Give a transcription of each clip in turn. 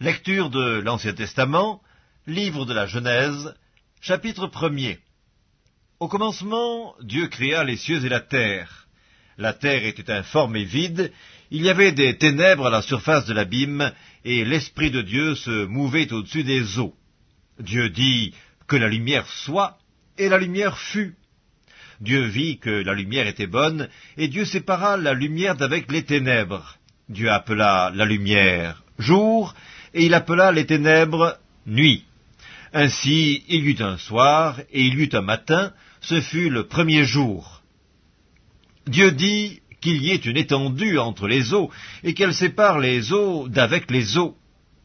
Lecture de l'Ancien Testament, livre de la Genèse, chapitre 1er. Au commencement, Dieu créa les cieux et la terre. La terre était informe et vide, il y avait des ténèbres à la surface de l'abîme, et l'Esprit de Dieu se mouvait au-dessus des eaux. Dieu dit que la lumière soit, et la lumière fut. Dieu vit que la lumière était bonne, et Dieu sépara la lumière d'avec les ténèbres. Dieu appela la lumière jour, et il appela les ténèbres nuit. Ainsi il y eut un soir, et il y eut un matin, ce fut le premier jour. Dieu dit qu'il y ait une étendue entre les eaux, et qu'elle sépare les eaux d'avec les eaux.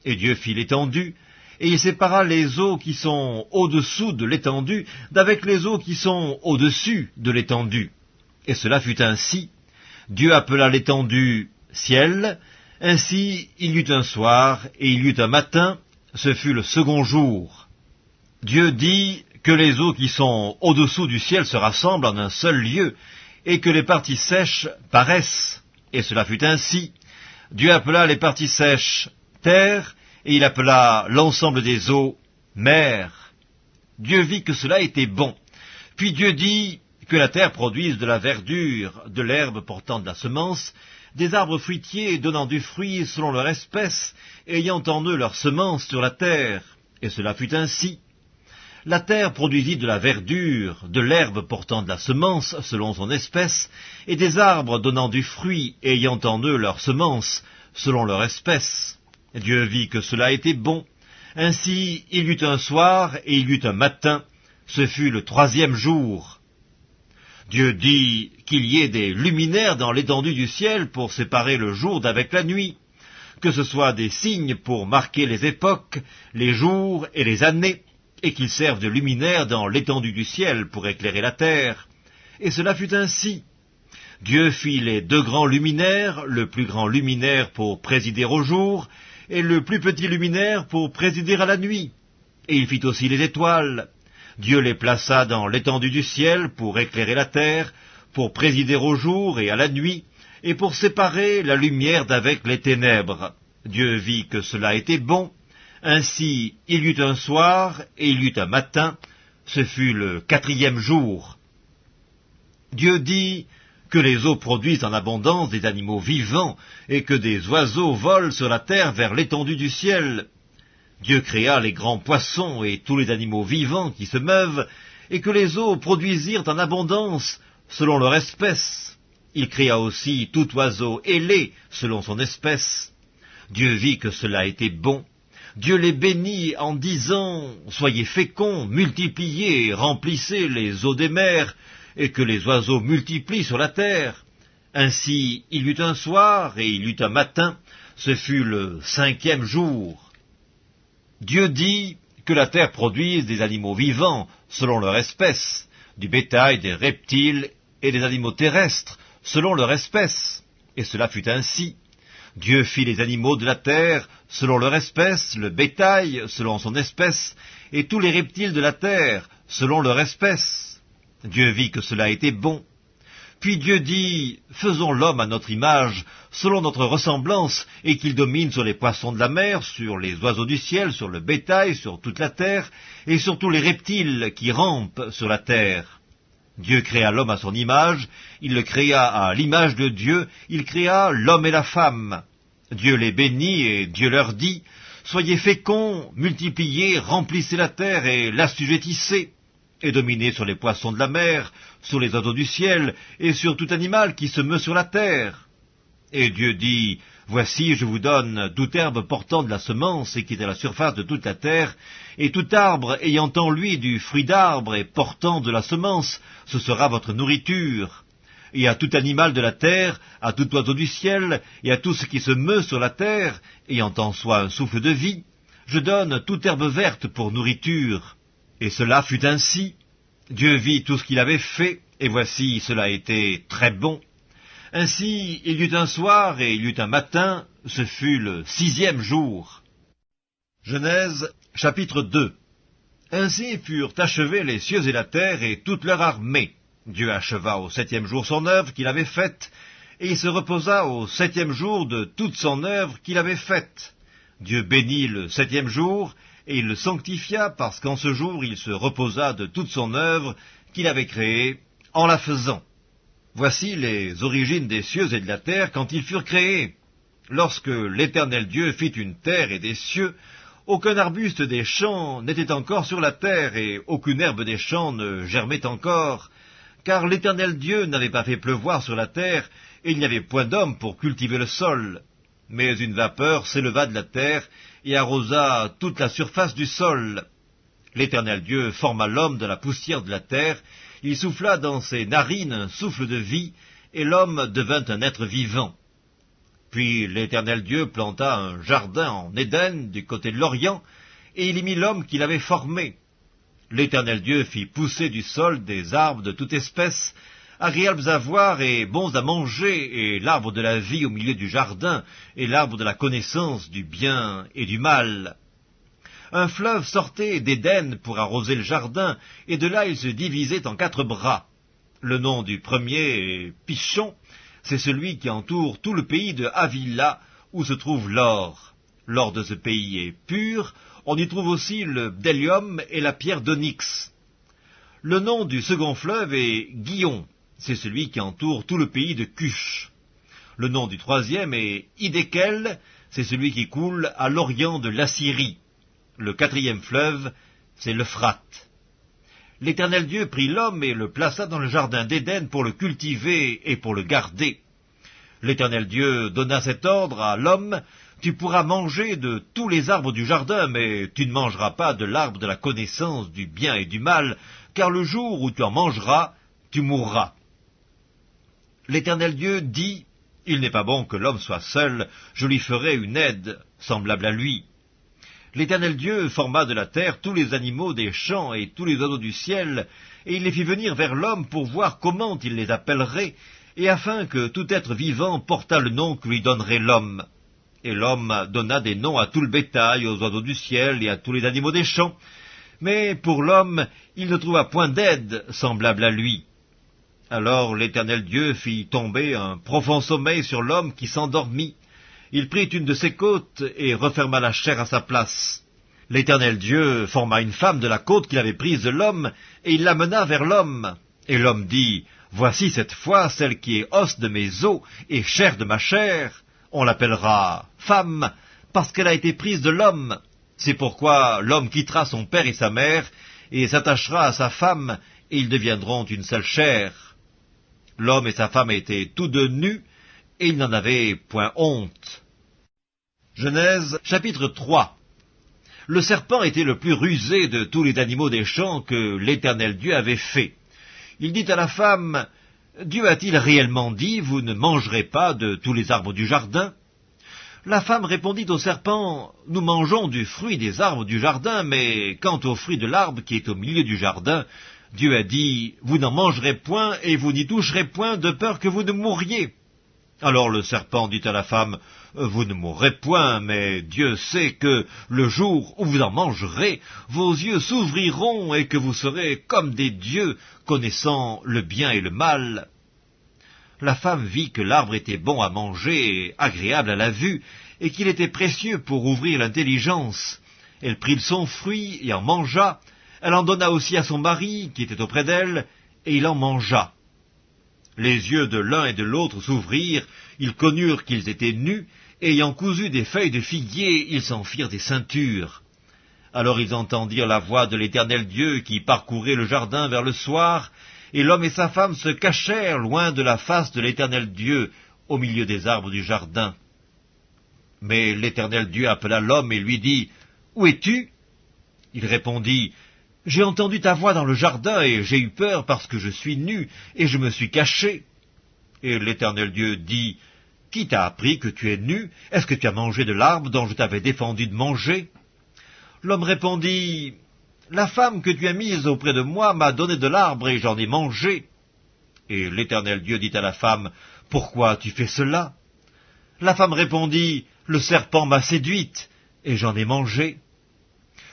Et Dieu fit l'étendue, et il sépara les eaux qui sont au-dessous de l'étendue d'avec les eaux qui sont au-dessus de l'étendue. Et cela fut ainsi. Dieu appela l'étendue ciel. Ainsi il y eut un soir, et il y eut un matin, ce fut le second jour. Dieu dit que les eaux qui sont au-dessous du ciel se rassemblent en un seul lieu, et que les parties sèches paraissent. Et cela fut ainsi. Dieu appela les parties sèches terre, et il appela l'ensemble des eaux mer. Dieu vit que cela était bon. Puis Dieu dit que la terre produise de la verdure, de l'herbe portant de la semence, des arbres fruitiers donnant du fruit selon leur espèce, ayant en eux leur semence sur la terre. Et cela fut ainsi. La terre produisit de la verdure, de l'herbe portant de la semence selon son espèce, et des arbres donnant du fruit ayant en eux leur semence selon leur espèce. Dieu vit que cela était bon. Ainsi il y eut un soir et il y eut un matin, ce fut le troisième jour. Dieu dit qu'il y ait des luminaires dans l'étendue du ciel pour séparer le jour d'avec la nuit, que ce soit des signes pour marquer les époques, les jours et les années, et qu'ils servent de luminaires dans l'étendue du ciel pour éclairer la terre. Et cela fut ainsi. Dieu fit les deux grands luminaires, le plus grand luminaire pour présider au jour, et le plus petit luminaire pour présider à la nuit. Et il fit aussi les étoiles. Dieu les plaça dans l'étendue du ciel pour éclairer la terre, pour présider au jour et à la nuit, et pour séparer la lumière d'avec les ténèbres. Dieu vit que cela était bon. Ainsi il y eut un soir et il y eut un matin, ce fut le quatrième jour. Dieu dit que les eaux produisent en abondance des animaux vivants, et que des oiseaux volent sur la terre vers l'étendue du ciel. Dieu créa les grands poissons et tous les animaux vivants qui se meuvent, et que les eaux produisirent en abondance selon leur espèce. Il créa aussi tout oiseau ailé selon son espèce. Dieu vit que cela était bon. Dieu les bénit en disant « Soyez féconds, multipliez, remplissez les eaux des mers, et que les oiseaux multiplient sur la terre. » Ainsi il y eut un soir et il y eut un matin, ce fut le cinquième jour. Dieu dit que la terre produise des animaux vivants selon leur espèce, du bétail, des reptiles et des animaux terrestres selon leur espèce. Et cela fut ainsi. Dieu fit les animaux de la terre selon leur espèce, le bétail selon son espèce, et tous les reptiles de la terre selon leur espèce. Dieu vit que cela était bon. Puis Dieu dit, faisons l'homme à notre image, selon notre ressemblance, et qu'il domine sur les poissons de la mer, sur les oiseaux du ciel, sur le bétail, sur toute la terre, et sur tous les reptiles qui rampent sur la terre. Dieu créa l'homme à son image, il le créa à l'image de Dieu, il créa l'homme et la femme. Dieu les bénit et Dieu leur dit, soyez féconds, multipliez, remplissez la terre et l'assujettissez, et dominez sur les poissons de la mer, sur les oiseaux du ciel, et sur tout animal qui se meut sur la terre. Et Dieu dit, voici, je vous donne toute herbe portant de la semence et qui est à la surface de toute la terre, et tout arbre ayant en lui du fruit d'arbre et portant de la semence, ce sera votre nourriture. Et à tout animal de la terre, à tout oiseau du ciel, et à tout ce qui se meut sur la terre, ayant en soi un souffle de vie, je donne toute herbe verte pour nourriture. Et cela fut ainsi. Dieu vit tout ce qu'il avait fait, et voici, cela était très bon. Ainsi, il y eut un soir et il y eut un matin, ce fut le sixième jour. Genèse, chapitre 2. Ainsi furent achevés les cieux et la terre et toute leur armée. Dieu acheva au septième jour son œuvre qu'il avait faite, et il se reposa au septième jour de toute son œuvre qu'il avait faite. Dieu bénit le 7e jour, et il le sanctifia, parce qu'en ce jour il se reposa de toute son œuvre qu'il avait créée, en la faisant. Voici les origines des cieux et de la terre quand ils furent créés. Lorsque l'Éternel Dieu fit une terre et des cieux, aucun arbuste des champs n'était encore sur la terre, et aucune herbe des champs ne germait encore, car l'Éternel Dieu n'avait pas fait pleuvoir sur la terre, et il n'y avait point d'homme pour cultiver le sol. Mais une vapeur s'éleva de la terre, et arrosa toute la surface du sol. L'Éternel Dieu forma l'homme de la poussière de la terre, il souffla dans ses narines un souffle de vie, et l'homme devint un être vivant. Puis l'Éternel Dieu planta un jardin en Éden, du côté de l'Orient, et il y mit l'homme qu'il avait formé. L'Éternel Dieu fit pousser du sol des arbres de toute espèce, agréables à voir et bons à manger, et l'arbre de la vie au milieu du jardin, et l'arbre de la connaissance du bien et du mal. Un fleuve sortait d'Éden pour arroser le jardin, et de là il se divisait en 4 bras. Le nom du premier est Pichon, c'est celui qui entoure tout le pays de Havila, où se trouve l'or. L'or de ce pays est pur, on y trouve aussi le bdellium et la pierre d'onyx. Le nom du second fleuve est Gihon, c'est celui qui entoure tout le pays de Cush. Le nom du troisième est Hiddekel, c'est celui qui coule à l'orient de l'Assyrie. Le 4e fleuve, c'est l'Euphrate. L'Éternel Dieu prit l'homme et le plaça dans le jardin d'Éden pour le cultiver et pour le garder. L'Éternel Dieu donna cet ordre à l'homme: tu pourras manger de tous les arbres du jardin, mais tu ne mangeras pas de l'arbre de la connaissance du bien et du mal, car le jour où tu en mangeras, tu mourras. L'Éternel Dieu dit: il n'est pas bon que l'homme soit seul, je lui ferai une aide semblable à lui. L'Éternel Dieu forma de la terre tous les animaux des champs et tous les oiseaux du ciel, et il les fit venir vers l'homme pour voir comment il les appellerait, et afin que tout être vivant portât le nom que lui donnerait l'homme. Et l'homme donna des noms à tout le bétail, aux oiseaux du ciel et à tous les animaux des champs. Mais pour l'homme, il ne trouva point d'aide semblable à lui. Alors l'Éternel Dieu fit tomber un profond sommeil sur l'homme qui s'endormit. Il prit une de ses côtes et referma la chair à sa place. L'Éternel Dieu forma une femme de la côte qu'il avait prise de l'homme, et il l'amena vers l'homme. Et l'homme dit: voici cette fois celle qui est os de mes os et chair de ma chair. On l'appellera femme, parce qu'elle a été prise de l'homme. C'est pourquoi l'homme quittera son père et sa mère, et s'attachera à sa femme, et ils deviendront une seule chair. L'homme et sa femme étaient tous deux nus, et ils n'en avaient point honte. Genèse, chapitre 3. Le serpent était le plus rusé de tous les animaux des champs que l'Éternel Dieu avait fait. Il dit à la femme: Dieu a-t-il réellement dit, vous ne mangerez pas de tous les arbres du jardin? La femme répondit au serpent: nous mangeons du fruit des arbres du jardin, mais quant au fruit de l'arbre qui est au milieu du jardin, Dieu a dit: vous n'en mangerez point et vous n'y toucherez point, de peur que vous ne mouriez. Alors le serpent dit à la femme: vous ne mourrez point, mais Dieu sait que le jour où vous en mangerez, vos yeux s'ouvriront et que vous serez comme des dieux, connaissant le bien et le mal. La femme vit que l'arbre était bon à manger et agréable à la vue, et qu'il était précieux pour ouvrir l'intelligence. Elle prit de son fruit et en mangea. Elle en donna aussi à son mari, qui était auprès d'elle, et il en mangea. Les yeux de l'un et de l'autre s'ouvrirent, ils connurent qu'ils étaient nus, et ayant cousu des feuilles de figuier, ils s'en firent des ceintures. Alors ils entendirent la voix de l'Éternel Dieu qui parcourait le jardin vers le soir, et l'homme et sa femme se cachèrent loin de la face de l'Éternel Dieu, au milieu des arbres du jardin. Mais l'Éternel Dieu appela l'homme et lui dit: Où es-tu? Il répondit: J'ai entendu ta voix dans le jardin, et j'ai eu peur parce que je suis nu, et je me suis caché. Et l'Éternel Dieu dit: Qui t'a appris que tu es nu? Est-ce que tu as mangé de l'arbre dont je t'avais défendu de manger? L'homme répondit: La femme que tu as mise auprès de moi m'a donné de l'arbre, et j'en ai mangé. Et l'Éternel Dieu dit à la femme: Pourquoi tu fais cela? La femme répondit: Le serpent m'a séduite, et j'en ai mangé.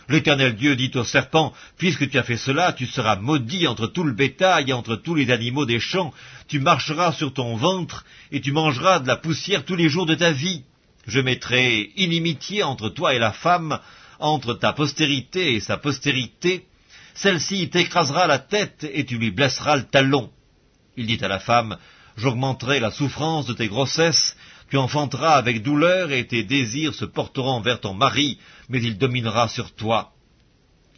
L'Éternel Dieu dit au serpent: Puisque tu as fait cela, tu seras maudit entre tout le bétail et entre tous les animaux des champs. Tu marcheras sur ton ventre, et tu mangeras de la poussière tous les jours de ta vie. Je mettrai inimitié entre toi et la femme, entre ta postérité et sa postérité. Celle-ci t'écrasera la tête et tu lui blesseras le talon. Il dit à la femme, j'augmenterai la souffrance de tes grossesses, tu enfanteras avec douleur et tes désirs se porteront vers ton mari, mais il dominera sur toi.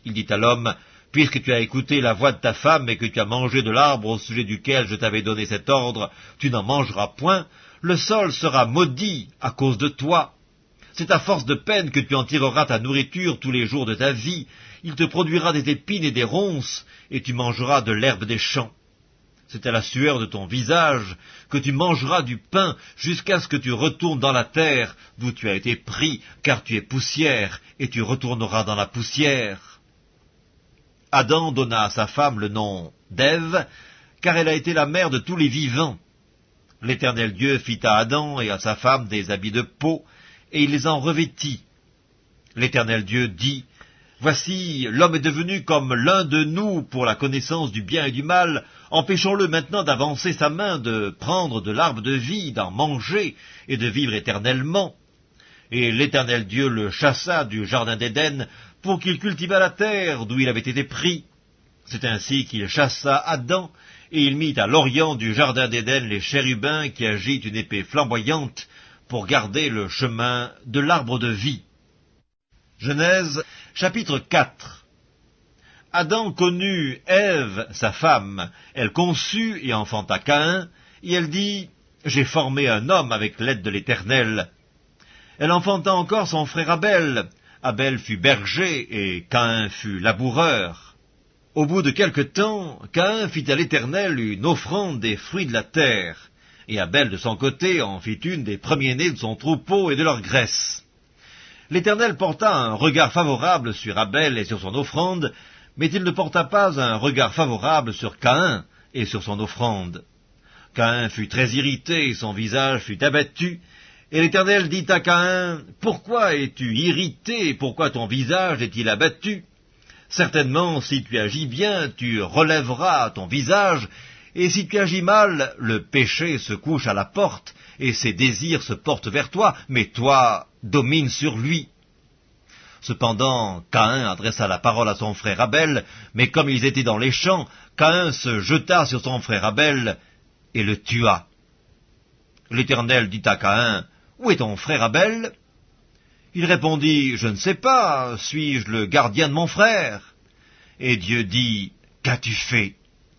Il dit à l'homme, puisque tu as écouté la voix de ta femme et que tu as mangé de l'arbre au sujet duquel je t'avais donné cet ordre, tu n'en mangeras point, le sol sera maudit à cause de toi. C'est à force de peine que tu en tireras ta nourriture tous les jours de ta vie, il te produira des épines et des ronces, et tu mangeras de l'herbe des champs. C'est à la sueur de ton visage que tu mangeras du pain jusqu'à ce que tu retournes dans la terre d'où tu as été pris, car tu es poussière, et tu retourneras dans la poussière. Adam donna à sa femme le nom d'Ève, car elle a été la mère de tous les vivants. L'Éternel Dieu fit à Adam et à sa femme des habits de peau, et il les en revêtit. L'Éternel Dieu dit, voici, l'homme est devenu comme l'un de nous pour la connaissance du bien et du mal. Empêchons-le maintenant d'avancer sa main, de prendre de l'arbre de vie, d'en manger et de vivre éternellement. Et l'Éternel Dieu le chassa du jardin d'Éden pour qu'il cultivât la terre d'où il avait été pris. C'est ainsi qu'il chassa Adam, et il mit à l'orient du jardin d'Éden les chérubins qui agitent une épée flamboyante pour garder le chemin de l'arbre de vie. Genèse, chapitre 4. Adam connut Ève, sa femme. Elle conçut et enfanta Caïn, et elle dit, « J'ai formé un homme avec l'aide de l'Éternel. » Elle enfanta encore son frère Abel. Abel fut berger, et Caïn fut laboureur. Au bout de quelque temps, Caïn fit à l'Éternel une offrande des fruits de la terre, et Abel de son côté en fit une des premiers-nés de son troupeau et de leur graisse. L'Éternel porta un regard favorable sur Abel et sur son offrande, mais il ne porta pas un regard favorable sur Caïn et sur son offrande. Caïn fut très irrité, son visage fut abattu, et l'Éternel dit à Caïn, « Pourquoi es-tu irrité, et pourquoi ton visage est-il abattu? Certainement, si tu agis bien, tu relèveras ton visage, et si tu agis mal, le péché se couche à la porte, et ses désirs se portent vers toi, mais toi, domine sur lui. » Cependant, Caïn adressa la parole à son frère Abel, mais comme ils étaient dans les champs, Caïn se jeta sur son frère Abel et le tua. L'Éternel dit à Caïn, « Où est ton frère Abel ?» Il répondit, « Je ne sais pas, suis-je le gardien de mon frère ?» Et Dieu dit, « Qu'as-tu fait ?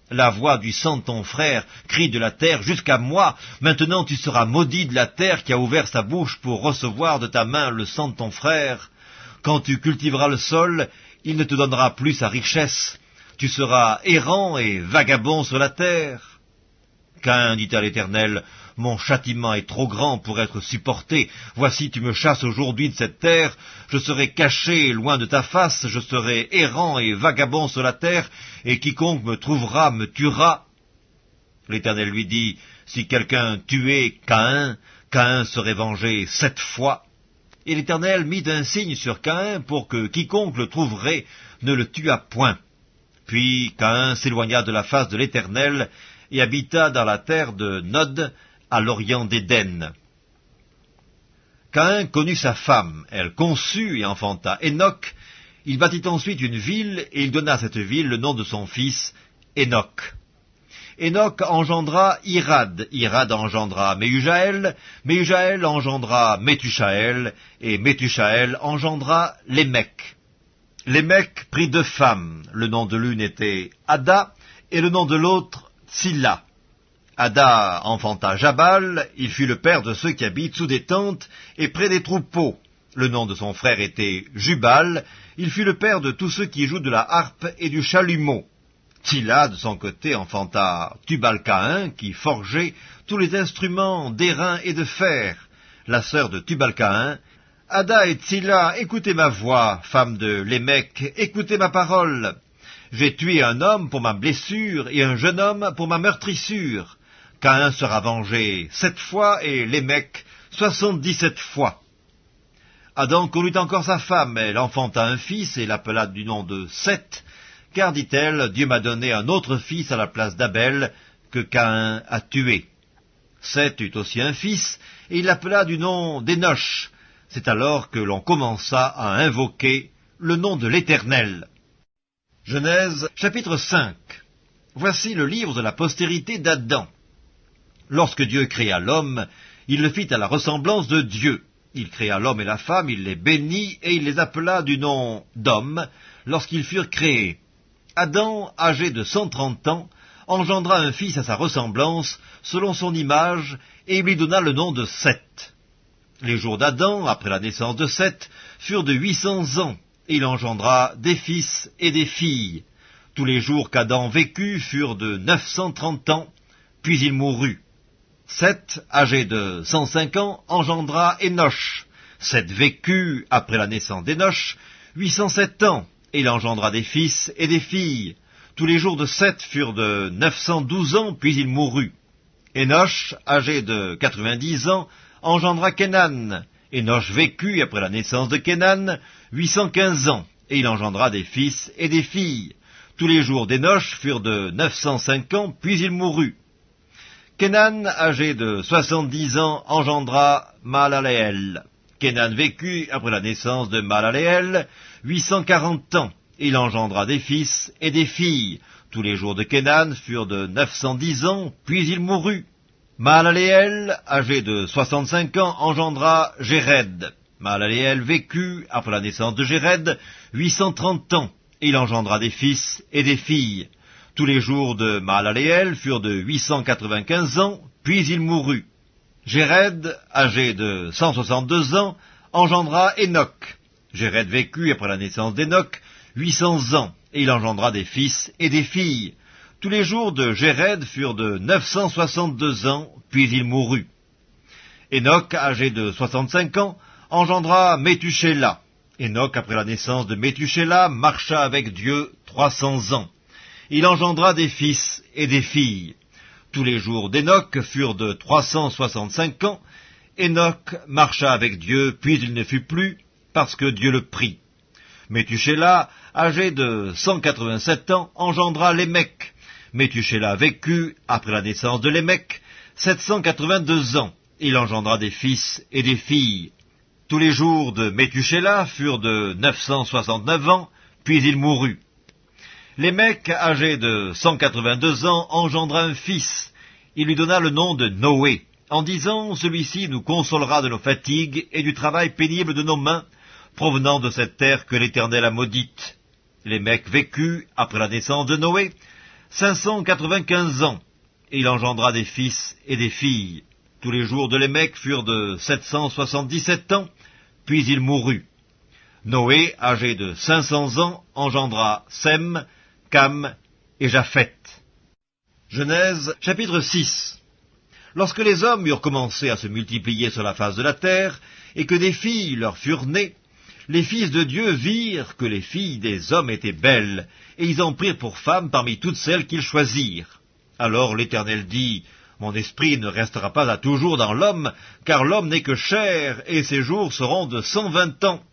La voix du sang de ton frère crie de la terre jusqu'à moi. Maintenant tu seras maudit de la terre qui a ouvert sa bouche pour recevoir de ta main le sang de ton frère. Quand tu cultiveras le sol, il ne te donnera plus sa richesse. Tu seras errant et vagabond sur la terre. » Caïn dit à l'Éternel, « Mon châtiment est trop grand pour être supporté. Voici, tu me chasses aujourd'hui de cette terre. Je serai caché loin de ta face. Je serai errant et vagabond sur la terre, et quiconque me trouvera me tuera. » L'Éternel lui dit, « Si quelqu'un tuait Caïn, Caïn serait vengé 7 fois. » Et l'Éternel mit un signe sur Caïn pour que quiconque le trouverait ne le tuât point. Puis Caïn s'éloigna de la face de l'Éternel et habita dans la terre de Nod, à l'orient d'Éden. Caïn connut sa femme, elle conçut et enfanta Enoch. Il bâtit ensuite une ville, et il donna à cette ville le nom de son fils, Enoch. Enoch engendra Irad, Irad engendra Méhujaël, Méhujaël engendra Métushaël, et Métushaël engendra Lémec. Lémec prit 2 femmes, le nom de l'une était Ada, et le nom de l'autre Tsilla. Ada enfanta Jabal, il fut le père de ceux qui habitent sous des tentes et près des troupeaux. Le nom de son frère était Jubal, il fut le père de tous ceux qui jouent de la harpe et du chalumeau. Tsilla, de son côté, enfanta Tubal-Caïn, qui forgeait tous les instruments d'airain et de fer. La sœur de Tubal-Caïn, Ada et Tsilla, écoutez ma voix, femme de Lémec, écoutez ma parole. J'ai tué un homme pour ma blessure et un jeune homme pour ma meurtrissure. Caïn sera vengé 7 fois et Lémec 77 fois. Adam connut encore sa femme, elle enfanta un fils et l'appela du nom de Seth, car, dit-elle, Dieu m'a donné un autre fils à la place d'Abel que Caïn a tué. Seth eut aussi un fils, et il l'appela du nom d'Énoch. C'est alors que l'on commença à invoquer le nom de l'Éternel. Genèse, chapitre 5. Voici le livre de la postérité d'Adam. Lorsque Dieu créa l'homme, il le fit à la ressemblance de Dieu. Il créa l'homme et la femme, il les bénit, et il les appela du nom d'hommes, lorsqu'ils furent créés. Adam, âgé de 130 ans, engendra un fils à sa ressemblance, selon son image, et il lui donna le nom de Seth. Les jours d'Adam, après la naissance de Seth, furent de 800 ans, et il engendra des fils et des filles. Tous les jours qu'Adam vécut furent de 930 ans, puis il mourut. Seth, âgé de 105 ans, engendra Énoch. Seth vécut, après la naissance d'Énoch, 807 ans, et il engendra des fils et des filles. Tous les jours de Seth furent de 912 ans, puis il mourut. Énoch, âgé de 90 ans, engendra Kénan. Énoch vécut, après la naissance de Kénan, 815 ans, et il engendra des fils et des filles. Tous les jours d'Énoch furent de 905 ans, puis il mourut. Kénan, âgé de 70 ans, engendra Mahalaleel. Kénan vécut, après la naissance de Mahalaleel, 840 ans, et il engendra des fils et des filles. Tous les jours de Kénan furent de 910 ans, puis il mourut. Mahalaleel, âgé de 65 ans, engendra Jéred. Mahalaleel vécut, après la naissance de Jéred, 830 ans, et il engendra des fils et des filles. Tous les jours de Mahalaleel furent de 895 ans, puis il mourut. Jéred, âgé de 162 ans, engendra Énoch. Jéred vécut, après la naissance d'Énoch, 800 ans, et il engendra des fils et des filles. Tous les jours de Jéred furent de 962 ans, puis il mourut. Énoch, âgé de 65 ans, engendra Métuséla. Énoch, après la naissance de Métuséla, marcha avec Dieu 300 ans. Il engendra des fils et des filles. Tous les jours d'Énoch furent de 365 ans. Énoch marcha avec Dieu, puis il ne fut plus, parce que Dieu le prit. Métuséla, âgé de 187 ans, engendra Lémec. Métuséla vécut, après la naissance de Lémec, 782 ans. Il engendra des fils et des filles. Tous les jours de Métuséla furent de 969 ans, puis il mourut. Lémec, âgé de 182 ans, engendra un fils. Il lui donna le nom de Noé, en disant « Celui-ci nous consolera de nos fatigues et du travail pénible de nos mains, provenant de cette terre que l'Éternel a maudite. » Lémec vécut, après la naissance de Noé, 595 ans, et il engendra des fils et des filles. Tous les jours de Lémec furent de 777 ans, puis il mourut. Noé, âgé de 500 ans, engendra Sem, Cam et Japheth. Genèse, chapitre 6. Lorsque les hommes eurent commencé à se multiplier sur la face de la terre, et que des filles leur furent nées, les fils de Dieu virent que les filles des hommes étaient belles, et ils en prirent pour femmes parmi toutes celles qu'ils choisirent. Alors l'Éternel dit, « Mon esprit ne restera pas à toujours dans l'homme, car l'homme n'est que chair, et ses jours seront de 120 ans. »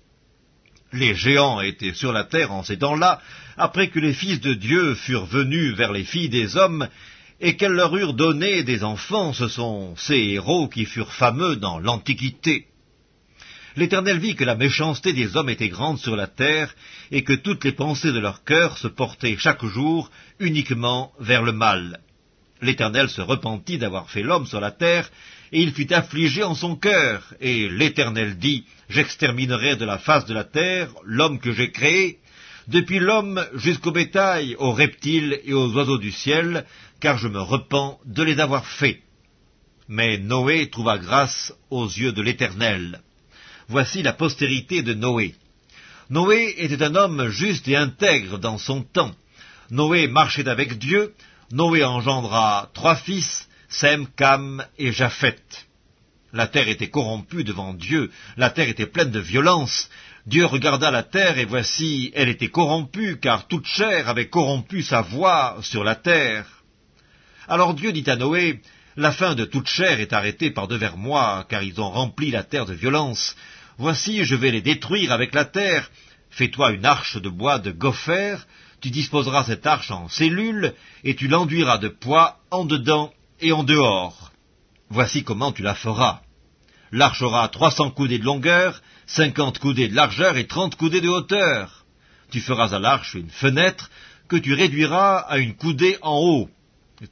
Les géants étaient sur la terre en ces temps-là, après que les fils de Dieu furent venus vers les filles des hommes, et qu'elles leur eurent donné des enfants. Ce sont ces héros qui furent fameux dans l'Antiquité. L'Éternel vit que la méchanceté des hommes était grande sur la terre, et que toutes les pensées de leur cœur se portaient chaque jour uniquement vers le mal. L'Éternel se repentit d'avoir fait l'homme sur la terre, et il fut affligé en son cœur. Et l'Éternel dit, « J'exterminerai de la face de la terre l'homme que j'ai créé, depuis l'homme jusqu'au bétail, aux reptiles et aux oiseaux du ciel, car je me repens de les avoir faits. » Mais Noé trouva grâce aux yeux de l'Éternel. Voici la postérité de Noé. Noé était un homme juste et intègre dans son temps. Noé marchait avec Dieu. Noé engendra 3 fils, Sem, Cam et Japheth. La terre était corrompue devant Dieu, la terre était pleine de violence. Dieu regarda la terre, et voici, elle était corrompue, car toute chair avait corrompu sa voie sur la terre. Alors Dieu dit à Noé, « La fin de toute chair est arrêtée par devers moi, car ils ont rempli la terre de violence. Voici, je vais les détruire avec la terre. Fais-toi une arche de bois de gopher, tu disposeras cette arche en cellules, et tu l'enduiras de poids en dedans et en dehors. » Voici comment tu la feras. L'arche aura 300 coudées de longueur, 50 coudées de largeur et 30 coudées de hauteur. Tu feras à l'arche une fenêtre que tu réduiras à une coudée en haut.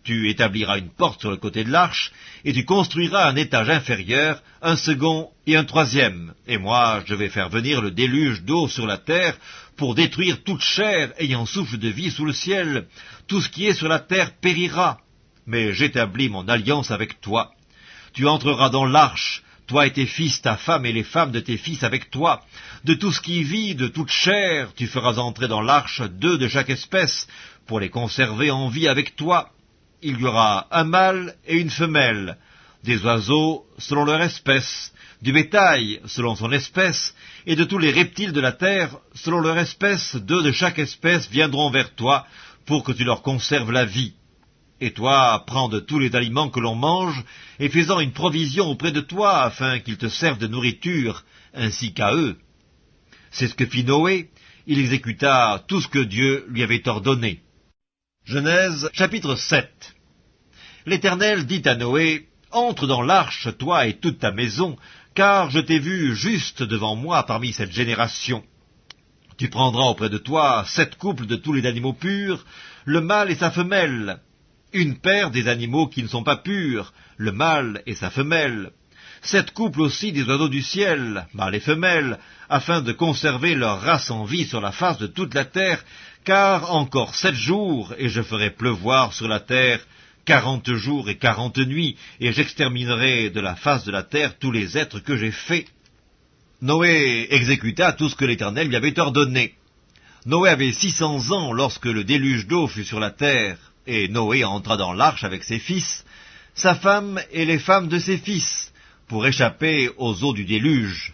Tu établiras une porte sur le côté de l'arche, et tu construiras un étage inférieur, un second et un troisième. Et moi, je vais faire venir le déluge d'eau sur la terre, pour détruire toute chair ayant souffle de vie sous le ciel. Tout ce qui est sur la terre périra. Mais j'établis mon alliance avec toi. Tu entreras dans l'arche, toi et tes fils, ta femme et les femmes de tes fils avec toi. De tout ce qui vit, de toute chair, tu feras entrer dans l'arche 2 de chaque espèce, pour les conserver en vie avec toi. Il y aura un mâle et une femelle, des oiseaux selon leur espèce, du bétail selon son espèce, et de tous les reptiles de la terre selon leur espèce. 2 de chaque espèce viendront vers toi pour que tu leur conserves la vie. Et toi, prends de tous les aliments que l'on mange, et fais-en une provision auprès de toi, afin qu'ils te servent de nourriture, ainsi qu'à eux. C'est ce que fit Noé, il exécuta tout ce que Dieu lui avait ordonné. Genèse, chapitre 7. L'Éternel dit à Noé, « Entre dans l'arche, toi et toute ta maison, car je t'ai vu juste devant moi parmi cette génération. Tu prendras auprès de toi 7 couples de tous les animaux purs, le mâle et sa femelle, une paire des animaux qui ne sont pas purs, le mâle et sa femelle, 7 couples aussi des oiseaux du ciel, mâles et femelles, afin de conserver leur race en vie sur la face de toute la terre, car encore 7 jours, et je ferai pleuvoir sur la terre 40 jours et 40 nuits, et j'exterminerai de la face de la terre tous les êtres que j'ai faits. » Noé exécuta tout ce que l'Éternel lui avait ordonné. Noé avait 600 ans lorsque le déluge d'eau fut sur la terre, et Noé entra dans l'arche avec ses fils, sa femme et les femmes de ses fils, pour échapper aux eaux du déluge.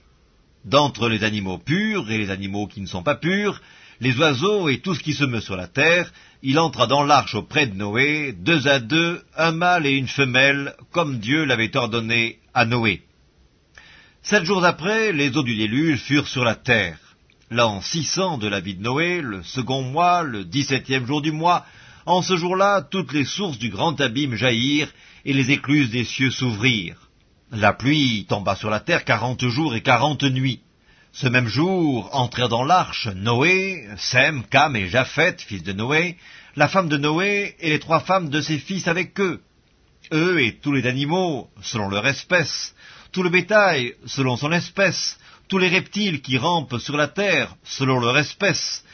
D'entre les animaux purs et les animaux qui ne sont pas purs, les oiseaux et tout ce qui se meut sur la terre, il entra dans l'arche auprès de Noé, 2 à 2, un mâle et une femelle, comme Dieu l'avait ordonné à Noé. 7 jours après, les eaux du déluge furent sur la terre. L'an 600 de la vie de Noé, le second mois, le 17e jour du mois, en ce jour-là, toutes les sources du grand abîme jaillirent, et les écluses des cieux s'ouvrirent. La pluie tomba sur la terre 40 jours et 40 nuits. Ce même jour entrèrent dans l'arche Noé, Sem, Cam et Japheth, fils de Noé, la femme de Noé et les 3 femmes de ses fils avec eux. Eux et tous les animaux, selon leur espèce, tout le bétail, selon son espèce, tous les reptiles qui rampent sur la terre, selon leur espèce,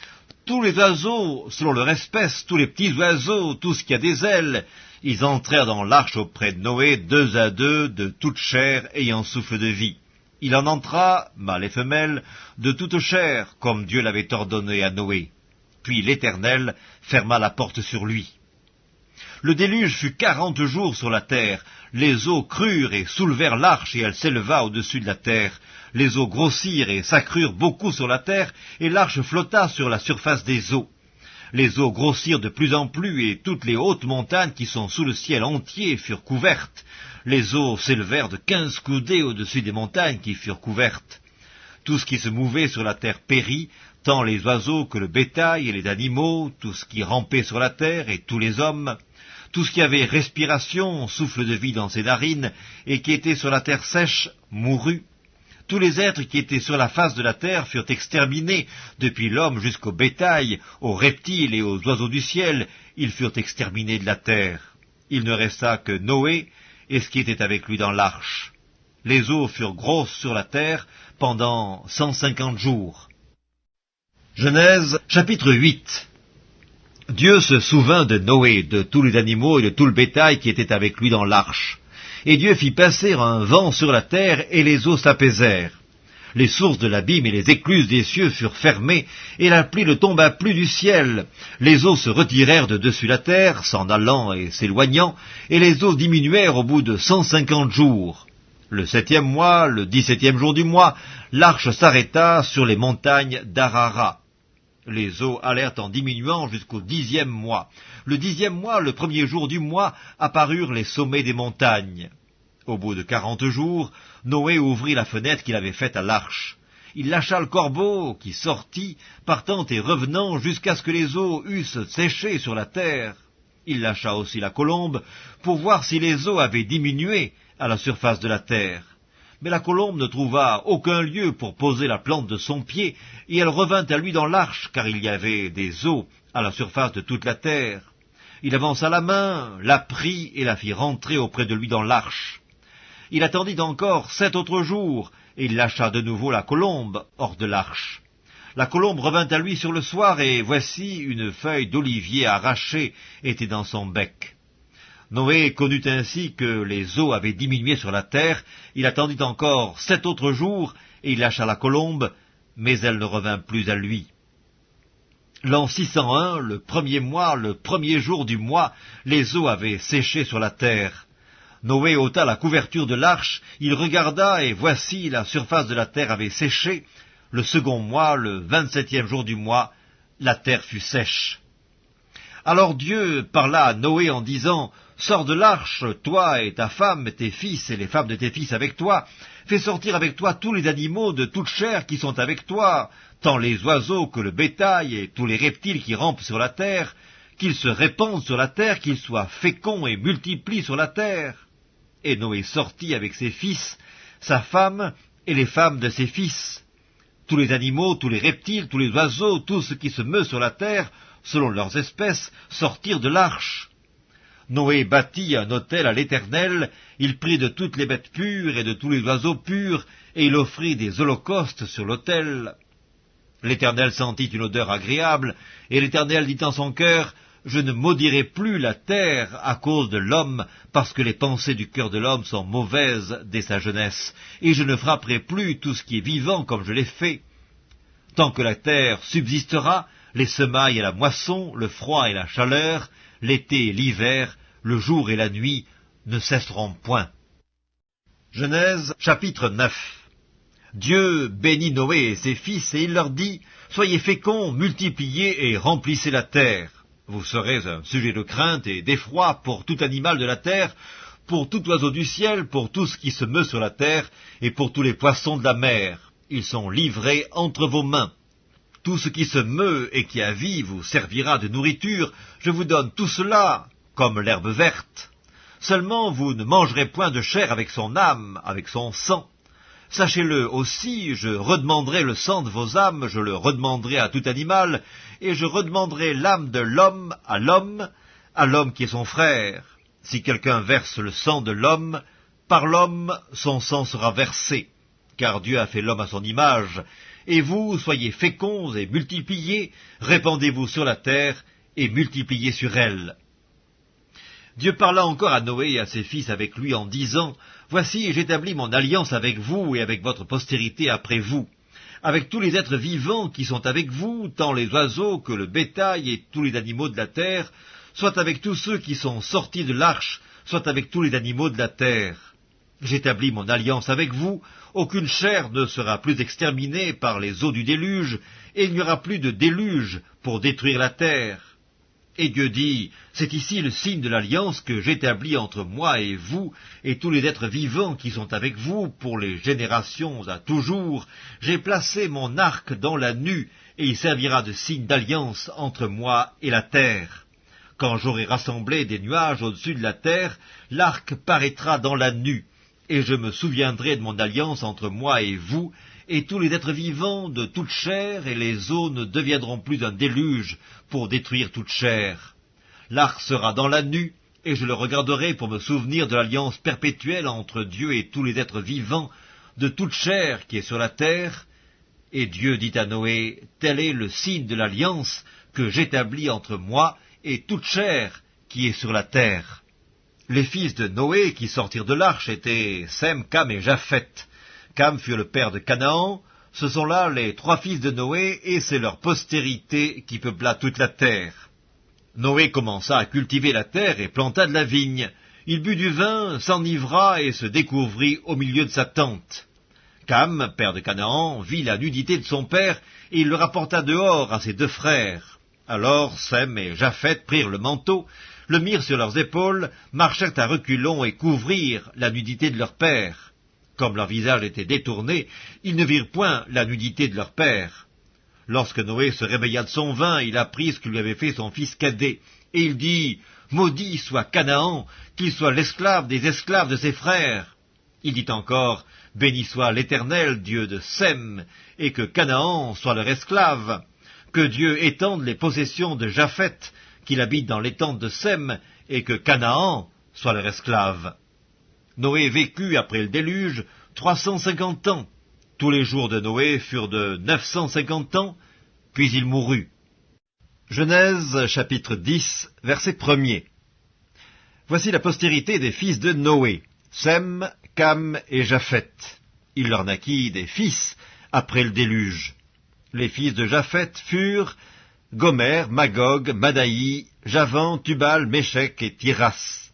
tous les oiseaux, selon leur espèce, tous les petits oiseaux, tout ce qui a des ailes, ils entrèrent dans l'arche auprès de Noé, 2 à 2, de toute chair ayant souffle de vie. Il en entra, mâle et femelle, de toute chair, comme Dieu l'avait ordonné à Noé. Puis l'Éternel ferma la porte sur lui. Le déluge fut 40 jours sur la terre. Les eaux crurent et soulevèrent l'arche, et elle s'éleva au-dessus de la terre. Les eaux grossirent et s'accrurent beaucoup sur la terre, et l'arche flotta sur la surface des eaux. Les eaux grossirent de plus en plus, et toutes les hautes montagnes qui sont sous le ciel entier furent couvertes. Les eaux s'élevèrent de 15 coudées au-dessus des montagnes qui furent couvertes. Tout ce qui se mouvait sur la terre périt, tant les oiseaux que le bétail et les animaux, tout ce qui rampait sur la terre et tous les hommes, tout ce qui avait respiration, souffle de vie dans ses narines, et qui était sur la terre sèche, mourut. Tous les êtres qui étaient sur la face de la terre furent exterminés, depuis l'homme jusqu'au bétail, aux reptiles et aux oiseaux du ciel, ils furent exterminés de la terre. Il ne resta que Noé et ce qui était avec lui dans l'arche. Les eaux furent grosses sur la terre pendant 150 jours. Genèse, chapitre 8. Dieu se souvint de Noé, de tous les animaux et de tout le bétail qui était avec lui dans l'arche. Et Dieu fit passer un vent sur la terre, et les eaux s'apaisèrent. Les sources de l'abîme et les écluses des cieux furent fermées, et la pluie ne tomba plus du ciel. Les eaux se retirèrent de dessus la terre, s'en allant et s'éloignant, et les eaux diminuèrent au bout de 150 jours. Le 7e mois, le 17e jour du mois, l'arche s'arrêta sur les montagnes d'Arara. Les eaux allèrent en diminuant jusqu'au 10e mois. Le 10e mois, le 1er jour du mois, apparurent les sommets des montagnes. Au bout de 40 jours, Noé ouvrit la fenêtre qu'il avait faite à l'arche. Il lâcha le corbeau, qui sortit, partant et revenant, jusqu'à ce que les eaux eussent séché sur la terre. Il lâcha aussi la colombe, pour voir si les eaux avaient diminué, à la surface de la terre. Mais la colombe ne trouva aucun lieu pour poser la plante de son pied, et elle revint à lui dans l'arche, car il y avait des eaux à la surface de toute la terre. Il avança la main, la prit et la fit rentrer auprès de lui dans l'arche. Il attendit encore 7 autres jours, et il lâcha de nouveau la colombe hors de l'arche. La colombe revint à lui sur le soir, et voici une feuille d'olivier arrachée était dans son bec. Noé connut ainsi que les eaux avaient diminué sur la terre. Il attendit encore 7 autres jours, et il lâcha la colombe, mais elle ne revint plus à lui. L'an 601, le premier mois, le premier jour du mois, les eaux avaient séché sur la terre. Noé ôta la couverture de l'arche, il regarda, et voici la surface de la terre avait séché. Le second mois, le 27e jour du mois, la terre fut sèche. Alors Dieu parla à Noé en disant, « Sors de l'arche, toi et ta femme, tes fils et les femmes de tes fils avec toi. Fais sortir avec toi tous les animaux de toute chair qui sont avec toi, tant les oiseaux que le bétail et tous les reptiles qui rampent sur la terre, qu'ils se répandent sur la terre, qu'ils soient féconds et multiplient sur la terre. » Et Noé sortit avec ses fils, sa femme et les femmes de ses fils. Tous les animaux, tous les reptiles, tous les oiseaux, tout ce qui se meut sur la terre, selon leurs espèces, sortirent de l'arche. Noé bâtit un autel à l'Éternel, il prit de toutes les bêtes pures et de tous les oiseaux purs, et il offrit des holocaustes sur l'autel. L'Éternel sentit une odeur agréable, et l'Éternel dit en son cœur, « Je ne maudirai plus la terre à cause de l'homme, parce que les pensées du cœur de l'homme sont mauvaises dès sa jeunesse, et je ne frapperai plus tout ce qui est vivant comme je l'ai fait. Tant que la terre subsistera, les semailles et la moisson, le froid et la chaleur, l'été et l'hiver, le jour et la nuit ne cesseront point. » Genèse chapitre 9. Dieu bénit Noé et ses fils, et il leur dit, « Soyez féconds, multipliez et remplissez la terre. Vous serez un sujet de crainte et d'effroi pour tout animal de la terre, pour tout oiseau du ciel, pour tout ce qui se meut sur la terre, et pour tous les poissons de la mer. Ils sont livrés entre vos mains. Tout ce qui se meut et qui a vie vous servira de nourriture. Je vous donne tout cela comme l'herbe verte. Seulement vous ne mangerez point de chair avec son âme, avec son sang. Sachez-le aussi, je redemanderai le sang de vos âmes, je le redemanderai à tout animal, et je redemanderai l'âme de l'homme, à l'homme qui est son frère. Si quelqu'un verse le sang de l'homme, par l'homme son sang sera versé, car Dieu a fait l'homme à son image. Et vous, soyez féconds et multipliez, répandez-vous sur la terre et multipliez sur elle. » Dieu parla encore à Noé et à ses fils avec lui en disant, « Voici, j'établis mon alliance avec vous et avec votre postérité après vous, avec tous les êtres vivants qui sont avec vous, tant les oiseaux que le bétail et tous les animaux de la terre, soit avec tous ceux qui sont sortis de l'arche, soit avec tous les animaux de la terre. J'établis mon alliance avec vous, aucune chair ne sera plus exterminée par les eaux du déluge, et il n'y aura plus de déluge pour détruire la terre. » Et Dieu dit, « C'est ici le signe de l'alliance que j'établis entre moi et vous, et tous les êtres vivants qui sont avec vous, pour les générations à toujours. J'ai placé mon arc dans la nue, et il servira de signe d'alliance entre moi et la terre. Quand j'aurai rassemblé des nuages au-dessus de la terre, l'arc paraîtra dans la nue, et je me souviendrai de mon alliance entre moi et vous, et tous les êtres vivants de toute chair, et les eaux ne deviendront plus un déluge pour détruire toute chair. L'arc sera dans la nue, et je le regarderai pour me souvenir de l'alliance perpétuelle entre Dieu et tous les êtres vivants de toute chair qui est sur la terre. » Et Dieu dit à Noé, « Tel est le signe de l'alliance que j'établis entre moi et toute chair qui est sur la terre. » Les fils de Noé qui sortirent de l'arche étaient Sem, Cam et Japheth. Cam fut le père de Canaan. Ce sont là les 3 fils de Noé, et c'est leur postérité qui peupla toute la terre. Noé commença à cultiver la terre et planta de la vigne. Il but du vin, s'enivra et se découvrit au milieu de sa tente. Cam, père de Canaan, vit la nudité de son père, et il le rapporta dehors à ses 2 frères. Alors Sem et Japheth prirent le manteau, le mirent sur leurs épaules, marchèrent à reculons et couvrirent la nudité de leur père. Comme leur visage était détourné, ils ne virent point la nudité de leur père. Lorsque Noé se réveilla de son vin, il apprit ce que lui avait fait son fils cadet, et il dit, « Maudit soit Canaan, qu'il soit l'esclave des esclaves de ses frères. Il dit encore, béni soit l'Éternel, Dieu de Sem, et que Canaan soit leur esclave. Que Dieu étende les possessions de Japheth, qu'il habite dans les tentes de Sem, et que Canaan soit leur esclave. Noé vécut après le déluge 350 ans. Tous les jours de Noé furent de 950 ans, puis il mourut. Genèse chapitre 10, verset 1er. Voici la postérité des fils de Noé, Sem, Cam et Japheth. Il leur naquit des fils après le déluge. Les fils de Japheth furent Gomer, Magog, Madaï, Javan, Tubal, Méchec et Tiras.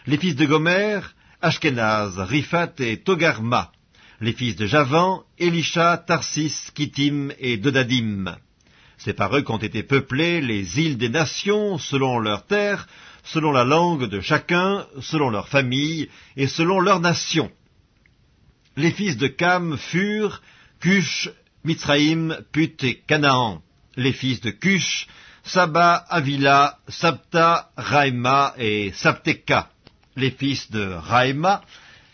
Les fils de Gomer, Ashkenaz, Riphath et Togarma. Les fils de Javan, Elisha, Tarsis, Kittim et Dodadim. C'est par eux qu'ont été peuplées les îles des nations, selon leurs terres, selon la langue de chacun, selon leur famille et selon leur nation. Les fils de Cam furent Cush, Mitzraïm, Put et Canaan. Les fils de Cush, Saba, Avila, Sabta, Raïma et Sabteka. Les fils de Raïma,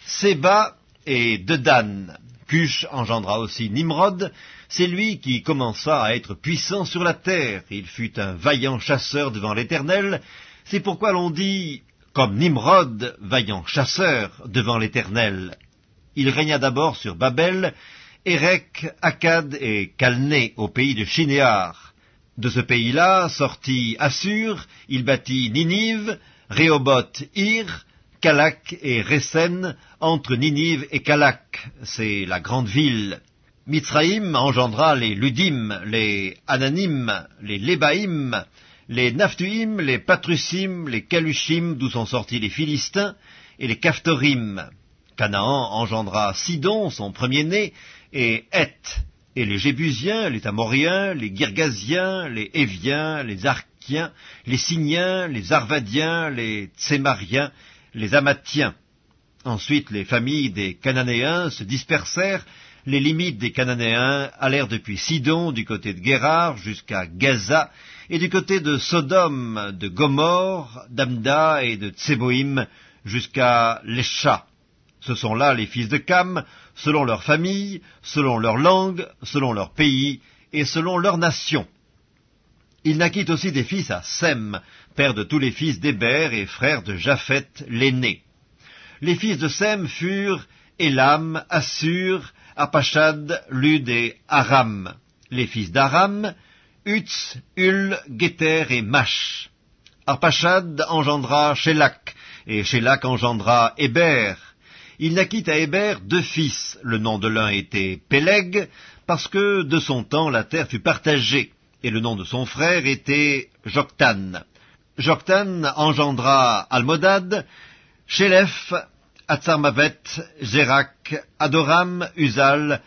Séba et Dedan. Cush engendra aussi Nimrod, c'est lui qui commença à être puissant sur la terre. Il fut un vaillant chasseur devant l'Éternel, c'est pourquoi l'on dit, comme Nimrod, vaillant chasseur devant l'Éternel. Il régna d'abord sur Babel, Érec, Akkad et Calné, au pays de Shinéar. De ce pays-là sortit Assur, il bâtit Ninive, Rehoboth, Ir, Calak et Résen, entre Ninive et Calak, c'est la grande ville. Mitzraïm engendra les Ludim, les Ananim, les Lébaïm, les Naphtuim, les Patrusim, les Calushim, d'où sont sortis les Philistins, et les Caphtorim. Canaan engendra Sidon, son premier-né, et Heth, et les Jébusiens, les Amoriens, les Girgasiens, les Éviens, les Arkiens, les Signiens, les Arvadiens, les Tsémariens, les Amathiens. Ensuite, les familles des Cananéens se dispersèrent. Les limites des Cananéens allèrent depuis Sidon, du côté de Guérar, jusqu'à Gaza, et du côté de Sodome, de Gomorre, d'Amda et de Tseboïm, jusqu'à Lesha. Ce sont là les fils de Cam, selon leur famille, selon leur langue, selon leur pays, et selon leur nation. Il naquit aussi des fils à Sem, père de tous les fils d'Héber et frère de Japheth l'aîné. Les fils de Sem furent Élam, Assur, Arpachad, Lud et Aram. Les fils d'Aram, Utz, Hul, Géter et Mash. Arpachad engendra Shélak, et Shélak engendra Héber. Il naquit à Héber 2 fils. Le nom de l'un était Péleg, parce que de son temps la terre fut partagée, et le nom de son frère était Joktan. Joktan engendra Almodad, Shélef, Atsarmavet, Zérak, Adoram, Uzal,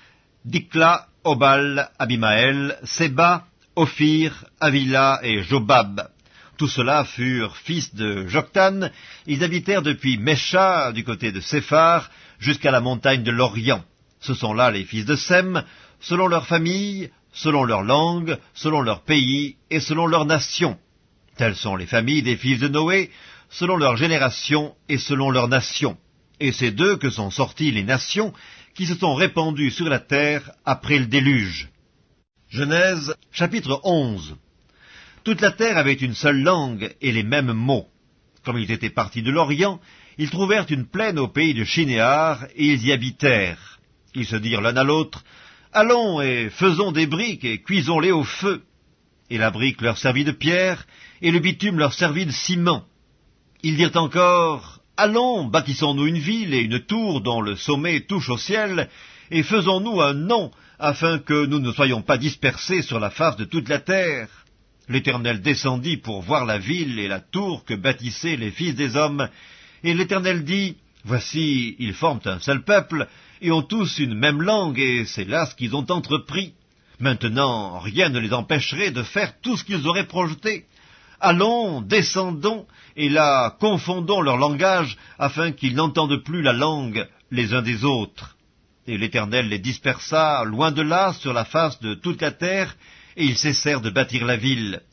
Dikla, Obal, Abimaël, Séba, Ophir, Avila et Jobab. Tous ceux-là furent fils de Joktan. Ils habitèrent depuis Mesha, du côté de Séphar, jusqu'à la montagne de l'Orient. Ce sont là les fils de Sem, selon leur famille, selon leur langue, selon leur pays et selon leur nation. Telles sont les familles des fils de Noé, selon leur génération et selon leur nation. Et c'est d'eux que sont sorties les nations qui se sont répandues sur la terre après le déluge. Genèse chapitre 11. Toute la terre avait une seule langue et les mêmes mots. Comme ils étaient partis de l'Orient, ils trouvèrent une plaine au pays de Shinéar, et ils y habitèrent. Ils se dirent l'un à l'autre, « Allons et faisons des briques et cuisons-les au feu. » Et la brique leur servit de pierre, et le bitume leur servit de ciment. Ils dirent encore, « Allons, bâtissons-nous une ville et une tour dont le sommet touche au ciel, et faisons-nous un nom, afin que nous ne soyons pas dispersés sur la face de toute la terre. » L'Éternel descendit pour voir la ville et la tour que bâtissaient les fils des hommes, et l'Éternel dit, « Voici, ils forment un seul peuple, et ont tous une même langue, et c'est là ce qu'ils ont entrepris. Maintenant, rien ne les empêcherait de faire tout ce qu'ils auraient projeté. Allons, descendons, et là, confondons leur langage, afin qu'ils n'entendent plus la langue les uns des autres. » Et l'Éternel les dispersa loin de là, sur la face de toute la terre, et ils cessèrent de bâtir la ville.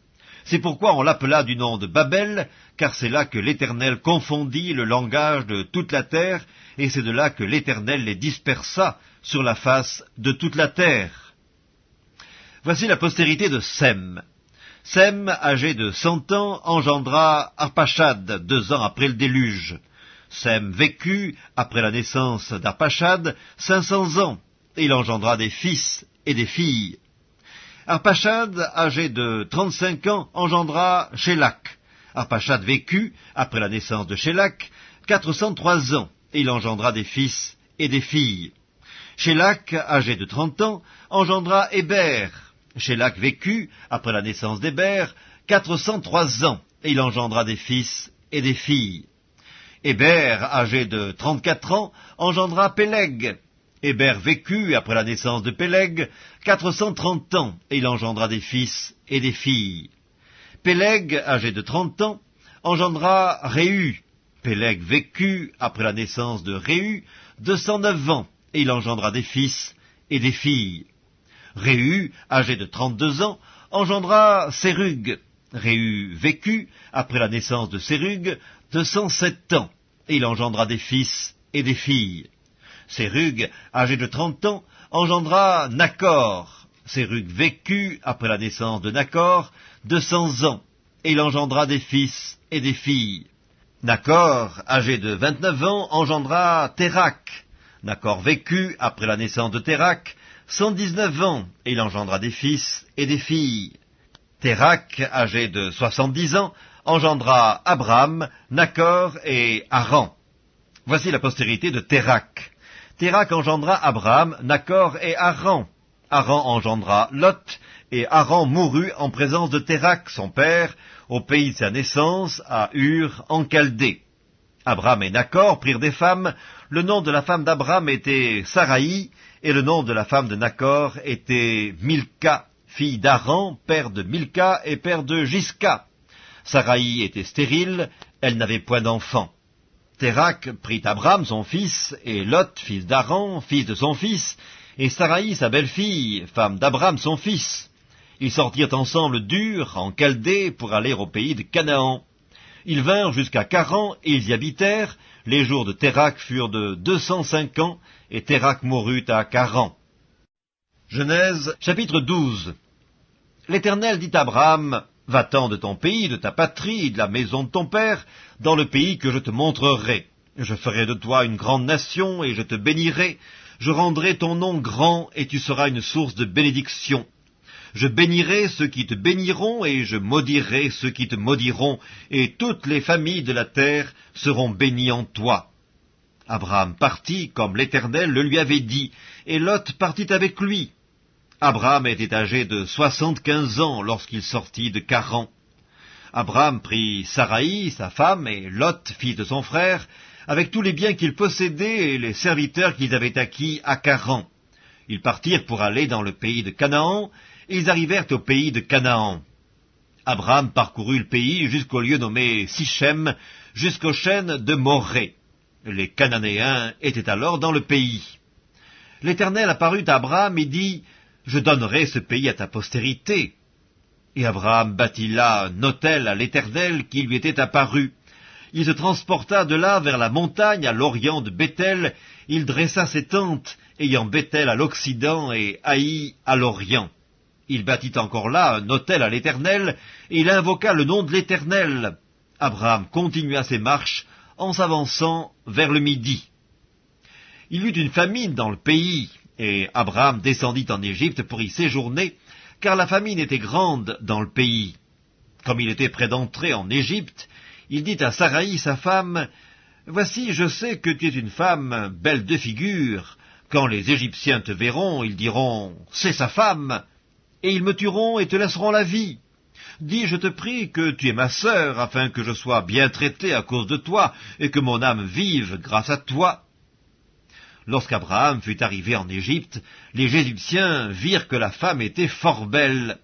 C'est pourquoi on l'appela du nom de Babel, car c'est là que l'Éternel confondit le langage de toute la terre, et c'est de là que l'Éternel les dispersa sur la face de toute la terre. Voici la postérité de Sem. Sem, âgé de 100 ans, engendra Arpachad 2 ans après le déluge. Sem vécut, après la naissance d'Arpachad, 500 ans, et il engendra des fils et des filles. Arpachad, âgé de 35 ans, engendra Shélak. Arpachad vécut, après la naissance de Shélak, 403 ans, et il engendra des fils et des filles. Shélak, âgé de 30 ans, engendra Héber. Shélak vécut, après la naissance d'Héber, 403 ans, et il engendra des fils et des filles. Héber, âgé de 34 ans, engendra Péleg. Héber vécut, après la naissance de Péleg, 430 ans, et il engendra des fils et des filles. Péleg, âgé de 30 ans, engendra Réu. Péleg vécut, après la naissance de Réu, 209 ans, et il engendra des fils et des filles. Réu, âgé de 32 ans, engendra Sérug. Réu vécut, après la naissance de Sérug, 207 ans, et il engendra des fils et des filles. Sérug, âgé de 30 ans, engendra Nachor. Sérug vécut, après la naissance de Nachor, 200 ans, et il engendra des fils et des filles. Nachor, âgé de 29 ans, engendra Térak. Nachor vécut, après la naissance de Térak, 119 ans, et il engendra des fils et des filles. Térak, âgé de 70 ans, engendra Abram, Nachor et Haran. Voici la postérité de Térak. Térak engendra Abram, Nachor et Haran. Haran engendra Lot, et Haran mourut en présence de Térak, son père, au pays de sa naissance, à Ur, en Chaldée. Abram et Nachor prirent des femmes. Le nom de la femme d'Abram était Saraï, et le nom de la femme de Nachor était Milka, fille d'Haran, père de Milka et père de Gisca. Saraï était stérile, elle n'avait point d'enfant. Térak prit Abram, son fils, et Lot, fils d'Haran, fils de son fils, et Saraï, sa belle-fille, femme d'Abram, son fils. Ils sortirent ensemble d'Ur, en Chaldée, pour aller au pays de Canaan. Ils vinrent jusqu'à Charan, et ils y habitèrent. Les jours de Térak furent de 205 ans, et Térak mourut à Charan. Genèse, chapitre 12. L'Éternel dit à Abraham, « Va-t'en de ton pays, de ta patrie, de la maison de ton père, dans le pays que je te montrerai. Je ferai de toi une grande nation, et je te bénirai. Je rendrai ton nom grand, et tu seras une source de bénédiction. Je bénirai ceux qui te béniront, et je maudirai ceux qui te maudiront, et toutes les familles de la terre seront bénies en toi. » Abraham partit, comme l'Éternel le lui avait dit, et Lot partit avec lui. Abraham était âgé de 75 ans lorsqu'il sortit de Charan. Abraham prit Saraï, sa femme, et Lot, fils de son frère, avec tous les biens qu'ils possédaient et les serviteurs qu'ils avaient acquis à Charan. Ils partirent pour aller dans le pays de Canaan, et ils arrivèrent au pays de Canaan. Abraham parcourut le pays jusqu'au lieu nommé Sichem, jusqu'aux chênes de Morée. Les Cananéens étaient alors dans le pays. L'Éternel apparut à Abraham et dit, « Je donnerai ce pays à ta postérité. » Et Abraham bâtit là un autel à l'Éternel qui lui était apparu. Il se transporta de là vers la montagne à l'orient de Béthel. Il dressa ses tentes, ayant Béthel à l'occident et Haï à l'orient. Il bâtit encore là un autel à l'Éternel, et il invoqua le nom de l'Éternel. Abraham continua ses marches en s'avançant vers le midi. Il y eut une famine dans le pays, et Abraham descendit en Égypte pour y séjourner, car la famine était grande dans le pays. Comme il était près d'entrer en Égypte, il dit à Saraï, sa femme, « Voici, je sais que tu es une femme belle de figure. Quand les Égyptiens te verront, ils diront, « C'est sa femme !» et ils me tueront et te laisseront la vie. Dis, je te prie, que tu es ma sœur, afin que je sois bien traité à cause de toi, et que mon âme vive grâce à toi. » Lorsqu'Abraham fut arrivé en Égypte, les Égyptiens virent que la femme était fort belle.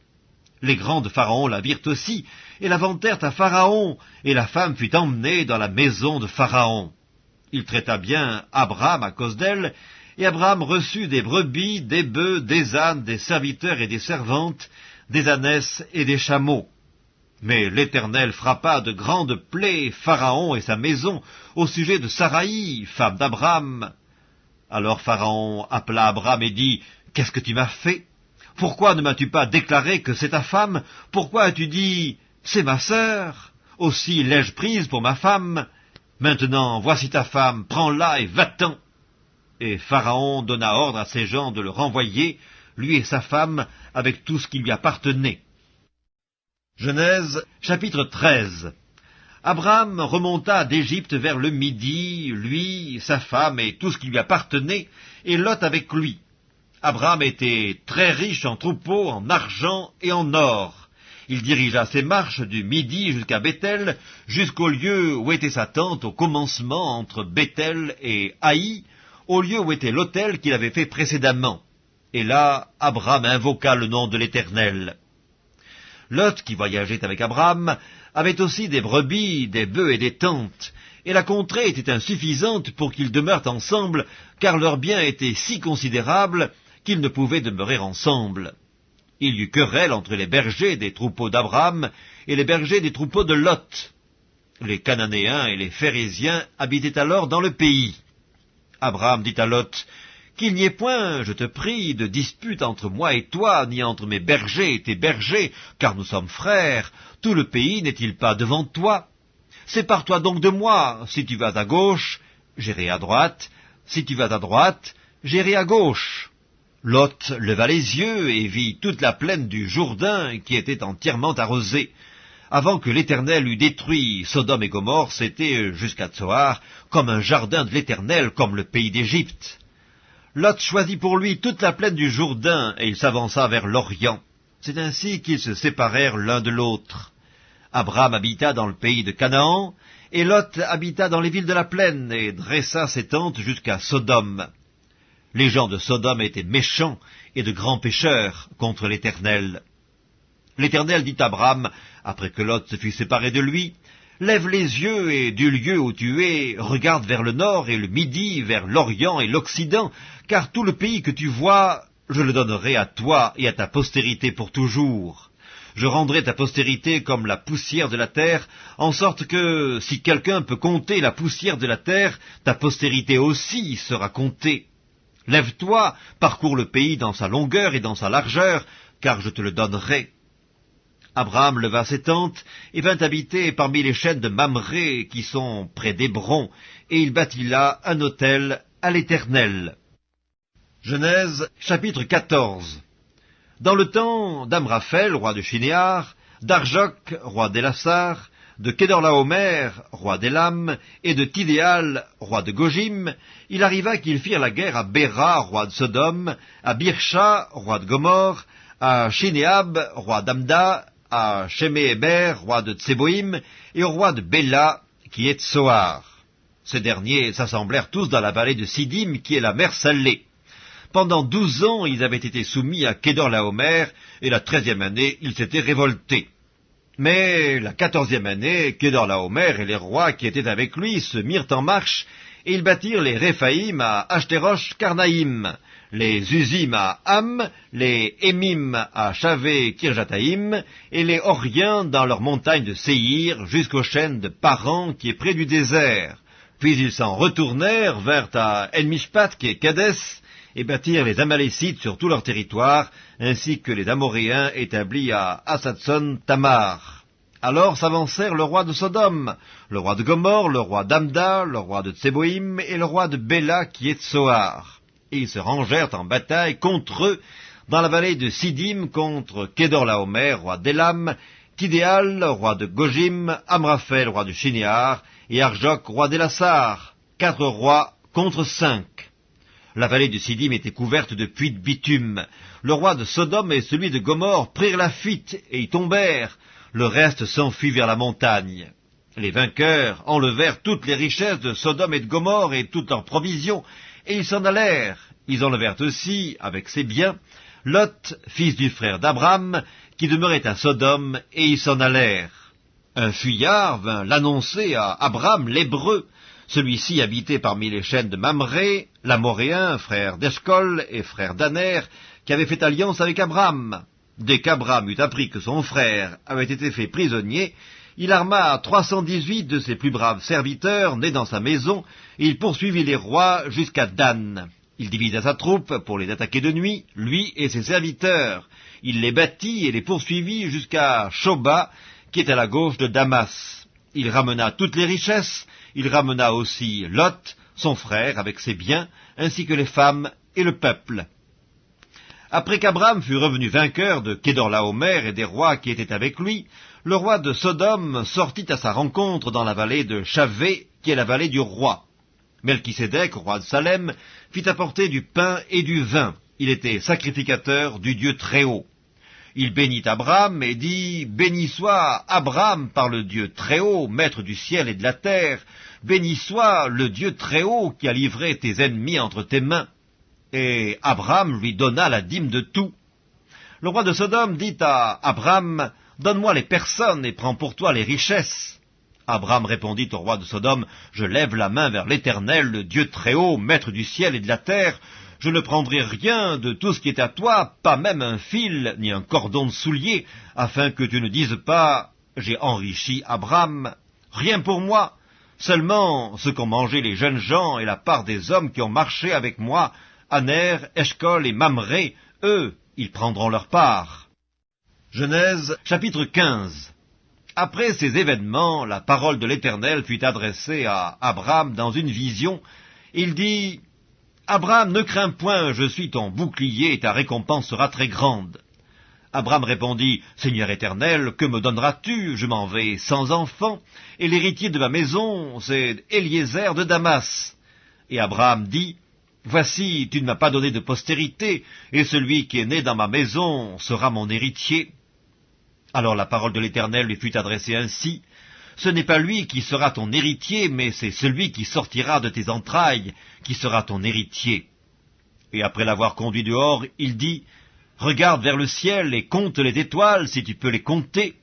Les grands de Pharaon la virent aussi, et la vantèrent à Pharaon, et la femme fut emmenée dans la maison de Pharaon. Il traita bien Abraham à cause d'elle, et Abraham reçut des brebis, des bœufs, des ânes, des serviteurs et des servantes, des ânesses et des chameaux. Mais l'Éternel frappa de grandes plaies Pharaon et sa maison au sujet de Saraï, femme d'Abraham. Alors Pharaon appela Abram et dit, « Qu'est-ce que tu m'as fait? Pourquoi ne m'as-tu pas déclaré que c'est ta femme? Pourquoi as-tu dit, c'est ma sœur? Aussi l'ai-je prise pour ma femme? Maintenant, voici ta femme, prends-la et va-t'en. » Et Pharaon donna ordre à ses gens de le renvoyer, lui et sa femme, avec tout ce qui lui appartenait. Genèse, chapitre 13. Abraham remonta d'Égypte vers le midi, lui, sa femme et tout ce qui lui appartenait, et Lot avec lui. Abraham était très riche en troupeaux, en argent et en or. Il dirigea ses marches du midi jusqu'à Béthel, jusqu'au lieu où était sa tente au commencement entre Béthel et Haï, au lieu où était l'autel qu'il avait fait précédemment. Et là, Abraham invoqua le nom de l'Éternel. Lot, qui voyageait avec Abraham, avait aussi des brebis, des bœufs et des tentes, et la contrée était insuffisante pour qu'ils demeurent ensemble, car leurs biens étaient si considérables qu'ils ne pouvaient demeurer ensemble. Il y eut querelle entre les bergers des troupeaux d'Abraham et les bergers des troupeaux de Lot. Les Cananéens et les Phérésiens habitaient alors dans le pays. Abraham dit à Lot, « Qu'il n'y ait point, je te prie, de dispute entre moi et toi, ni entre mes bergers et tes bergers, car nous sommes frères. Tout le pays n'est-il pas devant toi? Sépare-toi donc de moi. Si tu vas à gauche, j'irai à droite. Si tu vas à droite, j'irai à gauche. » Lot leva les yeux et vit toute la plaine du Jourdain qui était entièrement arrosée. Avant que l'Éternel eût détruit Sodome et Gomorrhe, c'était jusqu'à Tsoar, comme un jardin de l'Éternel, comme le pays d'Égypte. Lot choisit pour lui toute la plaine du Jourdain, et il s'avança vers l'Orient. C'est ainsi qu'ils se séparèrent l'un de l'autre. Abraham habita dans le pays de Canaan, et Lot habita dans les villes de la plaine, et dressa ses tentes jusqu'à Sodome. Les gens de Sodome étaient méchants et de grands pécheurs contre l'Éternel. L'Éternel dit à Abraham, après que Lot se fut séparé de lui, « Lève les yeux et du lieu où tu es, regarde vers le nord et le midi, vers l'Orient et l'Occident, car tout le pays que tu vois, je le donnerai à toi et à ta postérité pour toujours. Je rendrai ta postérité comme la poussière de la terre, en sorte que, si quelqu'un peut compter la poussière de la terre, ta postérité aussi sera comptée. Lève-toi, parcours le pays dans sa longueur et dans sa largeur, car je te le donnerai. » Abraham leva ses tentes et vint habiter parmi les chênes de Mamré qui sont près d'Hébron, et il bâtit là un autel à l'Éternel. Genèse, chapitre 14. Dans le temps d'Amraphel, roi de Shinéar, d'Arjoc, roi d'Élassar, de Kédorlaomer, roi d'Élam, et de Tidéal, roi de Gojim, il arriva qu'ils firent la guerre à Béra, roi de Sodome, à Birsha, roi de Gomorre, à Shinéab, roi d'Amda, à Sheméhéber, roi de Tseboïm, et au roi de Béla, qui est Tsoar. Ces derniers s'assemblèrent tous dans la vallée de Sidim, qui est la mer Salée. Pendant 12 ans, ils avaient été soumis à Kédorlaomer, et la 13e année, ils s'étaient révoltés. Mais la 14e année, Kédorlaomer et les rois qui étaient avec lui se mirent en marche, et ils bâtirent les Réphaïm à Ashterosh Karnaïm, les Uzim à Ham, les Émim à Chavé Kirjataïm, et les Horiens dans leurs montagnes de Séhir, jusqu'aux chênes de Paran qui est près du désert. Puis ils s'en retournèrent vers à En-Mishpat qui est Kadès, et bâtirent les Amalécites sur tout leur territoire, ainsi que les Amoréens établis à Hasatson Tamar. Alors s'avancèrent le roi de Sodome, le roi de Gomorre, le roi d'Amda, le roi de Tseboïm et le roi de Béla qui est Tsoar. Et ils se rangèrent en bataille contre eux dans la vallée de Sidim contre Kédorlaomer, roi d'Élam, Tidéal, roi de Gojim, Amraphel, roi de Shinéar, et Arjoc, roi d'Élassar, 4 rois contre 5. La vallée de Sidim était couverte de puits de bitume. Le roi de Sodome et celui de Gomorre prirent la fuite et y tombèrent. Le reste s'enfuit vers la montagne. Les vainqueurs enlevèrent toutes les richesses de Sodome et de Gomorre et toutes leurs provisions, et ils s'en allèrent. Ils enlevèrent aussi, avec ses biens, Lot, fils du frère d'Abraham, qui demeurait à Sodome, et ils s'en allèrent. Un fuyard vint l'annoncer à Abraham l'Hébreu. Celui-ci habitait parmi les chênes de Mamré, l'Amoréen, frère d'Eshcol et frère d'Aner, qui avait fait alliance avec Abraham. Dès qu'Abram eut appris que son frère avait été fait prisonnier, il arma 318 de ses plus braves serviteurs nés dans sa maison, et il poursuivit les rois jusqu'à Dan. Il divisa sa troupe pour les attaquer de nuit, lui et ses serviteurs. Il les battit et les poursuivit jusqu'à Shoba, qui est à la gauche de Damas. Il ramena toutes les richesses, il ramena aussi Lot, son frère, avec ses biens, ainsi que les femmes et le peuple. Après qu'Abram fut revenu vainqueur de Kédorlaomer et des rois qui étaient avec lui, le roi de Sodome sortit à sa rencontre dans la vallée de Chavé, qui est la vallée du roi. Melchisédek, roi de Salem, fit apporter du pain et du vin. Il était sacrificateur du Dieu Très-Haut. Il bénit Abram et dit, « Béni soit Abram par le Dieu Très-Haut, maître du ciel et de la terre. Béni soit le Dieu Très-Haut qui a livré tes ennemis entre tes mains. » Et Abram lui donna la dîme de tout. Le roi de Sodome dit à Abram, « Donne-moi les personnes et prends pour toi les richesses. » Abram répondit au roi de Sodome, « Je lève la main vers l'Éternel, le Dieu Très-Haut, maître du ciel et de la terre. Je ne prendrai rien de tout ce qui est à toi, pas même un fil, ni un cordon de soulier, afin que tu ne dises pas, j'ai enrichi Abram. Rien pour moi, seulement ce qu'ont mangé les jeunes gens et la part des hommes qui ont marché avec moi, Aner, Eshcol et Mamré, eux, ils prendront leur part. » Genèse, chapitre 15. Après ces événements, la parole de l'Éternel fut adressée à Abram dans une vision. Il dit, « Abram, ne crains point, je suis ton bouclier et ta récompense sera très grande. » Abram répondit, « Seigneur Éternel, que me donneras-tu? Je m'en vais sans enfant, et l'héritier de ma maison, c'est Eliezer de Damas. » Et Abram dit, « Voici, tu ne m'as pas donné de postérité, et celui qui est né dans ma maison sera mon héritier. » Alors la parole de l'Éternel lui fut adressée ainsi, « Ce n'est pas lui qui sera ton héritier, mais c'est celui qui sortira de tes entrailles qui sera ton héritier. » Et après l'avoir conduit dehors, il dit, « Regarde vers le ciel et compte les étoiles, si tu peux les compter. »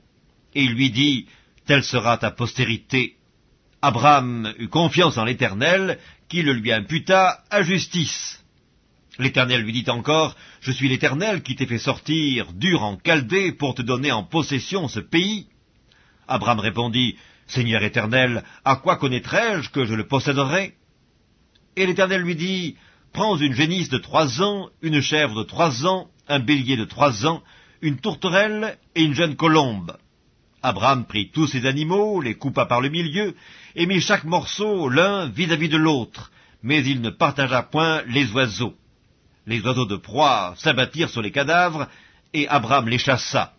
Et il lui dit, « Telle sera ta postérité. » Abram eut confiance en l'Éternel, qui le lui imputa à justice. L'Éternel lui dit encore, « Je suis l'Éternel qui t'ai fait sortir d'Ur en Chaldée pour te donner en possession ce pays. » Abram répondit, « Seigneur Éternel, à quoi connaîtrai-je que je le posséderai ?» Et l'Éternel lui dit, « Prends une génisse de 3 ans, une chèvre de 3 ans, un bélier de 3 ans, une tourterelle et une jeune colombe. » Abram prit tous ces animaux, les coupa par le milieu, et mit chaque morceau l'un vis-à-vis de l'autre, mais il ne partagea point les oiseaux. Les oiseaux de proie s'abattirent sur les cadavres, et Abram les chassa.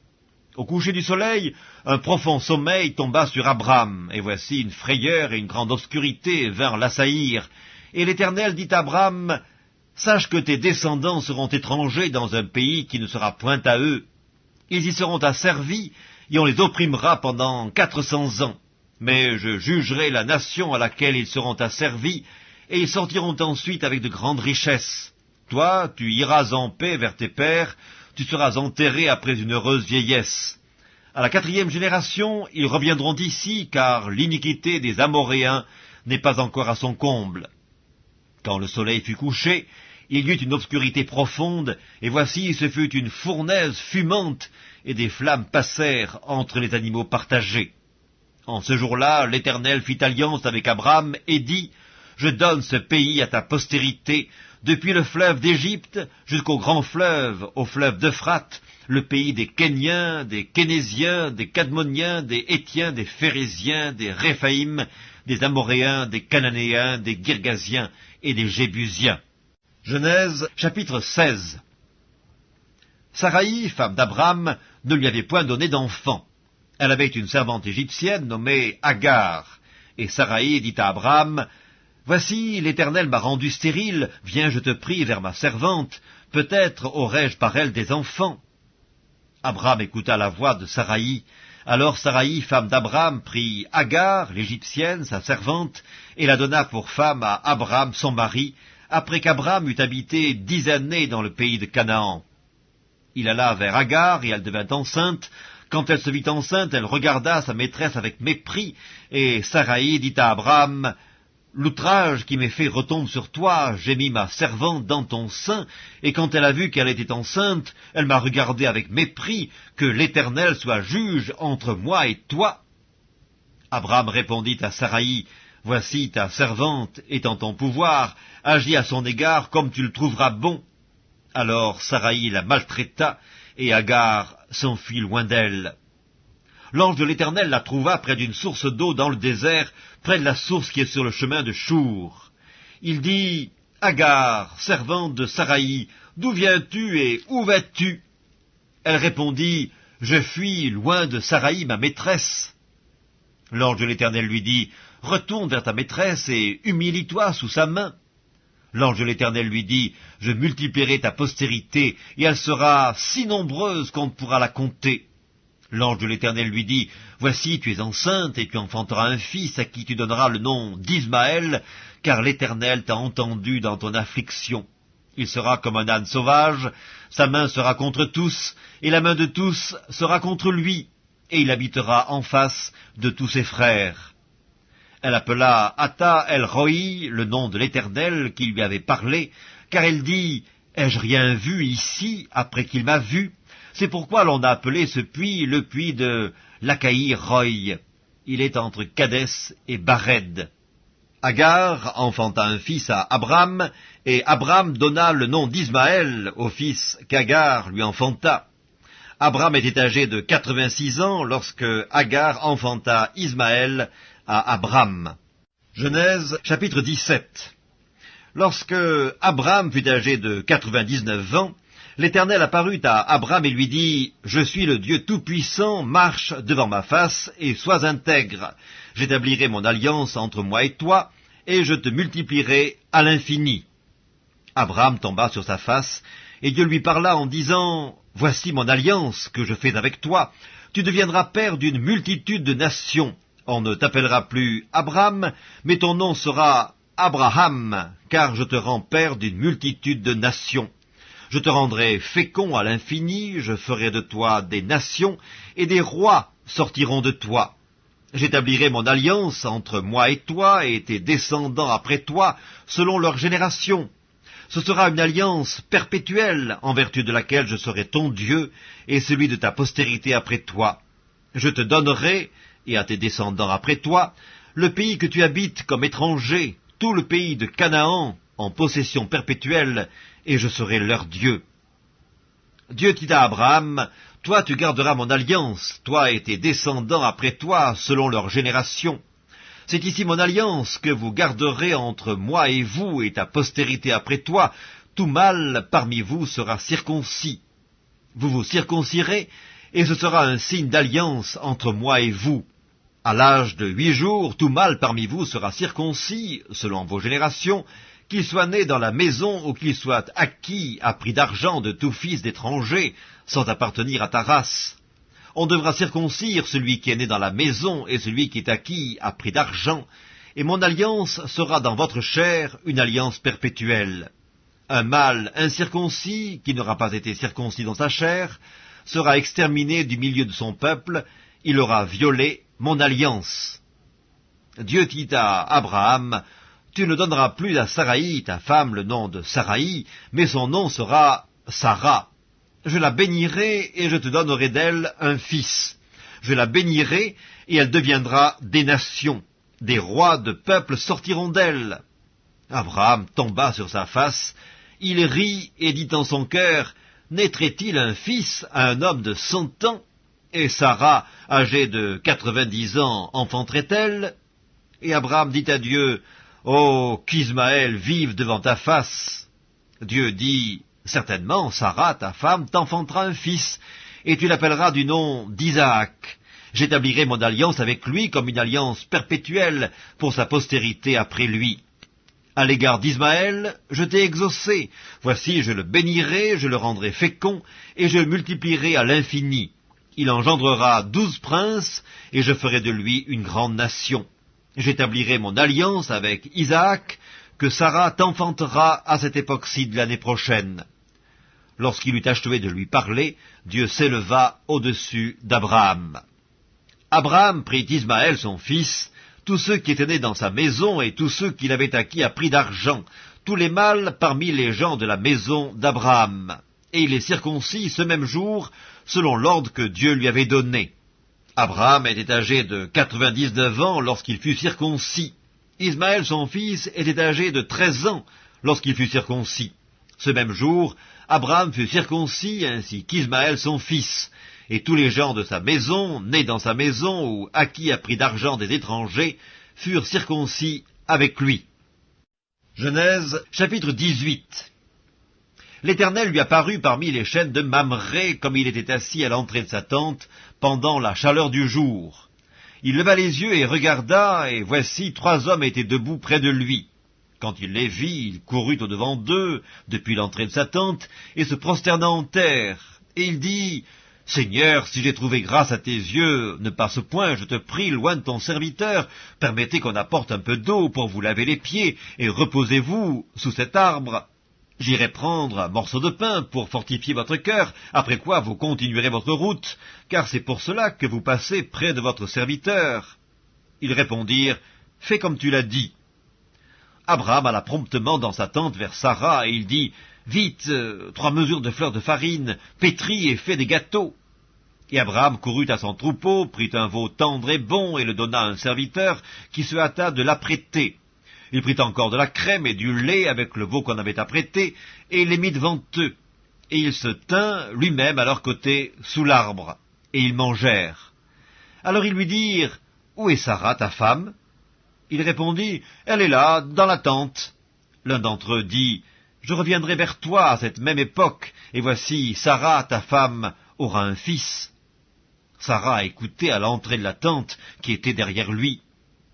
Au coucher du soleil, un profond sommeil tomba sur Abram, et voici une frayeur et une grande obscurité vinrent l'assaillir. Et l'Éternel dit à Abram, « Sache que tes descendants seront étrangers dans un pays qui ne sera point à eux. Ils y seront asservis, et on les opprimera pendant 400 ans. Mais je jugerai la nation à laquelle ils seront asservis, et ils sortiront ensuite avec de grandes richesses. Toi, tu iras en paix vers tes pères, tu seras enterré après une heureuse vieillesse. À la 4e génération, ils reviendront ici, car l'iniquité des Amoréens n'est pas encore à son comble. » Quand le soleil fut couché, il y eut une obscurité profonde, et voici ce fut une fournaise fumante, et des flammes passèrent entre les animaux partagés. En ce jour-là, l'Éternel fit alliance avec Abram et dit, « Je donne ce pays à ta postérité, depuis le fleuve d'Égypte jusqu'au grand fleuve, au fleuve d'Euphrate, le pays des Kéniens, des Kénésiens, des Cadmoniens, des Hétiens, des Phérésiens, des Réphaïm, des Amoréens, des Cananéens, des Girgasiens et des Jébusiens. » Genèse, chapitre 16. Saraï, femme d'Abram, ne lui avait point donné d'enfant. Elle avait une servante égyptienne nommée Agar. Et Saraï dit à Abram, « Voici, l'Éternel m'a rendu stérile, viens, je te prie, vers ma servante, peut-être aurai-je par elle des enfants. » Abram écouta la voix de Saraï. Alors Saraï, femme d'Abram, prit Agar, l'Égyptienne, sa servante, et la donna pour femme à Abram, son mari, après qu'Abram eut habité 10 années dans le pays de Canaan. Il alla vers Agar, et elle devint enceinte. Quand elle se vit enceinte, elle regarda sa maîtresse avec mépris, et Saraï dit à Abram, L'outrage qui m'est fait retombe sur toi, j'ai mis ma servante dans ton sein, et quand elle a vu qu'elle était enceinte, elle m'a regardé avec mépris, que l'Éternel soit juge entre moi et toi. » Abraham répondit à Saraï, « Voici ta servante est en ton pouvoir, agis à son égard comme tu le trouveras bon. » Alors Saraï la maltraita, et Agar s'enfuit loin d'elle. L'ange de l'Éternel la trouva près d'une source d'eau dans le désert, près de la source qui est sur le chemin de Chour. Il dit, « Agar, servante de Saraï, d'où viens-tu et où vas-tu » Elle répondit, « Je fuis loin de Saraï, ma maîtresse. » L'ange de l'Éternel lui dit, « Retourne vers ta maîtresse et humilie-toi sous sa main. » L'ange de l'Éternel lui dit, « Je multiplierai ta postérité, et elle sera si nombreuse qu'on ne pourra la compter. » L'ange de l'Éternel lui dit, « Voici, tu es enceinte, et tu enfanteras un fils à qui tu donneras le nom d'Ismaël, car l'Éternel t'a entendu dans ton affliction. Il sera comme un âne sauvage, sa main sera contre tous, et la main de tous sera contre lui, et il habitera en face de tous ses frères. » Elle appela Ata El-Roi, le nom de l'Éternel qui lui avait parlé, car elle dit, « Ai-je rien vu ici après qu'il m'a vu ?» C'est pourquoi l'on a appelé ce puits le puits de Lacaï-Roï. Il est entre Kadès et Bared. Agar enfanta un fils à Abram, et Abram donna le nom d'Ismaël au fils qu'Agar lui enfanta. Abram était âgé de 86 ans lorsque Agar enfanta Ismaël à Abram. Genèse chapitre 17. Lorsque Abram fut âgé de 99 ans, l'Éternel apparut à Abram et lui dit, « Je suis le Dieu Tout-Puissant, marche devant ma face et sois intègre. J'établirai mon alliance entre moi et toi, et je te multiplierai à l'infini. » Abram tomba sur sa face, et Dieu lui parla en disant, « Voici mon alliance que je fais avec toi. Tu deviendras père d'une multitude de nations. On ne t'appellera plus Abram, mais ton nom sera Abraham, car je te rends père d'une multitude de nations. Je te rendrai fécond à l'infini, je ferai de toi des nations, et des rois sortiront de toi. J'établirai mon alliance entre moi et toi, et tes descendants après toi, selon leur génération. Ce sera une alliance perpétuelle, en vertu de laquelle je serai ton Dieu, et celui de ta postérité après toi. Je te donnerai, et à tes descendants après toi, le pays que tu habites comme étranger, tout le pays de Canaan, en possession perpétuelle, et je serai leur Dieu. » Dieu dit à Abraham, « Toi tu garderas mon alliance, toi et tes descendants après toi, selon leur génération. C'est ici mon alliance que vous garderez entre moi et vous et ta postérité après toi. Tout mâle parmi vous sera circoncis. Vous vous circoncirez, et ce sera un signe d'alliance entre moi et vous. À l'âge de 8 jours, tout mâle parmi vous sera circoncis, selon vos générations, qu'il soit né dans la maison ou qu'il soit acquis à prix d'argent de tout fils d'étranger, sans appartenir à ta race. On devra circoncire celui qui est né dans la maison et celui qui est acquis à prix d'argent, et mon alliance sera dans votre chair une alliance perpétuelle. Un mâle incirconcis, qui n'aura pas été circoncis dans sa chair, sera exterminé du milieu de son peuple, il aura violé mon alliance. » Dieu dit à Abraham, « Tu ne donneras plus à Saraï, ta femme, le nom de Saraï, mais son nom sera Sarah. Je la bénirai et je te donnerai d'elle un fils. Je la bénirai et elle deviendra des nations. Des rois de peuples sortiront d'elle. » Abraham tomba sur sa face, il rit et dit en son cœur, « Naîtrait-il un fils à un homme de 100 ans? Et Sarah, âgée de 90 ans, enfanterait-elle? » Et Abraham dit à Dieu, « Oh, qu'Ismaël vive devant ta face. » Dieu dit, « Certainement, Sarah, ta femme, t'enfantera un fils, et tu l'appelleras du nom d'Isaac. J'établirai mon alliance avec lui comme une alliance perpétuelle pour sa postérité après lui. À l'égard d'Ismaël, je t'ai exaucé. Voici, je le bénirai, je le rendrai fécond, et je le multiplierai à l'infini. Il engendrera 12 princes, et je ferai de lui une grande nation. J'établirai mon alliance avec Isaac, que Sarah t'enfantera à cette époque-ci de l'année prochaine. » Lorsqu'il eut achevé de lui parler, Dieu s'éleva au-dessus d'Abraham. Abraham prit Ismaël son fils, tous ceux qui étaient nés dans sa maison et tous ceux qu'il avait acquis à prix d'argent, tous les mâles parmi les gens de la maison d'Abraham. Et il les circoncis ce même jour, selon l'ordre que Dieu lui avait donné. Abraham était âgé de 99 ans lorsqu'il fut circoncis. Ismaël, son fils, était âgé de 13 ans lorsqu'il fut circoncis. Ce même jour, Abraham fut circoncis, ainsi qu'Ismaël, son fils, et tous les gens de sa maison, nés dans sa maison ou acquis à prix d'argent des étrangers, furent circoncis avec lui. Genèse, chapitre 18. L'Éternel lui apparut parmi les chênes de Mamré, comme il était assis à l'entrée de sa tente, pendant la chaleur du jour. Il leva les yeux et regarda, et voici 3 hommes étaient debout près de lui. Quand il les vit, il courut au-devant d'eux, depuis l'entrée de sa tente, et se prosterna en terre. Et il dit, « Seigneur, si j'ai trouvé grâce à tes yeux, ne passe point, je te prie, loin de ton serviteur. Permettez qu'on apporte un peu d'eau pour vous laver les pieds, et reposez-vous sous cet arbre. J'irai prendre un morceau de pain pour fortifier votre cœur, après quoi vous continuerez votre route, car c'est pour cela que vous passez près de votre serviteur. » Ils répondirent, « Fais comme tu l'as dit. » Abraham alla promptement dans sa tente vers Sarah, et il dit, « Vite, 3 mesures de fleurs de farine, pétris et fais des gâteaux. » Et Abraham courut à son troupeau, prit un veau tendre et bon, et le donna à un serviteur, qui se hâta de l'apprêter. Il prit encore de la crème et du lait avec le veau qu'on avait apprêté, et il les mit devant eux. Et il se tint lui-même à leur côté, sous l'arbre, et ils mangèrent. Alors ils lui dirent, « Où est Sarah, ta femme ?» Il répondit, « Elle est là, dans la tente. » L'un d'entre eux dit, « Je reviendrai vers toi à cette même époque, et voici, Sarah, ta femme, aura un fils. » Sarah écoutait à l'entrée de la tente qui était derrière lui.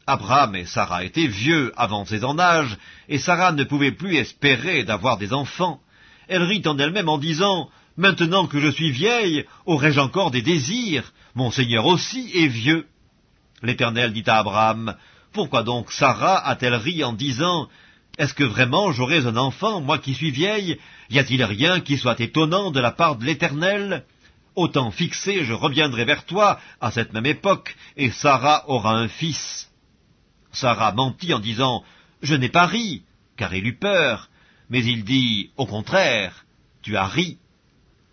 Abraham et Sarah étaient vieux, avancés en âge, et Sarah ne pouvait plus espérer d'avoir des enfants. Elle rit en elle-même en disant, « Maintenant que je suis vieille, aurai-je encore des désirs? Mon Seigneur aussi est vieux. » L'Éternel dit à Abraham, « Pourquoi donc Sarah a-t-elle ri en disant, « Est-ce que vraiment j'aurai un enfant, moi qui suis vieille? Y a-t-il rien qui soit étonnant de la part de l'Éternel? Au temps fixé, je reviendrai vers toi à cette même époque, et Sarah aura un fils. » Sarah mentit en disant, « Je n'ai pas ri, car elle eut peur. » Mais il dit, « Au contraire, tu as ri. »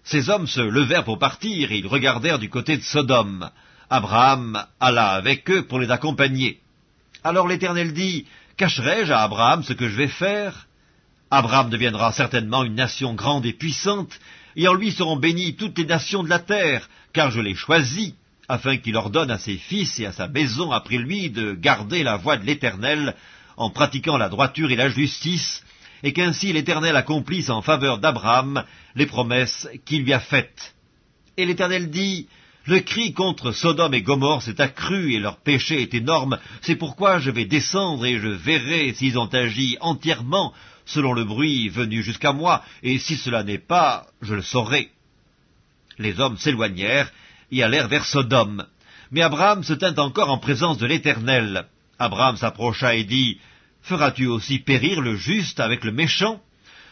Ces hommes se levèrent pour partir, et ils regardèrent du côté de Sodome. Abraham alla avec eux pour les accompagner. Alors l'Éternel dit, « Cacherai-je à Abraham ce que je vais faire? Abraham deviendra certainement une nation grande et puissante, et en lui seront bénies toutes les nations de la terre, car je l'ai choisi, afin qu'il ordonne à ses fils et à sa maison après lui de garder la voie de l'Éternel, en pratiquant la droiture et la justice, et qu'ainsi l'Éternel accomplisse en faveur d'Abraham les promesses qu'il lui a faites. » Et l'Éternel dit, « Le cri contre Sodome et Gomorrhe s'est accru, et leur péché est énorme, c'est pourquoi je vais descendre et je verrai s'ils ont agi entièrement selon le bruit venu jusqu'à moi, et si cela n'est pas, je le saurai. » Les hommes s'éloignèrent et allèrent vers Sodome. Mais Abraham se tint encore en présence de l'Éternel. Abraham s'approcha et dit, « Feras-tu aussi périr le juste avec le méchant?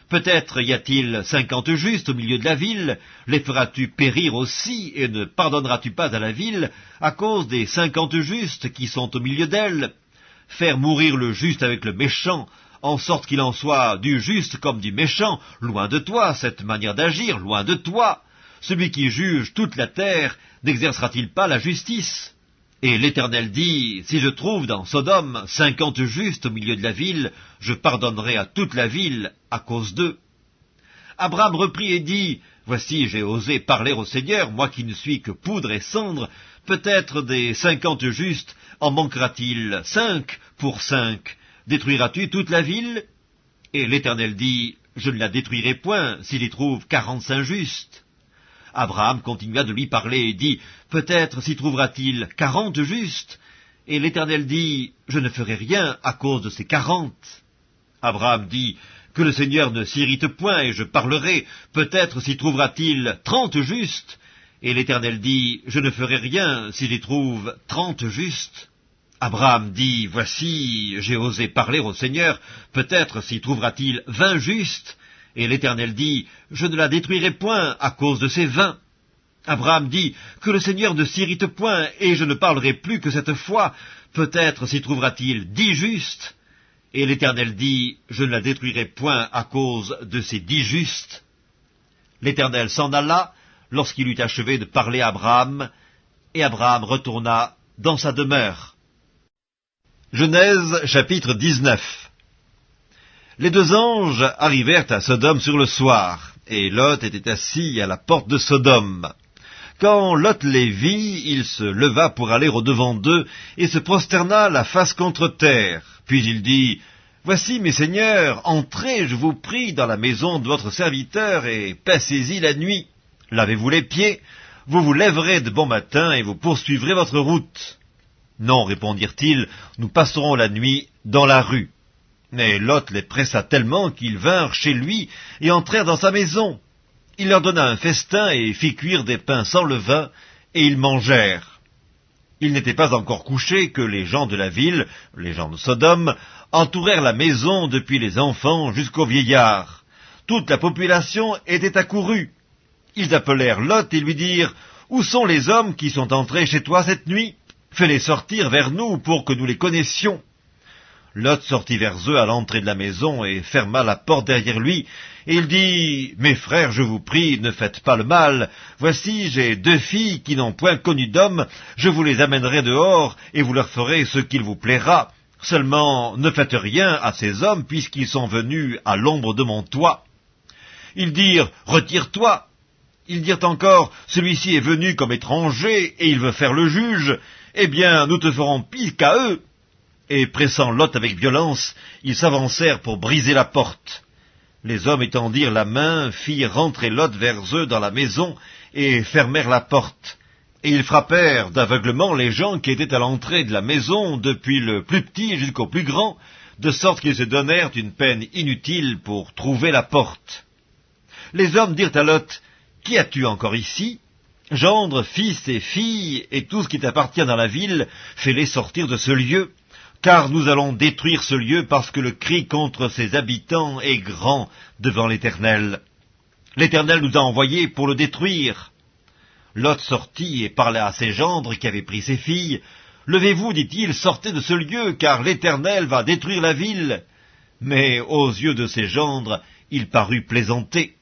Peut-être y a-t-il 50 justes au milieu de la ville, les feras-tu périr aussi, et ne pardonneras-tu pas à la ville à cause des 50 justes qui sont au milieu d'elle? Faire mourir le juste avec le méchant, en sorte qu'il en soit du juste comme du méchant, loin de toi cette manière d'agir, loin de toi. Celui qui juge toute la terre n'exercera-t-il pas la justice? Et l'Éternel dit, si je trouve dans Sodome 50 justes au milieu de la ville, je pardonnerai à toute la ville à cause d'eux. Abraham reprit et dit, voici j'ai osé parler au Seigneur, moi qui ne suis que poudre et cendre, peut-être des 50 justes en manquera-t-il 5 pour 5? Détruiras-tu toute la ville? Et l'Éternel dit, je ne la détruirai point s'il y trouve 45 justes. Abraham continua de lui parler et dit, peut-être s'y trouvera-t-il 40 justes? Et l'Éternel dit, je ne ferai rien à cause de ces 40. Abraham dit, que le Seigneur ne s'irrite point et je parlerai, peut-être s'y trouvera-t-il 30 justes? Et l'Éternel dit, je ne ferai rien s'il y trouve 30 justes. Abraham dit, voici, j'ai osé parler au Seigneur, peut-être s'y trouvera-t-il 20 justes? Et l'Éternel dit, je ne la détruirai point à cause de ces 20. Abraham dit, « Que le Seigneur ne s'irrite point, et je ne parlerai plus que cette fois. Peut-être s'y trouvera-t-il 10 justes. » Et l'Éternel dit, « Je ne la détruirai point à cause de ces 10 justes. » L'Éternel s'en alla lorsqu'il eut achevé de parler à Abraham, et Abraham retourna dans sa demeure. Genèse chapitre 19. Les 2 anges arrivèrent à Sodome sur le soir, et Lot était assis à la porte de Sodome. Quand Lot les vit, il se leva pour aller au-devant d'eux, et se prosterna la face contre terre. Puis il dit, « Voici, mes seigneurs, entrez, je vous prie, dans la maison de votre serviteur, et passez-y la nuit. Lavez-vous les pieds, vous vous lèverez de bon matin, et vous poursuivrez votre route. » « Non, répondirent-ils, nous passerons la nuit dans la rue. » Mais Lot les pressa tellement qu'ils vinrent chez lui et entrèrent dans sa maison. Il leur donna un festin et fit cuire des pains sans levain, et ils mangèrent. Il n'était pas encore couché que les gens de la ville, les gens de Sodome, entourèrent la maison depuis les enfants jusqu'aux vieillards. Toute la population était accourue. Ils appelèrent Lot et lui dirent, « Où sont les hommes qui sont entrés chez toi cette nuit ? Fais-les sortir vers nous pour que nous les connaissions. » Lot sortit vers eux à l'entrée de la maison et ferma la porte derrière lui, et il dit, « Mes frères, je vous prie, ne faites pas le mal. Voici, j'ai 2 filles qui n'ont point connu d'homme, je vous les amènerai dehors, et vous leur ferez ce qu'il vous plaira. Seulement, ne faites rien à ces hommes, puisqu'ils sont venus à l'ombre de mon toit. » Ils dirent, « Retire-toi. » Ils dirent encore, « Celui-ci est venu comme étranger, et il veut faire le juge. Eh bien, nous te ferons pis qu'à eux. » Et pressant Lot avec violence, ils s'avancèrent pour briser la porte. Les hommes étendirent la main, firent rentrer Lot vers eux dans la maison, et fermèrent la porte. Et ils frappèrent d'aveuglement les gens qui étaient à l'entrée de la maison, depuis le plus petit jusqu'au plus grand, de sorte qu'ils se donnèrent une peine inutile pour trouver la porte. Les hommes dirent à Lot, « Qui as-tu encore ici ? Gendre, fils et filles, et tout ce qui t'appartient dans la ville, fais-les sortir de ce lieu, car nous allons détruire ce lieu parce que le cri contre ses habitants est grand devant l'Éternel. L'Éternel nous a envoyés pour le détruire. » Lot sortit et parla à ses gendres qui avaient pris ses filles. « Levez-vous, dit-il, sortez de ce lieu, car l'Éternel va détruire la ville. » Mais aux yeux de ses gendres, il parut plaisanter.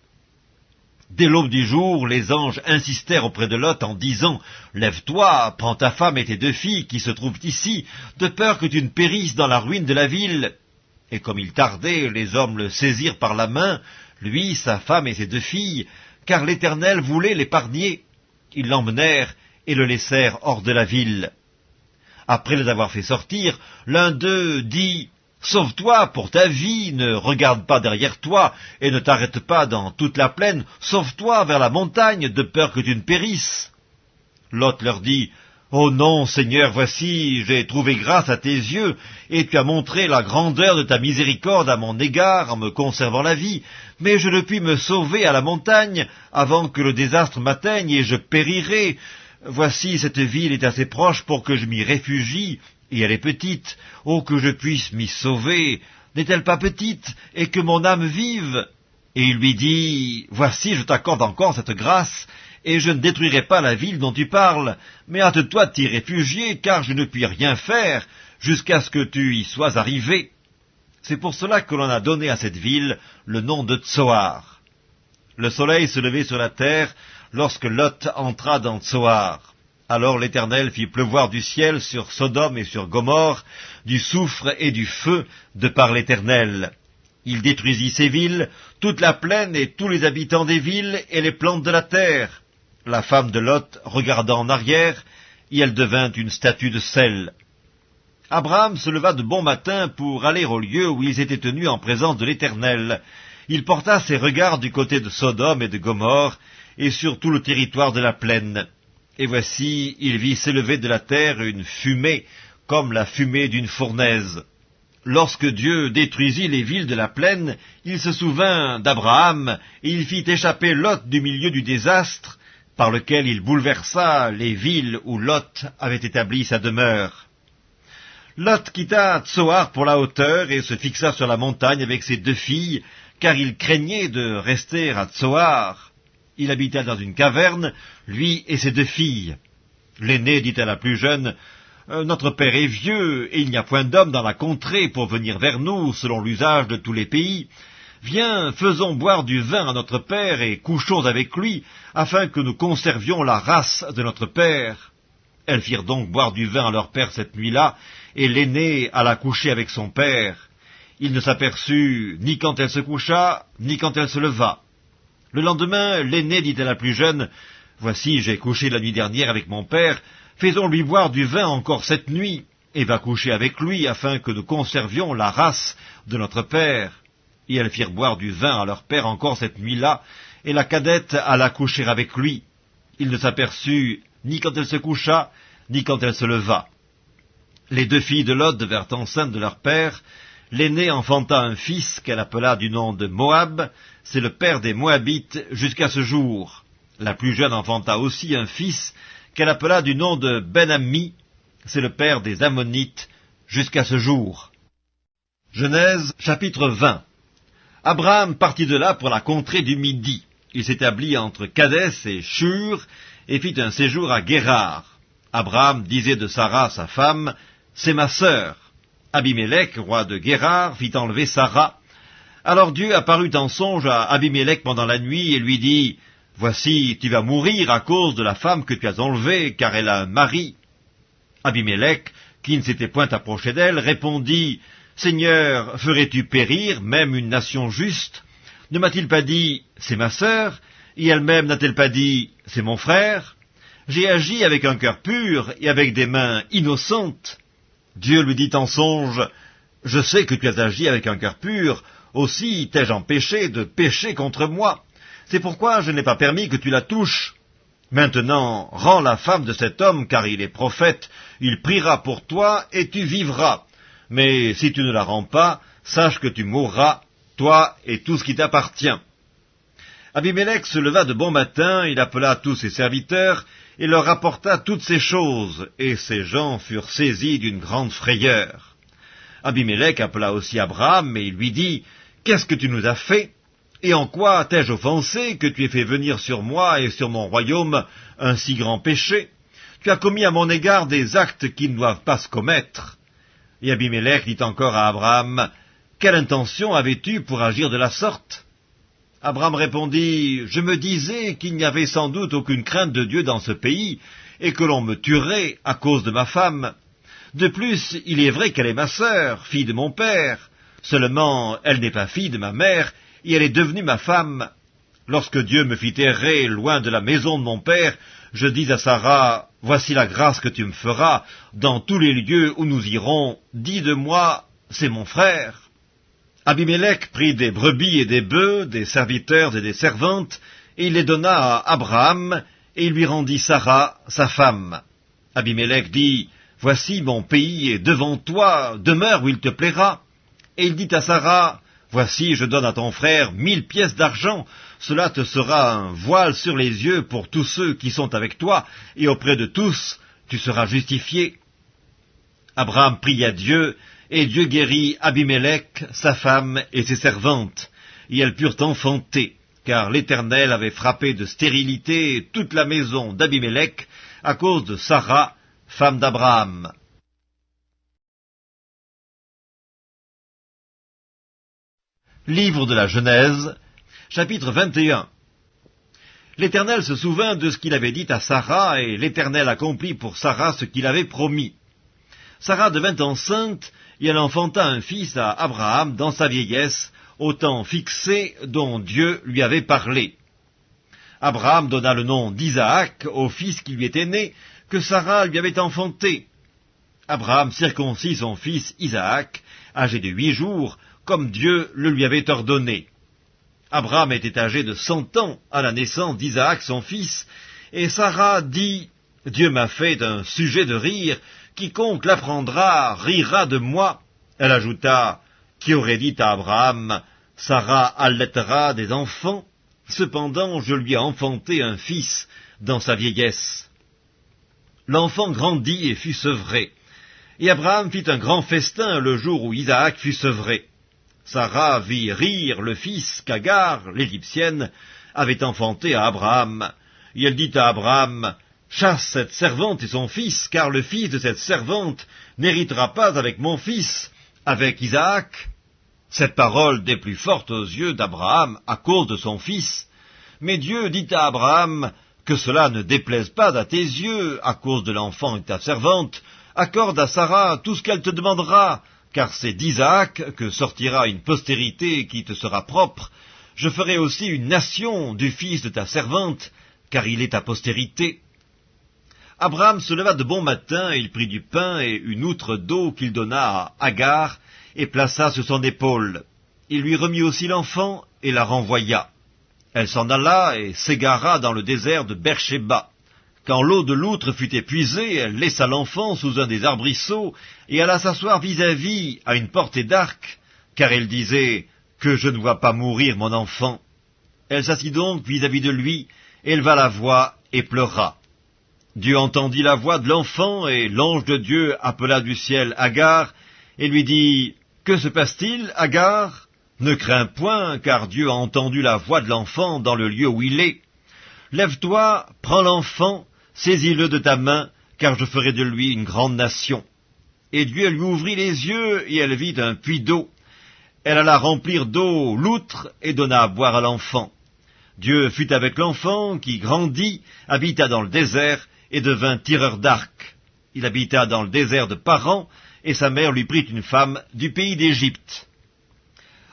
Dès l'aube du jour, les anges insistèrent auprès de Lot en disant, « Lève-toi, prends ta femme et tes 2 filles qui se trouvent ici, de peur que tu ne périsses dans la ruine de la ville. » Et comme il tardait, les hommes le saisirent par la main, lui, sa femme et ses 2 filles, car l'Éternel voulait l'épargner. Ils l'emmenèrent et le laissèrent hors de la ville. Après les avoir fait sortir, l'un d'eux dit, « Sauve-toi pour ta vie, ne regarde pas derrière toi, et ne t'arrête pas dans toute la plaine, sauve-toi vers la montagne, de peur que tu ne périsses. » Lot leur dit, « Oh non, Seigneur, voici, j'ai trouvé grâce à tes yeux, et tu as montré la grandeur de ta miséricorde à mon égard en me conservant la vie, mais je ne puis me sauver à la montagne avant que le désastre m'atteigne, et je périrai. Voici, cette ville est assez proche pour que je m'y réfugie, et elle est petite. Oh, que je puisse m'y sauver! N'est-elle pas petite, et que mon âme vive? » Et il lui dit, « Voici, je t'accorde encore cette grâce, et je ne détruirai pas la ville dont tu parles, mais hâte-toi de t'y réfugier, car je ne puis rien faire jusqu'à ce que tu y sois arrivé. » C'est pour cela que l'on a donné à cette ville le nom de Tsoar. Le soleil se levait sur la terre lorsque Lot entra dans Tsoar. Alors l'Éternel fit pleuvoir du ciel sur Sodome et sur Gomorrhe, du soufre et du feu, de par l'Éternel. Il détruisit ces villes, toute la plaine et tous les habitants des villes et les plantes de la terre. La femme de Lot regarda en arrière, et elle devint une statue de sel. Abraham se leva de bon matin pour aller au lieu où ils étaient tenus en présence de l'Éternel. Il porta ses regards du côté de Sodome et de Gomorrhe, et sur tout le territoire de la plaine. Et voici, il vit s'élever de la terre une fumée, comme la fumée d'une fournaise. Lorsque Dieu détruisit les villes de la plaine, il se souvint d'Abraham, et il fit échapper Lot du milieu du désastre, par lequel il bouleversa les villes où Lot avait établi sa demeure. Lot quitta Tsoar pour la hauteur, et se fixa sur la montagne avec ses 2 filles, car il craignait de rester à Tsoar. Il habitait dans une caverne, lui et ses 2 filles. L'aînée dit à la plus jeune, « Notre père est vieux, et il n'y a point d'homme dans la contrée pour venir vers nous, selon l'usage de tous les pays. Viens, faisons boire du vin à notre père, et couchons avec lui, afin que nous conservions la race de notre père. » Elles firent donc boire du vin à leur père cette nuit-là, et l'aînée alla coucher avec son père. Il ne s'aperçut ni quand elle se coucha, ni quand elle se leva. Le lendemain, l'aînée dit à la plus jeune, « Voici, j'ai couché la nuit dernière avec mon père, faisons-lui boire du vin encore cette nuit, et va coucher avec lui, afin que nous conservions la race de notre père. » Et elles firent boire du vin à leur père encore cette nuit-là, et la cadette alla coucher avec lui. Il ne s'aperçut ni quand elle se coucha, ni quand elle se leva. Les 2 filles de Lot devinrent enceintes de leur père. L'aînée enfanta un fils qu'elle appela du nom de Moab, c'est le père des Moabites jusqu'à ce jour. La plus jeune enfanta aussi un fils qu'elle appela du nom de Ben-Ammi, c'est le père des Ammonites jusqu'à ce jour. Genèse chapitre 20. Abraham partit de là pour la contrée du Midi. Il s'établit entre Kadès et Shur, et fit un séjour à Guérar. Abraham disait de Sarah, sa femme, « C'est ma sœur. » Abimélec, roi de Guérar, fit enlever Sarah. Alors Dieu apparut en songe à Abimélec pendant la nuit et lui dit, « Voici, tu vas mourir à cause de la femme que tu as enlevée, car elle a un mari. » Abimélec, qui ne s'était point approché d'elle, répondit, « Seigneur, ferais-tu périr même une nation juste? Ne m'a-t-il pas dit, c'est ma sœur, et elle-même n'a-t-elle pas dit, c'est mon frère? J'ai agi avec un cœur pur et avec des mains innocentes. » Dieu lui dit en songe, « Je sais que tu as agi avec un cœur pur, aussi t'ai-je empêché de pécher contre moi. C'est pourquoi je n'ai pas permis que tu la touches. Maintenant, rends la femme de cet homme, car il est prophète, il priera pour toi et tu vivras. Mais si tu ne la rends pas, sache que tu mourras, toi et tout ce qui t'appartient. » Abimélec se leva de bon matin, il appela tous ses serviteurs, et leur rapporta toutes ces choses, et ces gens furent saisis d'une grande frayeur. Abimélec appela aussi Abraham, et il lui dit, « Qu'est-ce que tu nous as fait? Et en quoi t'ai-je offensé que tu aies fait venir sur moi et sur mon royaume un si grand péché? Tu as commis à mon égard des actes qui ne doivent pas se commettre. » Et Abimélec dit encore à Abraham, « Quelle intention avais-tu pour agir de la sorte? » Abraham répondit, « Je me disais qu'il n'y avait sans doute aucune crainte de Dieu dans ce pays, et que l'on me tuerait à cause de ma femme. De plus, il est vrai qu'elle est ma sœur, fille de mon père. Seulement, elle n'est pas fille de ma mère, et elle est devenue ma femme. Lorsque Dieu me fit errer loin de la maison de mon père, je dis à Sarah, « Voici la grâce que tu me feras, dans tous les lieux où nous irons, dis de moi, c'est mon frère. » Abimélec prit des brebis et des bœufs, des serviteurs et des servantes, et il les donna à Abraham, et il lui rendit Sarah, sa femme. Abimélec dit, « Voici mon pays est devant toi, demeure où il te plaira. » Et il dit à Sarah, « Voici, je donne à ton frère 1000 pièces d'argent, cela te sera un voile sur les yeux pour tous ceux qui sont avec toi, et auprès de tous, tu seras justifié. » Abraham pria Dieu, et Dieu guérit Abimélec, sa femme et ses servantes, et elles purent enfanter, car l'Éternel avait frappé de stérilité toute la maison d'Abimélec à cause de Sarah, femme d'Abraham. Livre de la Genèse, chapitre 21. L'Éternel se souvint de ce qu'il avait dit à Sarah, et l'Éternel accomplit pour Sarah ce qu'il avait promis. Sarah devint enceinte, et elle enfanta un fils à Abraham dans sa vieillesse, au temps fixé dont Dieu lui avait parlé. Abraham donna le nom d'Isaac au fils qui lui était né, que Sarah lui avait enfanté. Abraham circoncit son fils Isaac, âgé de 8 jours, comme Dieu le lui avait ordonné. Abraham était âgé de 100 ans à la naissance d'Isaac son fils, et Sarah dit, « Dieu m'a fait un sujet de rire, quiconque l'apprendra rira de moi. » Elle ajouta, « Qui aurait dit à Abraham, Sarah allaitera des enfants? Cependant je lui ai enfanté un fils dans sa vieillesse. » L'enfant grandit et fut sevré, et Abraham fit un grand festin le jour où Isaac fut sevré. Sarah vit rire le fils qu'Agar, l'Égyptienne, avait enfanté à Abraham. Et elle dit à Abraham, « Chasse cette servante et son fils, car le fils de cette servante n'héritera pas avec mon fils, avec Isaac. » Cette parole des plus fortes aux yeux d'Abraham à cause de son fils. Mais Dieu dit à Abraham, « Que cela ne déplaise pas à tes yeux, à cause de l'enfant et de ta servante, accorde à Sarah tout ce qu'elle te demandera, car c'est d'Isaac que sortira une postérité qui te sera propre. Je ferai aussi une nation du fils de ta servante, car il est ta postérité. » Abraham se leva de bon matin, et il prit du pain et une outre d'eau qu'il donna à Agar, et plaça sur son épaule. Il lui remit aussi l'enfant, et la renvoya. Elle s'en alla et s'égara dans le désert de Beersheba. Quand l'eau de l'outre fut épuisée, elle laissa l'enfant sous un des arbrisseaux, et alla s'asseoir vis-à-vis à une portée d'arc, car elle disait, « Que je ne vois pas mourir mon enfant. » Elle s'assit donc vis-à-vis de lui, éleva la voix et pleura. Dieu entendit la voix de l'enfant, et l'ange de Dieu appela du ciel Agar, et lui dit, « Que se passe-t-il, Agar? Ne crains point, car Dieu a entendu la voix de l'enfant dans le lieu où il est. Lève-toi, prends l'enfant, saisis-le de ta main, car je ferai de lui une grande nation. » Et Dieu lui ouvrit les yeux, et elle vit un puits d'eau. Elle alla remplir d'eau l'outre, et donna à boire à l'enfant. Dieu fut avec l'enfant, qui grandit, habita dans le désert, et devint tireur d'arc. Il habita dans le désert de Paran, et sa mère lui prit une femme du pays d'Égypte.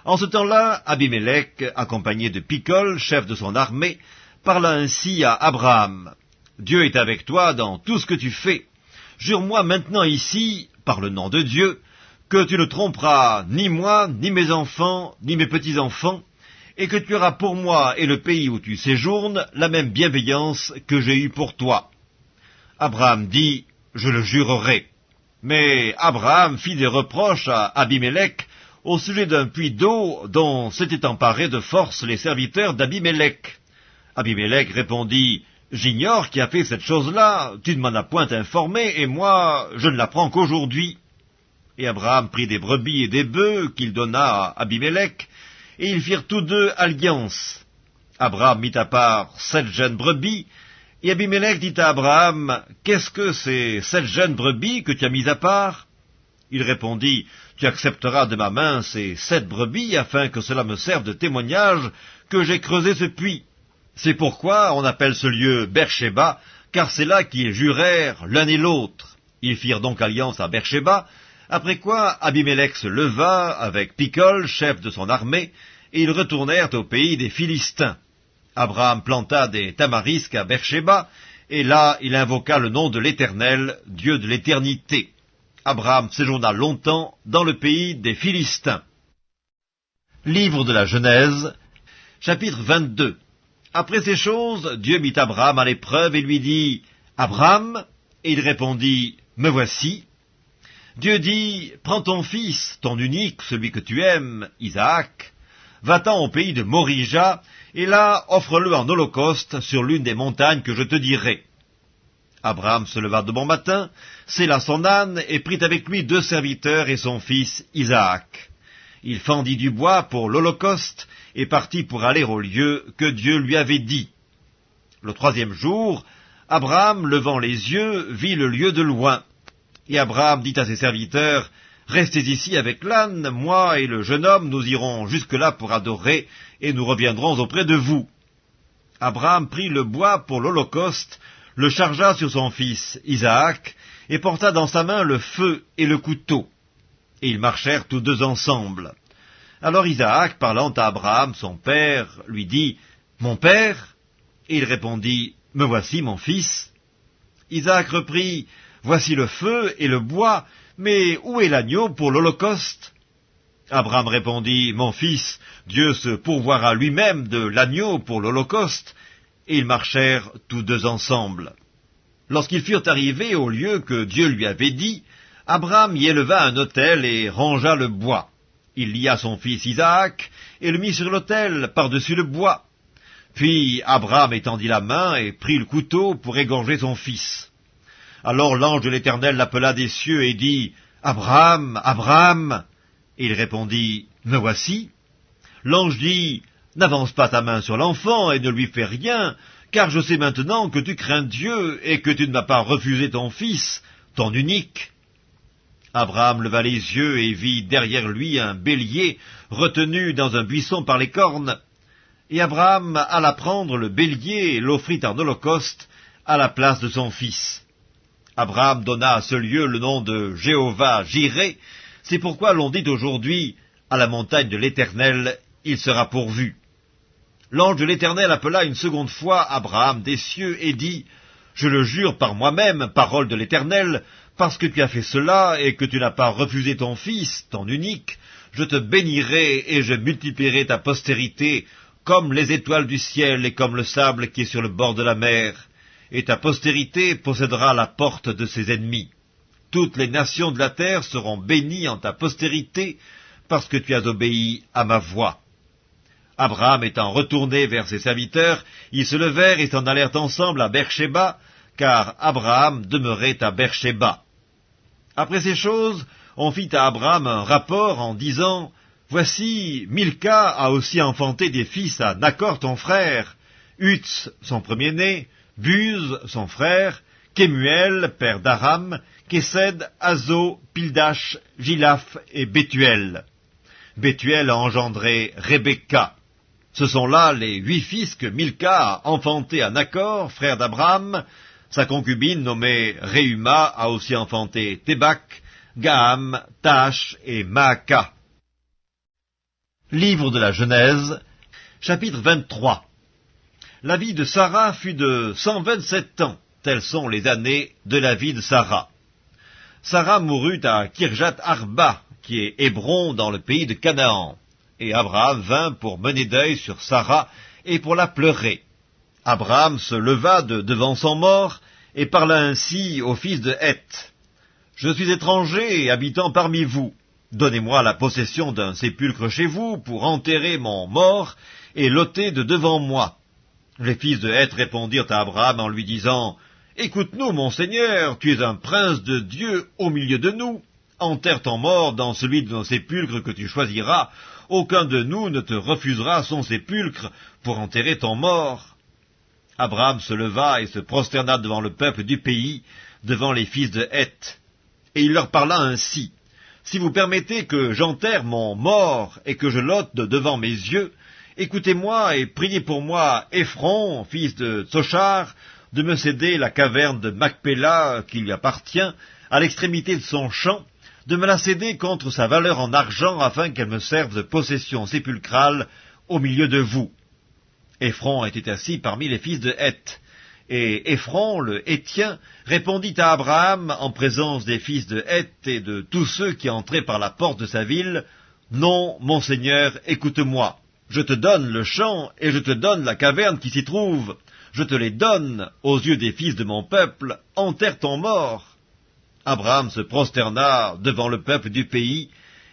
En ce temps-là, Abimélec, accompagné de Picol, chef de son armée, parla ainsi à Abraham. « Dieu est avec toi dans tout ce que tu fais. Jure-moi maintenant ici, par le nom de Dieu, que tu ne tromperas ni moi, ni mes enfants, ni mes petits-enfants, et que tu auras pour moi et le pays où tu séjournes la même bienveillance que j'ai eue pour toi. » Abraham dit, « Je le jurerai. » Mais Abraham fit des reproches à Abimélec au sujet d'un puits d'eau dont s'étaient emparés de force les serviteurs d'Abimélec. Abimélec répondit, « J'ignore qui a fait cette chose-là, tu ne m'en as point informé, et moi, je ne l'apprends qu'aujourd'hui. » Et Abraham prit des brebis et des bœufs qu'il donna à Abimélec, et ils firent tous deux alliance. Abraham mit à part 7 jeunes brebis, et Abimélec dit à Abraham, « Qu'est-ce que ces 7 jeunes brebis que tu as mis à part ?» Il répondit, « Tu accepteras de ma main ces 7 brebis, afin que cela me serve de témoignage que j'ai creusé ce puits. » C'est pourquoi on appelle ce lieu Beersheba, car c'est là qu'ils jurèrent l'un et l'autre. Ils firent donc alliance à Beersheba, après quoi Abimélec se leva avec Picol, chef de son armée, et ils retournèrent au pays des Philistins. Abraham planta des tamarisques à Beersheba, et là il invoqua le nom de l'Éternel, Dieu de l'éternité. Abraham séjourna longtemps dans le pays des Philistins. Livre de la Genèse, chapitre 22. Après ces choses, Dieu mit Abraham à l'épreuve et lui dit, « Abraham » Et il répondit, « Me voici. » Dieu dit, « Prends ton fils, ton unique, celui que tu aimes, Isaac, va-t'en au pays de Morija, et là offre-le en holocauste sur l'une des montagnes que je te dirai. » Abraham se leva de bon matin, sella son âne, et prit avec lui 2 serviteurs et son fils Isaac. Il fendit du bois pour l'holocauste, et partit pour aller au lieu que Dieu lui avait dit. Le 3e jour, Abraham, levant les yeux, vit le lieu de loin. Et Abraham dit à ses serviteurs, « Restez ici avec l'âne, moi et le jeune homme, nous irons jusque-là pour adorer, et nous reviendrons auprès de vous. » Abraham prit le bois pour l'holocauste, le chargea sur son fils Isaac, et porta dans sa main le feu et le couteau. Et ils marchèrent tous deux ensemble. Alors Isaac, parlant à Abraham, son père, lui dit, « Mon père ?» Et il répondit, « Me voici, mon fils. » Isaac reprit, « Voici le feu et le bois, mais où est l'agneau pour l'holocauste ?» Abraham répondit, « Mon fils, Dieu se pourvoira lui-même de l'agneau pour l'holocauste. » Et ils marchèrent tous deux ensemble. Lorsqu'ils furent arrivés au lieu que Dieu lui avait dit, Abraham y éleva un autel et rangea le bois. Il lia son fils Isaac et le mit sur l'autel par-dessus le bois. Puis Abraham étendit la main et prit le couteau pour égorger son fils. Alors l'ange de l'Éternel l'appela des cieux et dit, « Abraham, Abraham !» Et il répondit, « Me voici. » L'ange dit, « N'avance pas ta main sur l'enfant et ne lui fais rien, car je sais maintenant que tu crains Dieu et que tu ne m'as pas refusé ton fils, ton unique. » Abraham leva les yeux et vit derrière lui un bélier retenu dans un buisson par les cornes. Et Abraham alla prendre le bélier et l'offrit en holocauste à la place de son fils. Abraham donna à ce lieu le nom de Jéhovah-Jireh, c'est pourquoi l'on dit aujourd'hui, à la montagne de l'Éternel, il sera pourvu. L'ange de l'Éternel appela une seconde fois Abraham des cieux et dit, « Je le jure par moi-même, parole de l'Éternel, parce que tu as fait cela et que tu n'as pas refusé ton fils, ton unique, je te bénirai et je multiplierai ta postérité comme les étoiles du ciel et comme le sable qui est sur le bord de la mer. Et ta postérité possédera la porte de ses ennemis. Toutes les nations de la terre seront bénies en ta postérité, parce que tu as obéi à ma voix. » Abraham étant retourné vers ses serviteurs, ils se levèrent et s'en allèrent ensemble à Beersheba, car Abraham demeurait à Beersheba. Après ces choses, on fit à Abraham un rapport en disant, « Voici, Milca a aussi enfanté des fils à Nachor ton frère, Uts son premier-né, Buz son frère, Kemuel, père d'Aram, Kesed, Azo, Pildash, Gilaph et Bethuel. Bethuel a engendré Rebecca. Ce sont là les 8 fils que Milca a enfantés à Nachor, frère d'Abraham. Sa concubine nommée Reuma a aussi enfanté Tébach, Gaham, Tash et Maaka. Livre de la Genèse, chapitre 23. La vie de Sarah fut de 127 ans, telles sont les années de la vie de Sarah. Sarah mourut à Kirjat Arba, qui est Hébron dans le pays de Canaan. Et Abraham vint pour mener deuil sur Sarah et pour la pleurer. Abraham se leva de devant son mort et parla ainsi au fils de Heth. « Je suis étranger et habitant parmi vous. Donnez-moi la possession d'un sépulcre chez vous pour enterrer mon mort et l'ôter de devant moi. » Les fils de Heth répondirent à Abraham en lui disant, « Écoute-nous, mon Seigneur, tu es un prince de Dieu au milieu de nous. Enterre ton mort dans celui de nos sépulcres que tu choisiras. Aucun de nous ne te refusera son sépulcre pour enterrer ton mort. » Abraham se leva et se prosterna devant le peuple du pays, devant les fils de Heth. Et il leur parla ainsi, « Si vous permettez que j'enterre mon mort et que je l'ôte de devant mes yeux, écoutez-moi et priez pour moi Éphron, fils de Tsochar, de me céder la caverne de Macpéla qui lui appartient, à l'extrémité de son champ, de me la céder contre sa valeur en argent, afin qu'elle me serve de possession sépulcrale au milieu de vous. » Éphron était assis parmi les fils de Heth. Et Éphron, le Héthien, répondit à Abraham, en présence des fils de Heth et de tous ceux qui entraient par la porte de sa ville, « Non, mon Seigneur, écoute-moi. Je te donne le champ et je te donne la caverne qui s'y trouve. Je te les donne aux yeux des fils de mon peuple. Enterre ton mort. » Abraham se prosterna devant le peuple du pays,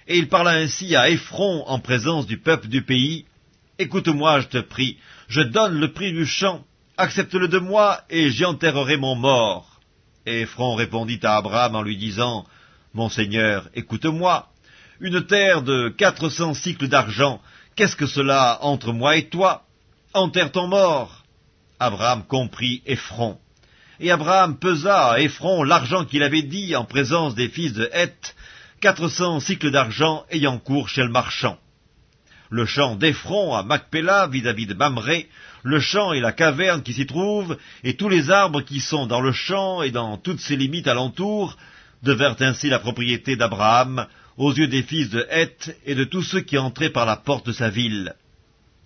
et il parla ainsi à Éphron en présence du peuple du pays. « Écoute-moi, je te prie, je donne le prix du champ, accepte-le de moi, et j'y enterrerai mon mort. » Et Éphron répondit à Abraham en lui disant, « Mon Seigneur, écoute-moi, une terre de 400 cycles d'argent, qu'est-ce que cela entre moi et toi? Enterre ton mort. » Abraham comprit Éphron. Et Abraham pesa à Éphron l'argent qu'il avait dit en présence des fils de Heth, 400 cycles d'argent ayant cours chez le marchand. Le champ d'Éphron à Macpéla vis-à-vis de Mamré, le champ et la caverne qui s'y trouvent, et tous les arbres qui sont dans le champ et dans toutes ses limites alentour, devinrent ainsi la propriété d'Abraham aux yeux des fils de Heth et de tous ceux qui entraient par la porte de sa ville.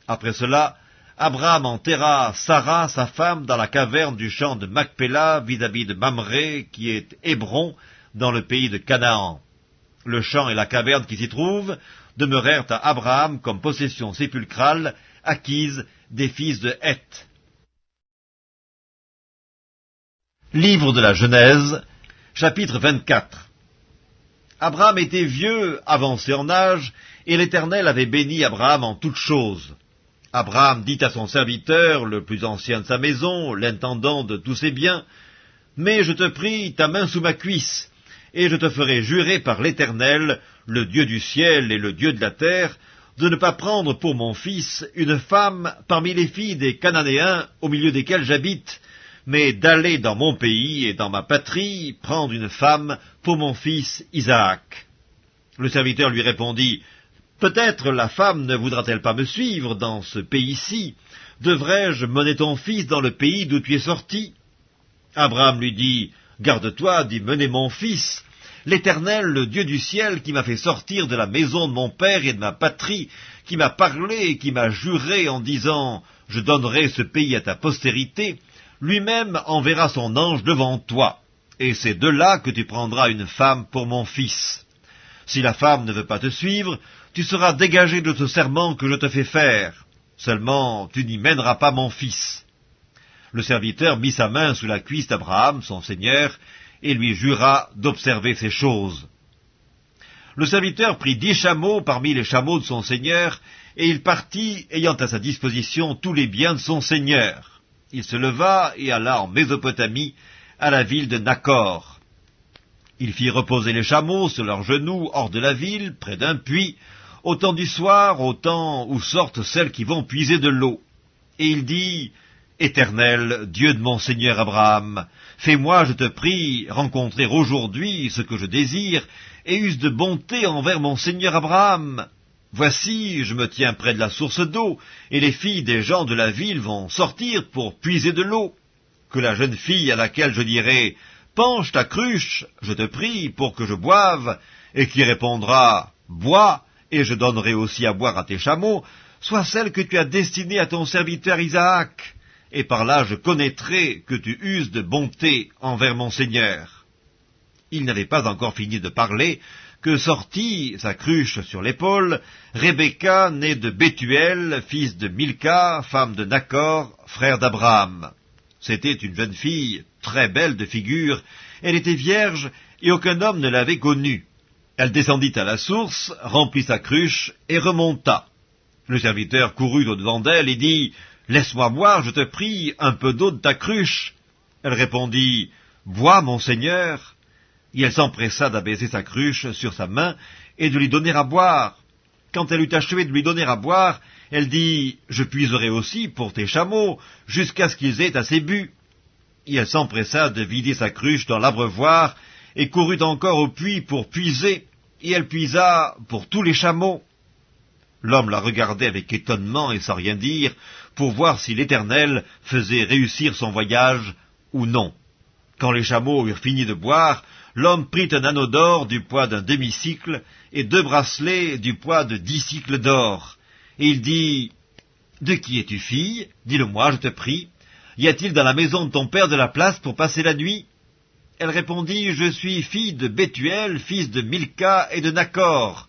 Après cela, Abraham enterra Sarah, sa femme, dans la caverne du champ de Macpéla, vis-à-vis de Mamré, qui est Hébron, dans le pays de Canaan. Le champ et la caverne qui s'y trouvent demeurèrent à Abraham comme possession sépulcrale acquise des fils de Heth. Livre de la Genèse, chapitre 24. Abraham était vieux, avancé en âge, et l'Éternel avait béni Abraham en toutes choses. Abraham dit à son serviteur, le plus ancien de sa maison, l'intendant de tous ses biens, « Mets, je te prie, ta main sous ma cuisse, et je te ferai jurer par l'Éternel, le Dieu du ciel et le Dieu de la terre, de ne pas prendre pour mon fils une femme parmi les filles des Cananéens au milieu desquels j'habite, mais d'aller dans mon pays et dans ma patrie prendre une femme pour mon fils Isaac. » Le serviteur lui répondit, « Peut-être la femme ne voudra-t-elle pas me suivre dans ce pays-ci? Devrais-je mener ton fils dans le pays d'où tu es sorti ?» Abraham lui dit, « Garde-toi d'y mener mon fils. L'Éternel, le Dieu du ciel, qui m'a fait sortir de la maison de mon père et de ma patrie, qui m'a parlé et qui m'a juré en disant, « Je donnerai ce pays à ta postérité », lui-même enverra son ange devant toi, et c'est de là que tu prendras une femme pour mon fils. Si la femme ne veut pas te suivre, tu seras dégagé de ce serment que je te fais faire. Seulement, tu n'y mèneras pas mon fils. » Le serviteur mit sa main sous la cuisse d'Abraham, son seigneur, et lui jura d'observer ces choses. Le serviteur prit 10 chameaux parmi les chameaux de son seigneur, et il partit, ayant à sa disposition tous les biens de son seigneur. Il se leva et alla en Mésopotamie, à la ville de Nakor. Il fit reposer les chameaux sur leurs genoux hors de la ville, près d'un puits, au temps du soir, au temps où sortent celles qui vont puiser de l'eau. Et il dit, « Éternel, Dieu de mon seigneur Abraham, fais-moi, je te prie, rencontrer aujourd'hui ce que je désire, et use de bonté envers mon seigneur Abraham. Voici, je me tiens près de la source d'eau, et les filles des gens de la ville vont sortir pour puiser de l'eau. Que la jeune fille à laquelle je dirai, « Penche ta cruche, je te prie, pour que je boive », et qui répondra, « Bois, et je donnerai aussi à boire à tes chameaux », soit celle que tu as destinée à ton serviteur Isaac, et par là je connaîtrai que tu uses de bonté envers mon Seigneur. » Il n'avait pas encore fini de parler, que sortit, sa cruche sur l'épaule, Rebecca, née de Bethuel, fils de Milca, femme de Nakor, frère d'Abraham. C'était une jeune fille, très belle de figure, elle était vierge, et aucun homme ne l'avait connue. Elle descendit à la source, remplit sa cruche, et remonta. Le serviteur courut au-devant d'elle et dit, « Laisse-moi boire, je te prie, un peu d'eau de ta cruche. » Elle répondit, « Bois, mon seigneur. » Et elle s'empressa d'abaisser sa cruche sur sa main et de lui donner à boire. Quand elle eut achevé de lui donner à boire, elle dit, « Je puiserai aussi pour tes chameaux, jusqu'à ce qu'ils aient assez bu. » Et elle s'empressa de vider sa cruche dans l'abreuvoir, et courut encore au puits pour puiser, et elle puisa pour tous les chameaux. L'homme la regardait avec étonnement et sans rien dire, pour voir si l'Éternel faisait réussir son voyage ou non. Quand les chameaux eurent fini de boire, l'homme prit un anneau d'or du poids d'un demi-cycle et 2 bracelets du poids de 10 cycles d'or. Et il dit, « De qui es-tu fille? Dis-le-moi, je te prie. Y a-t-il dans la maison de ton père de la place pour passer la nuit ?» Elle répondit, « Je suis fille de Bethuel, fils de Milca et de Nakor. »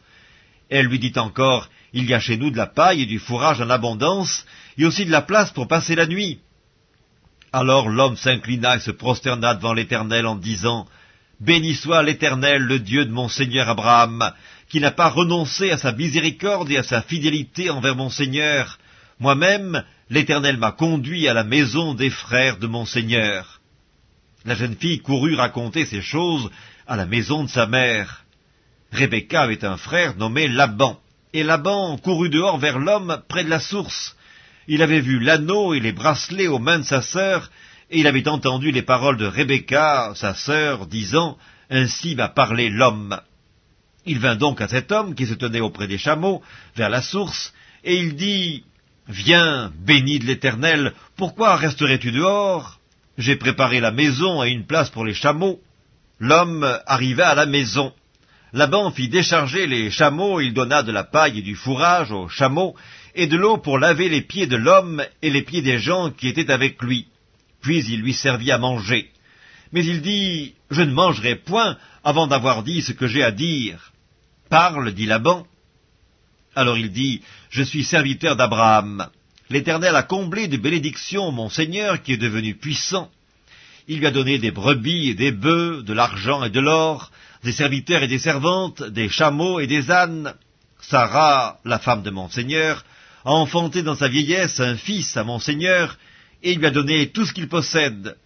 Elle lui dit encore, « Il y a chez nous de la paille et du fourrage en abondance, et aussi de la place pour passer la nuit. » Alors l'homme s'inclina et se prosterna devant l'Éternel en disant, « Béni soit l'Éternel, le Dieu de mon seigneur Abraham, qui n'a pas renoncé à sa miséricorde et à sa fidélité envers mon seigneur. Moi-même, l'Éternel m'a conduit à la maison des frères de mon seigneur. » La jeune fille courut raconter ces choses à la maison de sa mère. Rebecca avait un frère nommé Laban, et Laban courut dehors vers l'homme près de la source. Il avait vu l'anneau et les bracelets aux mains de sa sœur, et il avait entendu les paroles de Rebecca, sa sœur, disant, « Ainsi m'a parlé l'homme. » Il vint donc à cet homme qui se tenait auprès des chameaux, vers la source, et il dit, « Viens, béni de l'Éternel, pourquoi resterais-tu dehors? J'ai préparé la maison et une place pour les chameaux. » L'homme arriva à la maison. Laban fit décharger les chameaux, il donna de la paille et du fourrage aux chameaux, et de l'eau pour laver les pieds de l'homme et les pieds des gens qui étaient avec lui. Puis il lui servit à manger. Mais il dit, « Je ne mangerai point avant d'avoir dit ce que j'ai à dire. »« Parle, dit Laban. » Alors il dit, « Je suis serviteur d'Abraham. L'Éternel a comblé de bénédictions mon Seigneur qui est devenu puissant. Il lui a donné des brebis et des bœufs, de l'argent et de l'or, des serviteurs et des servantes, des chameaux et des ânes. Sarah, la femme de mon Seigneur, a enfanté dans sa vieillesse un fils à mon Seigneur, et il lui a donné tout ce qu'il possède.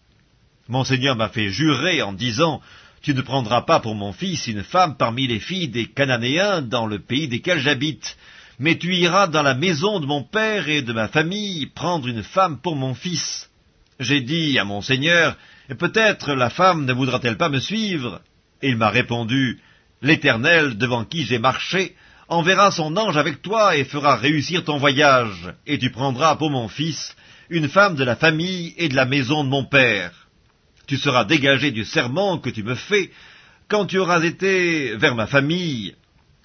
Mon Seigneur m'a fait jurer en disant, « Tu ne prendras pas pour mon fils une femme parmi les filles des Cananéens dans le pays desquels j'habite, mais tu iras dans la maison de mon père et de ma famille prendre une femme pour mon fils. J'ai dit à mon Seigneur, peut-être la femme ne voudra-t-elle pas me suivre? Et il m'a répondu, l'Éternel, devant qui j'ai marché, enverra son ange avec toi et fera réussir ton voyage, et tu prendras pour mon fils une femme de la famille et de la maison de mon père. Tu seras dégagé du serment que tu me fais quand tu auras été vers ma famille.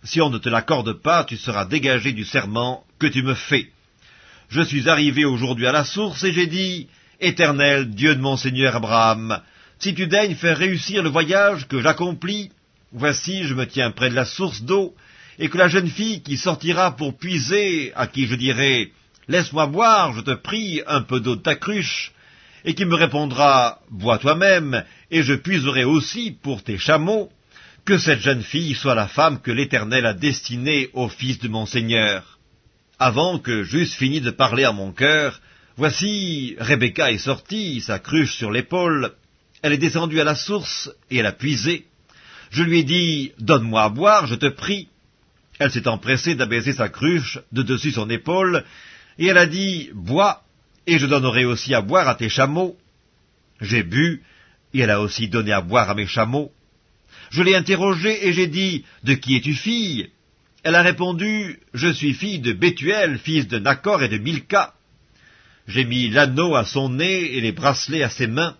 Si on ne te l'accorde pas, tu seras dégagé du serment que tu me fais. Je suis arrivé aujourd'hui à la source et j'ai dit, Éternel, Dieu de mon Seigneur Abraham, si tu daignes faire réussir le voyage que j'accomplis, voici je me tiens près de la source d'eau, et que la jeune fille qui sortira pour puiser, à qui je dirai, laisse-moi boire, je te prie, un peu d'eau de ta cruche, et qui me répondra, bois toi-même, et je puiserai aussi pour tes chameaux, que cette jeune fille soit la femme que l'Éternel a destinée au fils de mon Seigneur. Avant que j'eusse fini de parler à mon cœur, voici, Rebecca est sortie, sa cruche sur l'épaule, elle est descendue à la source, et elle a puisé. Je lui ai dit, donne-moi à boire, je te prie. Elle s'est empressée d'abaisser sa cruche de dessus son épaule, et elle a dit, bois, et je donnerai aussi à boire à tes chameaux. J'ai bu, et elle a aussi donné à boire à mes chameaux. Je l'ai interrogée, et j'ai dit, de qui es-tu fille? Elle a répondu, je suis fille de Bethuel, fils de Nacor et de Milca. J'ai mis l'anneau à son nez et les bracelets à ses mains,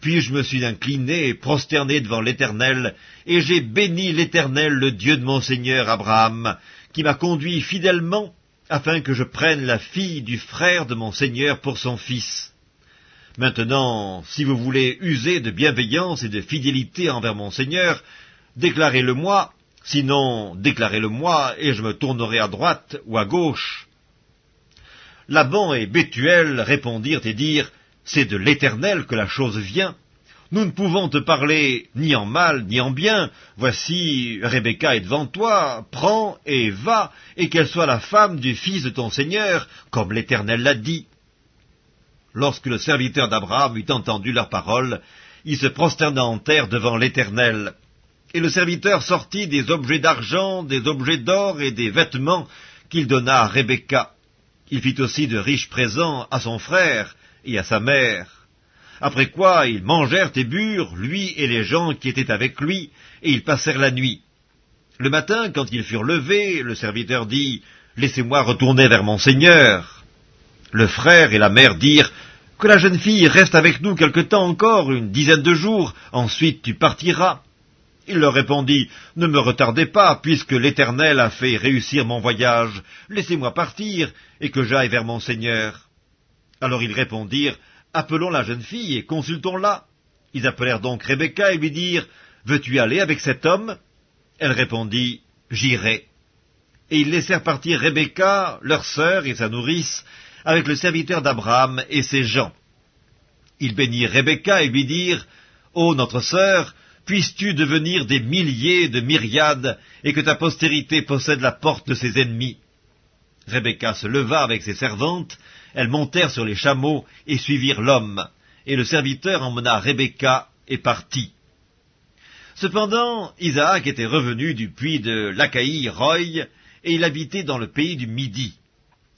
puis je me suis incliné et prosterné devant l'Éternel, et j'ai béni l'Éternel, le Dieu de mon Seigneur Abraham, qui m'a conduit fidèlement, afin que je prenne la fille du frère de mon Seigneur pour son fils. Maintenant, si vous voulez user de bienveillance et de fidélité envers mon Seigneur, déclarez-le-moi, sinon déclarez-le-moi, et je me tournerai à droite ou à gauche. Laban et Bethuel répondirent et dirent, c'est de l'Éternel que la chose vient. Nous ne pouvons te parler ni en mal ni en bien. Voici, Rebecca est devant toi, prends et va, et qu'elle soit la femme du fils de ton Seigneur, comme l'Éternel l'a dit. Lorsque le serviteur d'Abraham eut entendu leurs paroles, il se prosterna en terre devant l'Éternel. Et le serviteur sortit des objets d'argent, des objets d'or et des vêtements qu'il donna à Rebecca. Il fit aussi de riches présents à son frère et à sa mère. Après quoi, ils mangèrent et burent, lui et les gens qui étaient avec lui, et ils passèrent la nuit. Le matin, quand ils furent levés, le serviteur dit, « Laissez-moi retourner vers mon Seigneur. » Le frère et la mère dirent, « Que la jeune fille reste avec nous quelque temps encore, une dizaine de jours, ensuite tu partiras. » Il leur répondit, « Ne me retardez pas, puisque l'Éternel a fait réussir mon voyage. Laissez-moi partir, et que j'aille vers mon Seigneur. » Alors ils répondirent, « Appelons la jeune fille et consultons-la. » Ils appelèrent donc Rebecca et lui dirent, « Veux-tu aller avec cet homme ?» Elle répondit, « J'irai. » Et ils laissèrent partir Rebecca, leur sœur et sa nourrice, avec le serviteur d'Abraham et ses gens. Ils bénirent Rebecca et lui dirent, « Ô notre sœur, puisses-tu devenir des milliers de myriades, et que ta postérité possède la porte de ses ennemis. » Rebecca se leva avec ses servantes, elles montèrent sur les chameaux et suivirent l'homme, et le serviteur emmena Rebecca et partit. Cependant, Isaac était revenu du puits de Lacaï-Roï, et il habitait dans le pays du Midi.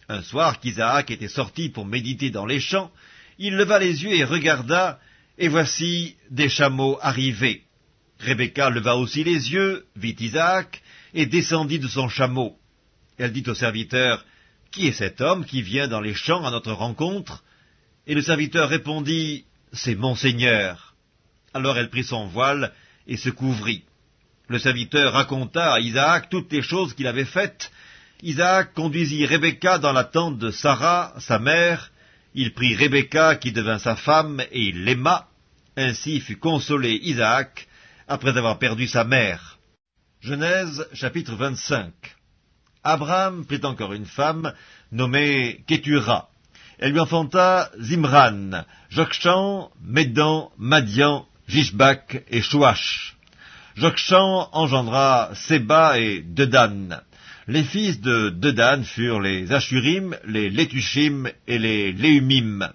Un soir qu'Isaac était sorti pour méditer dans les champs, il leva les yeux et regarda, et voici des chameaux arrivés. Rebecca leva aussi les yeux, vit Isaac, et descendit de son chameau. Elle dit au serviteur, « Qui est cet homme qui vient dans les champs à notre rencontre ?» Et le serviteur répondit, « C'est mon Seigneur. » Alors elle prit son voile et se couvrit. Le serviteur raconta à Isaac toutes les choses qu'il avait faites. Isaac conduisit Rebecca dans la tente de Sarah, sa mère. Il prit Rebecca qui devint sa femme et il l'aima. Ainsi fut consolé Isaac après avoir perdu sa mère. Genèse chapitre 25. Abraham prit encore une femme nommée Kétura. Elle lui enfanta Zimran, Jokshan, Médan, Madian, Jishbak et Chouach. Jokshan engendra Séba et Dedan. Les fils de Dedan furent les Ashurim, les Létushim et les Léumim.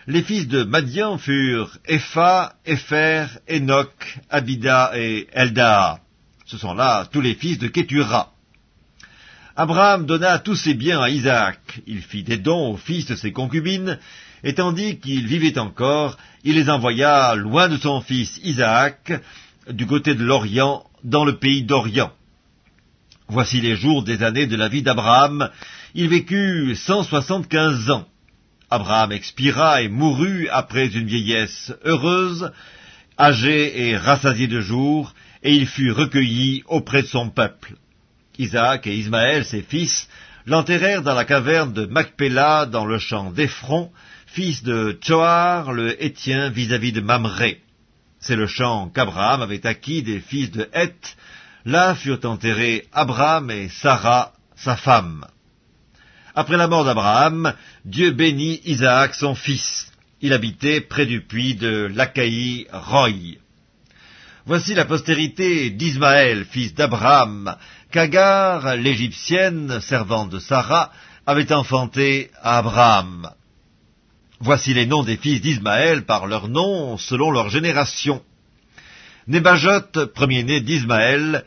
Les fils de Madian furent Epha, Épher, Enoch, Abida et Eldaa. Ce sont là tous les fils de Kétura. Abraham donna tous ses biens à Isaac. Il fit des dons aux fils de ses concubines, et tandis qu'il vivait encore, il les envoya loin de son fils Isaac, du côté de l'Orient, dans le pays d'Orient. Voici les jours des années de la vie d'Abraham. Il vécut 175 ans. Abraham expira et mourut après une vieillesse heureuse, âgé et rassasié de jours, et il fut recueilli auprès de son peuple. Isaac et Ismaël, ses fils, l'enterrèrent dans la caverne de Macpéla, dans le champ d'Éphron, fils de Tsoar, le Hétien, vis-à-vis de Mamré. C'est le champ qu'Abraham avait acquis des fils de Heth. Là furent enterrés Abraham et Sarah, sa femme. Après la mort d'Abraham, Dieu bénit Isaac, son fils. Il habitait près du puits de Lacaï-Roï. Voici la postérité d'Ismaël, fils d'Abraham, qu'Agar, l'Égyptienne, servante de Sarah, avait enfanté à Abraham. Voici les noms des fils d'Ismaël par leurs noms, selon leur génération. Nébajot, premier-né d'Ismaël,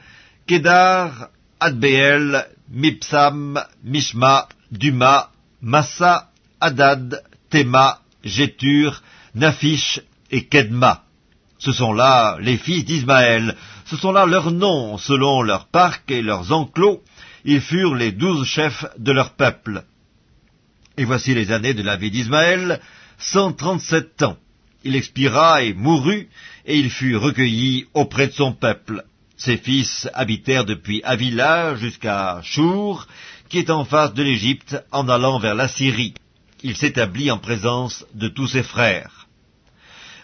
Kédar, Adbéel, Mipsam, Mishma, Duma, Massa, Hadad, Théma, Jétur, Naphish et Kedma. Ce sont là les fils d'Ismaël, ce sont là leurs noms, selon leurs parcs et leurs enclos. Ils furent les 12 chefs de leur peuple. Et voici les années de la vie d'Ismaël, 137 ans. Il expira et mourut, et il fut recueilli auprès de son peuple. Ses fils habitèrent depuis Avila jusqu'à Chour, qui est en face de l'Égypte, en allant vers la Syrie. Il s'établit en présence de tous ses frères.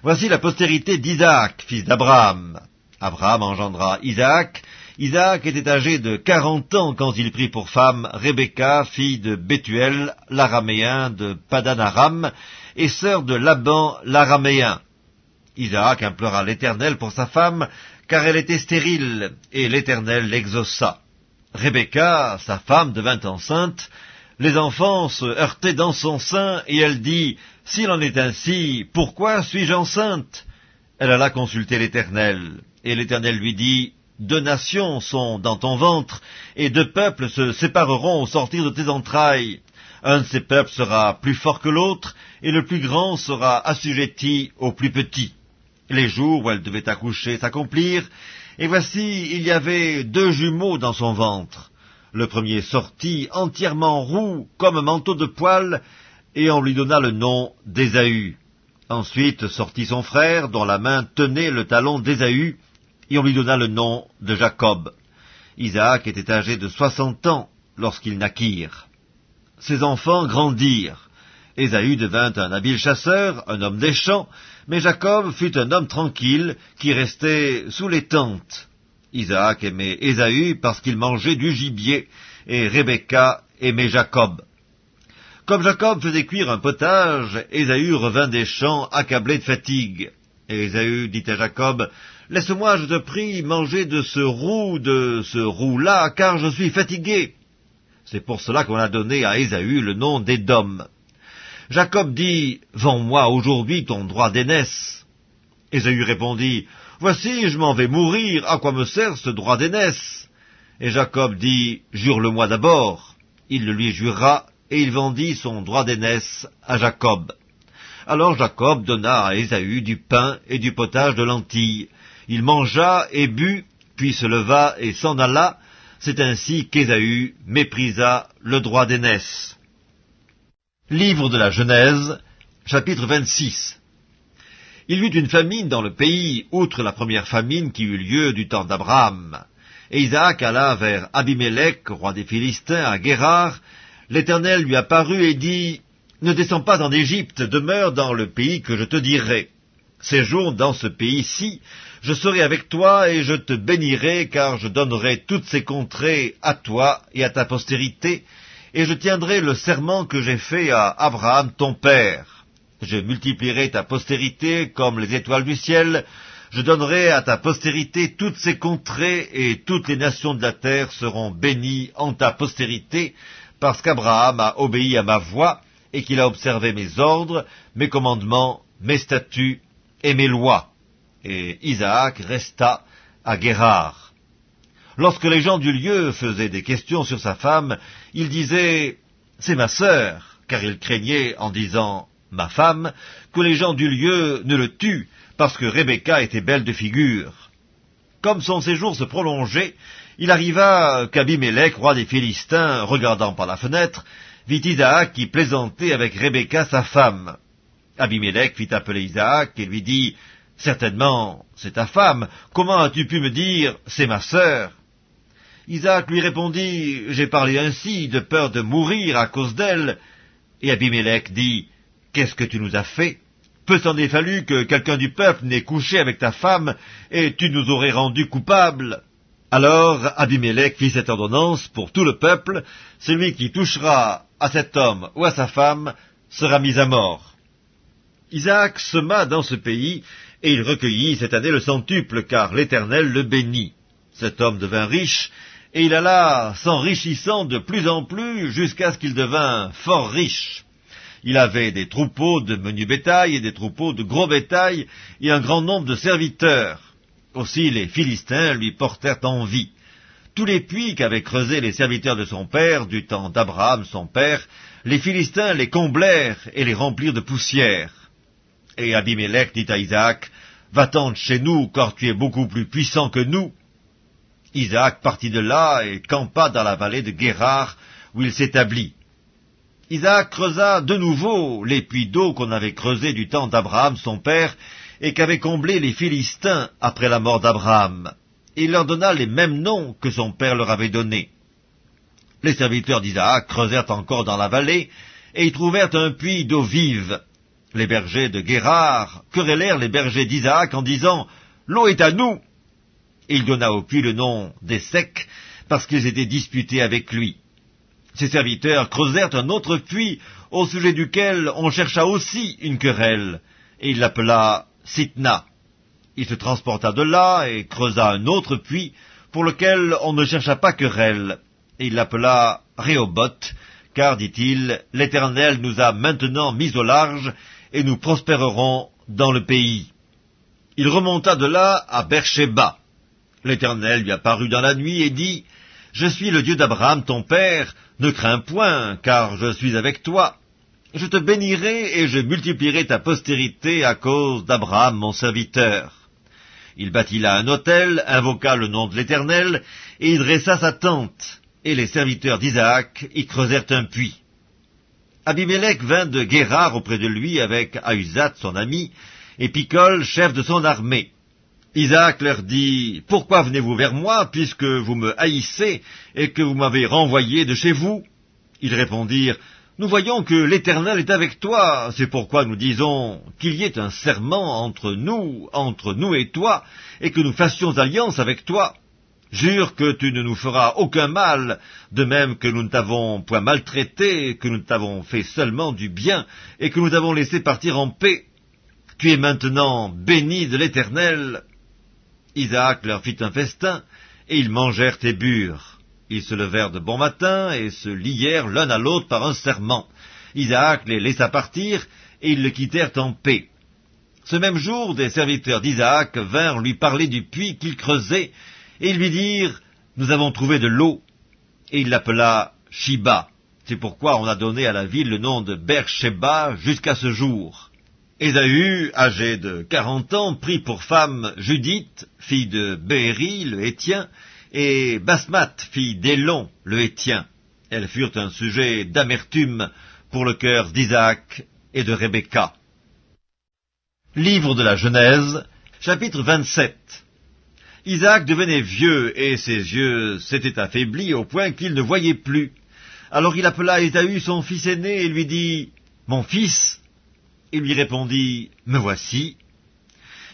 Voici la postérité d'Isaac, fils d'Abraham. Abraham engendra Isaac. Isaac était âgé de 40 ans quand il prit pour femme Rebecca, fille de Bethuel, l'araméen de Padan-Aram, et sœur de Laban, l'araméen. Isaac implora l'Éternel pour sa femme, car elle était stérile, et l'Éternel l'exauça. Rebecca, sa femme, devint enceinte. Les enfants se heurtaient dans son sein, et elle dit, « S'il en est ainsi, pourquoi suis-je enceinte ?» Elle alla consulter l'Éternel, et l'Éternel lui dit, « 2 nations sont dans ton ventre, et 2 peuples se sépareront au sortir de tes entrailles. Un de ces peuples sera plus fort que l'autre, et le plus grand sera assujetti au plus petit. » Les jours où elle devait accoucher s'accomplirent, et voici, il y avait 2 jumeaux dans son ventre. Le premier sortit entièrement roux, comme un manteau de poil, et on lui donna le nom d'Ésaü. Ensuite sortit son frère, dont la main tenait le talon d'Ésaü, et on lui donna le nom de Jacob. Isaac était âgé de 60 ans lorsqu'ils naquirent. Ses enfants grandirent. Ésaü devint un habile chasseur, un homme des champs, mais Jacob fut un homme tranquille qui restait sous les tentes. Isaac aimait Ésaü parce qu'il mangeait du gibier, et Rebecca aimait Jacob. Comme Jacob faisait cuire un potage, Ésaü revint des champs accablé de fatigue. Et Ésaü dit à Jacob, « Laisse-moi, je te prie, manger de ce roux-là, car je suis fatigué. » C'est pour cela qu'on a donné à Ésaü le nom d'Édom. Jacob dit, « Vends-moi aujourd'hui ton droit d'aînesse. » Ésaü répondit, « Voici, je m'en vais mourir, à quoi me sert ce droit d'aînesse ?» Et Jacob dit, « Jure-le-moi d'abord. » Il le lui jura, et il vendit son droit d'aînesse à Jacob. Alors Jacob donna à Ésaü du pain et du potage de lentilles. Il mangea et but, puis se leva et s'en alla. C'est ainsi qu'Ésaü méprisa le droit d'aînesse. Livre de la Genèse, chapitre 26. Il y eut une famine dans le pays, outre la première famine qui eut lieu du temps d'Abraham. Et Isaac alla vers Abimélec, roi des Philistins, à Guérar. L'Éternel lui apparut et dit, « Ne descends pas en Égypte, demeure dans le pays que je te dirai. Séjourne dans ce pays-ci, je serai avec toi et je te bénirai, car je donnerai toutes ces contrées à toi et à ta postérité, et je tiendrai le serment que j'ai fait à Abraham ton père. Je multiplierai ta postérité comme les étoiles du ciel, je donnerai à ta postérité toutes ces contrées, et toutes les nations de la terre seront bénies en ta postérité, parce qu'Abraham a obéi à ma voix, et qu'il a observé mes ordres, mes commandements, mes statuts et mes lois. » Et Isaac resta à Guérar. Lorsque les gens du lieu faisaient des questions sur sa femme, il disait « C'est ma sœur », car il craignait, en disant « ma femme », que les gens du lieu ne le tuent, parce que Rebecca était belle de figure. Comme son séjour se prolongeait, il arriva qu'Abimélec, roi des Philistins, regardant par la fenêtre, vit Isaac qui plaisantait avec Rebecca sa femme. Abimélec fit appeler Isaac et lui dit « Certainement, c'est ta femme, comment as-tu pu me dire « c'est ma sœur » ?» Isaac lui répondit « J'ai parlé ainsi de peur de mourir à cause d'elle. » Et Abimélec dit « Qu'est-ce que tu nous as fait ? Peu s'en est fallu que quelqu'un du peuple n'ait couché avec ta femme, et tu nous aurais rendus coupables. » Alors Abimélec fit cette ordonnance pour tout le peuple, celui qui touchera à cet homme ou à sa femme sera mis à mort. Isaac sema dans ce pays, et il recueillit cette année le centuple, car l'Éternel le bénit. Cet homme devint riche, et il alla s'enrichissant de plus en plus jusqu'à ce qu'il devint fort riche. Il avait des troupeaux de menu bétail et des troupeaux de gros bétail, et un grand nombre de serviteurs. Aussi les Philistins lui portèrent envie. Tous les puits qu'avaient creusés les serviteurs de son père, du temps d'Abraham son père, les Philistins les comblèrent et les remplirent de poussière. Et Abimélec dit à Isaac, « Va-t'en de chez nous, car tu es beaucoup plus puissant que nous. » Isaac partit de là et campa dans la vallée de Guérar, où il s'établit. Isaac creusa de nouveau les puits d'eau qu'on avait creusés du temps d'Abraham son père, et qu'avaient comblés les Philistins après la mort d'Abraham, et il leur donna les mêmes noms que son père leur avait donnés. Les serviteurs d'Isaac creusèrent encore dans la vallée, et y trouvèrent un puits d'eau vive. Les bergers de Guérar querellèrent les bergers d'Isaac en disant « L'eau est à nous !» Et il donna au puits le nom d'Essek, parce qu'ils étaient disputés avec lui. Ses serviteurs creusèrent un autre puits, au sujet duquel on chercha aussi une querelle, et il l'appela Sitna. Il se transporta de là et creusa un autre puits, pour lequel on ne chercha pas querelle, et il l'appela Rehoboth, car, dit-il, l'Éternel nous a maintenant mis au large, et nous prospérerons dans le pays. Il remonta de là à Beersheba. L'Éternel lui apparut dans la nuit et dit, « Je suis le Dieu d'Abraham ton père, ne crains point, car je suis avec toi. Je te bénirai et je multiplierai ta postérité à cause d'Abraham mon serviteur. » Il bâtit là un autel, invoqua le nom de l'Éternel, et y dressa sa tente, et les serviteurs d'Isaac y creusèrent un puits. Abimélec vint de Guérar auprès de lui avec Ahuzat son ami, et Picol, chef de son armée. Isaac leur dit, « Pourquoi venez-vous vers moi, puisque vous me haïssez, et que vous m'avez renvoyé de chez vous ?» Ils répondirent, « Nous voyons que l'Éternel est avec toi, c'est pourquoi nous disons qu'il y ait un serment entre nous et toi, et que nous fassions alliance avec toi. Jure que tu ne nous feras aucun mal, de même que nous ne t'avons point maltraité, que nous t'avons fait seulement du bien, et que nous t'avons laissé partir en paix. Tu es maintenant béni de l'Éternel. » Isaac leur fit un festin, et ils mangèrent et burent. Ils se levèrent de bon matin, et se lièrent l'un à l'autre par un serment. Isaac les laissa partir, et ils le quittèrent en paix. Ce même jour, des serviteurs d'Isaac vinrent lui parler du puits qu'il creusait, et ils lui dirent, « Nous avons trouvé de l'eau. » Et il l'appela Shiba. C'est pourquoi on a donné à la ville le nom de Beersheba jusqu'à ce jour. Ésaü, âgé de 40 ans, prit pour femme Judith, fille de Béhéri, le Hétien, et Basmath, fille d'Élon, le Hétien. Elles furent un sujet d'amertume pour le cœur d'Isaac et de Rebecca. Livre de la Genèse, chapitre 27. Isaac devenait vieux, et ses yeux s'étaient affaiblis au point qu'il ne voyait plus. Alors il appela Ésaü son fils aîné, et lui dit, « Mon fils ?» Il lui répondit, « Me voici. »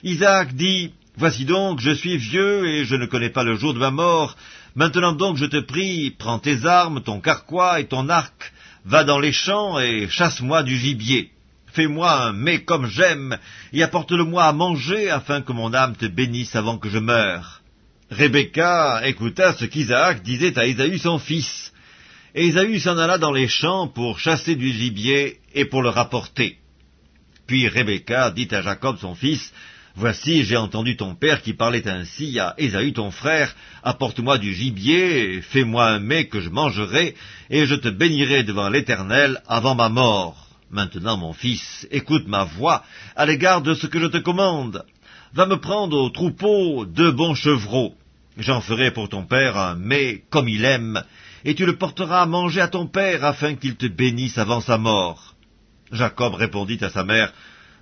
Isaac dit, « Voici donc, je suis vieux, et je ne connais pas le jour de ma mort. Maintenant donc, je te prie, prends tes armes, ton carquois et ton arc, va dans les champs et chasse-moi du gibier. Fais-moi un mets comme j'aime, et apporte-le-moi à manger, afin que mon âme te bénisse avant que je meure. » Rebecca écouta ce qu'Isaac disait à Ésaü son fils. Et Ésaü s'en alla dans les champs pour chasser du gibier et pour le rapporter. Puis Rebecca dit à Jacob son fils, « Voici, j'ai entendu ton père qui parlait ainsi à Ésaü ton frère, apporte-moi du gibier, fais-moi un mets que je mangerai, et je te bénirai devant l'Éternel avant ma mort. Maintenant, mon fils, écoute ma voix à l'égard de ce que je te commande. Va me prendre au troupeau 2 bons chevreaux. J'en ferai pour ton père un mets comme il aime, et tu le porteras à manger à ton père afin qu'il te bénisse avant sa mort. Jacob répondit à sa mère,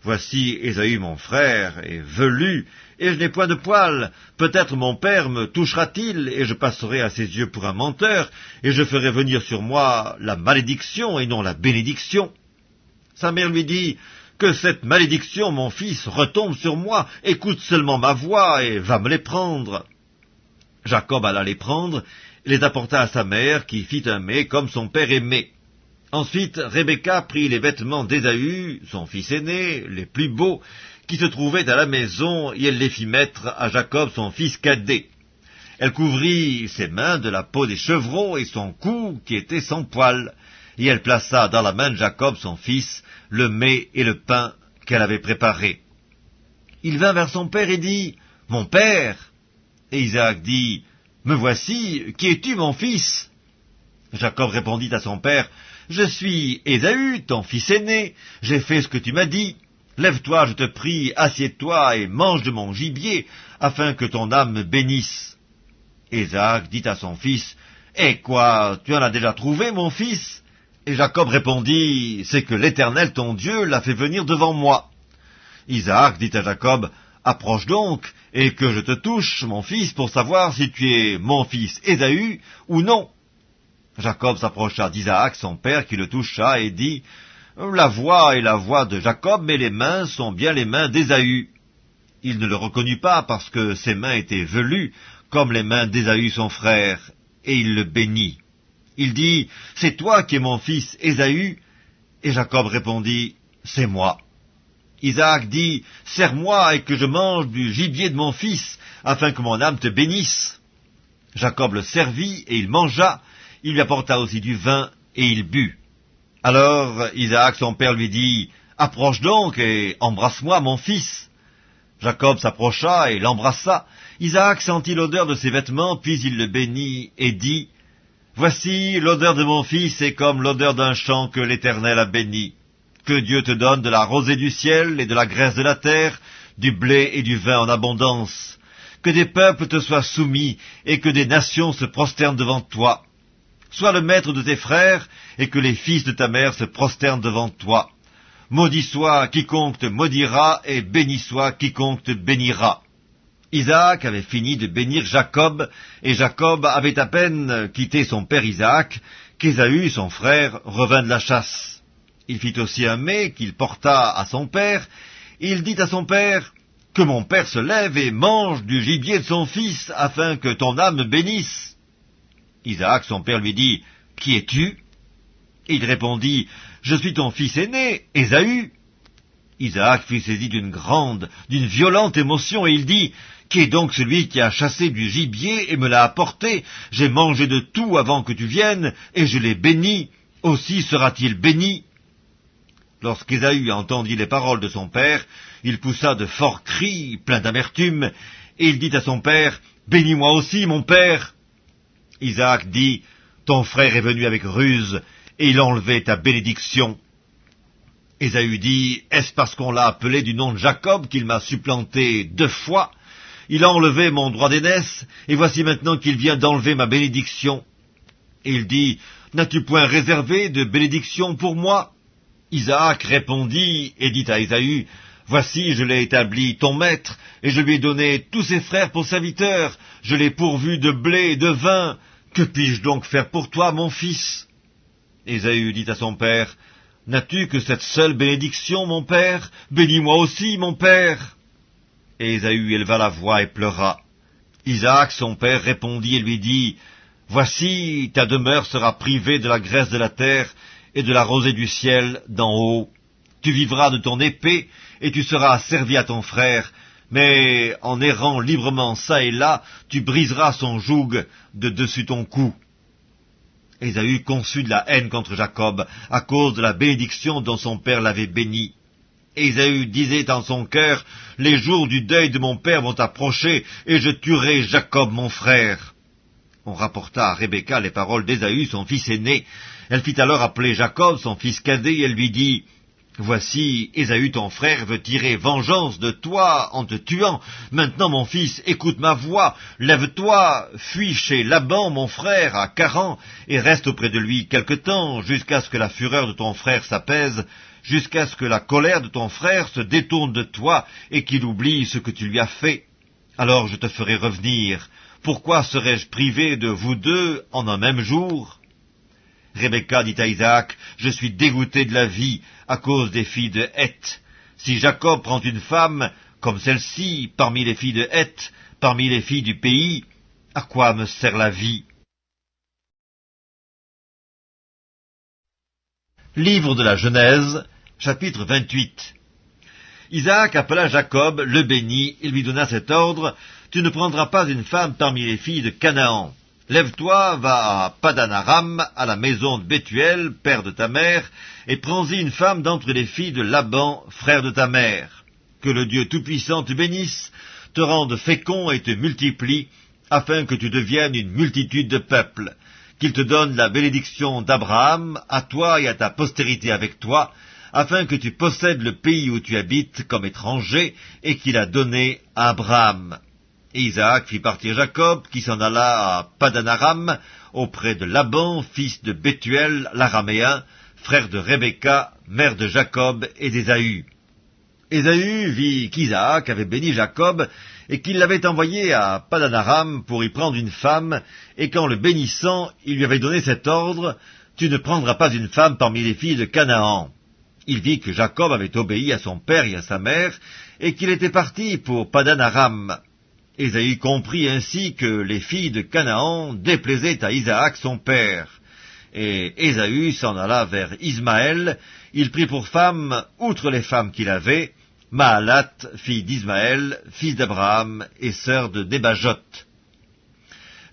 Voici Ésaü mon frère est velu, et je n'ai point de poils. Peut-être mon père me touchera-t-il, et je passerai à ses yeux pour un menteur, et je ferai venir sur moi la malédiction et non la bénédiction. Sa mère lui dit, Que cette malédiction, mon fils, retombe sur moi, écoute seulement ma voix, et va me les prendre. Jacob alla les prendre, et les apporta à sa mère, qui fit un mets comme son père aimait. Ensuite, Rebecca prit les vêtements d'Ésaü, son fils aîné, les plus beaux, qui se trouvaient à la maison, et elle les fit mettre à Jacob, son fils cadet. Elle couvrit ses mains de la peau des chevreaux et son cou, qui était sans poils, et elle plaça dans la main de Jacob, son fils, le mets et le pain qu'elle avait préparés. Il vint vers son père et dit, « Mon père !» Et Isaac dit, « Me voici, qui es-tu, mon fils ?» Jacob répondit à son père, « Je suis Ésaü, ton fils aîné, j'ai fait ce que tu m'as dit. Lève-toi, je te prie, assieds-toi et mange de mon gibier, afin que ton âme me bénisse. » Isaac dit à son fils, « Eh quoi, tu en as déjà trouvé, mon fils ?» Et Jacob répondit, « C'est que l'Éternel, ton Dieu, l'a fait venir devant moi. » Isaac dit à Jacob, « Approche donc, et que je te touche, mon fils, pour savoir si tu es mon fils Ésaü ou non. » Jacob s'approcha d'Isaac, son père, qui le toucha, et dit, « La voix est la voix de Jacob, mais les mains sont bien les mains d'Ésaü. » Il ne le reconnut pas, parce que ses mains étaient velues, comme les mains d'Ésaü son frère, et il le bénit. Il dit, « C'est toi qui es mon fils Ésaü ?» Et Jacob répondit, « C'est moi. » Isaac dit, « Sers-moi et que je mange du gibier de mon fils, afin que mon âme te bénisse. » Jacob le servit, et il mangea. Il lui apporta aussi du vin, et il but. Alors Isaac son père lui dit, « Approche donc, et embrasse-moi, mon fils. » Jacob s'approcha et l'embrassa. Isaac sentit l'odeur de ses vêtements, puis il le bénit, et dit, « Voici, l'odeur de mon fils est comme l'odeur d'un champ que l'Éternel a béni. Que Dieu te donne de la rosée du ciel et de la graisse de la terre, du blé et du vin en abondance. Que des peuples te soient soumis, et que des nations se prosternent devant toi. Sois le maître de tes frères, et que les fils de ta mère se prosternent devant toi. Maudit soit quiconque te maudira, et béni soit quiconque te bénira. » Isaac avait fini de bénir Jacob, et Jacob avait à peine quitté son père Isaac, qu'Ésaü, son frère, revint de la chasse. Il fit aussi un mets qu'il porta à son père, et il dit à son père, « Que mon père se lève et mange du gibier de son fils, afin que ton âme me bénisse. » Isaac, son père, lui dit, « Qui es-tu » Il répondit, « Je suis ton fils aîné, Ésaü. » Isaac fut saisi d'une violente émotion, et il dit, « Qui est donc celui qui a chassé du gibier et me l'a apporté? J'ai mangé de tout avant que tu viennes, et je l'ai béni. Aussi sera-t-il béni. » Lorsqu'Ésaü entendit les paroles de son père, il poussa de forts cris, pleins d'amertume, et il dit à son père, « Bénis-moi aussi, mon père. » Isaac dit, « Ton frère est venu avec ruse, et il a enlevé ta bénédiction. » Ésaü dit, « Est-ce parce qu'on l'a appelé du nom de Jacob qu'il m'a supplanté 2 fois? Il a enlevé mon droit d'aînesse, et voici maintenant qu'il vient d'enlever ma bénédiction. » Et il dit, « N'as-tu point réservé de bénédiction pour moi ?» Isaac répondit et dit à Ésaü, « Voici, je l'ai établi ton maître, et je lui ai donné tous ses frères pour serviteurs, je l'ai pourvu de blé et de vin. Que puis-je donc faire pour toi, mon fils ?» Ésaü dit à son père, « N'as-tu que cette seule bénédiction, mon père? Bénis-moi aussi, mon père. » Et Ésaü éleva la voix et pleura. Isaac, son père, répondit et lui dit, « Voici, ta demeure sera privée de la graisse de la terre et de la rosée du ciel d'en haut. Tu vivras de ton épée, et tu seras servi à ton frère, mais en errant librement çà et là, tu briseras son joug de dessus ton cou. » Ésaü conçut de la haine contre Jacob, à cause de la bénédiction dont son père l'avait béni. Ésaü disait en son cœur, « Les jours du deuil de mon père vont approcher, et je tuerai Jacob mon frère. » On rapporta à Rebecca les paroles d'Ésaü, son fils aîné. Elle fit alors appeler Jacob, son fils cadet, et elle lui dit, « Voici, Ésaü ton frère veut tirer vengeance de toi en te tuant. Maintenant, mon fils, écoute ma voix. Lève-toi, fuis chez Laban, mon frère, à Charan, et reste auprès de lui quelque temps, jusqu'à ce que la fureur de ton frère s'apaise, jusqu'à ce que la colère de ton frère se détourne de toi, et qu'il oublie ce que tu lui as fait. Alors je te ferai revenir. Pourquoi serais-je privé de vous deux en un même jour ?» Rebecca dit à Isaac, « Je suis dégoûté de la vie à cause des filles de Heth. Si Jacob prend une femme comme celle-ci parmi les filles de Heth, parmi les filles du pays, à quoi me sert la vie ?» Livre de la Genèse, chapitre 28. Isaac appela Jacob, le bénit, et lui donna cet ordre, « Tu ne prendras pas une femme parmi les filles de Canaan. Lève-toi, va à Padan-aram, à la maison de Bethuel, père de ta mère, et prends-y une femme d'entre les filles de Laban, frère de ta mère. Que le Dieu Tout-Puissant te bénisse, te rende fécond et te multiplie, afin que tu deviennes une multitude de peuples. Qu'il te donne la bénédiction d'Abraham, à toi et à ta postérité avec toi, afin que tu possèdes le pays où tu habites comme étranger, et qu'il a donné à Abraham. » Et Isaac fit partir Jacob, qui s'en alla à Padan-aram, auprès de Laban, fils de Bethuel, l'araméen, frère de Rebecca, mère de Jacob et d'Ésaü. Ésaü vit qu'Isaac avait béni Jacob, et qu'il l'avait envoyé à Padan-aram pour y prendre une femme, et qu'en le bénissant, il lui avait donné cet ordre, « Tu ne prendras pas une femme parmi les filles de Canaan. » Il vit que Jacob avait obéi à son père et à sa mère, et qu'il était parti pour Padan-aram. Ésaü comprit ainsi que les filles de Canaan déplaisaient à Isaac son père. Et Ésaü s'en alla vers Ismaël. Il prit pour femme, outre les femmes qu'il avait, Mahalat, fille d'Ismaël, fils d'Abraham et sœur de Nebajot.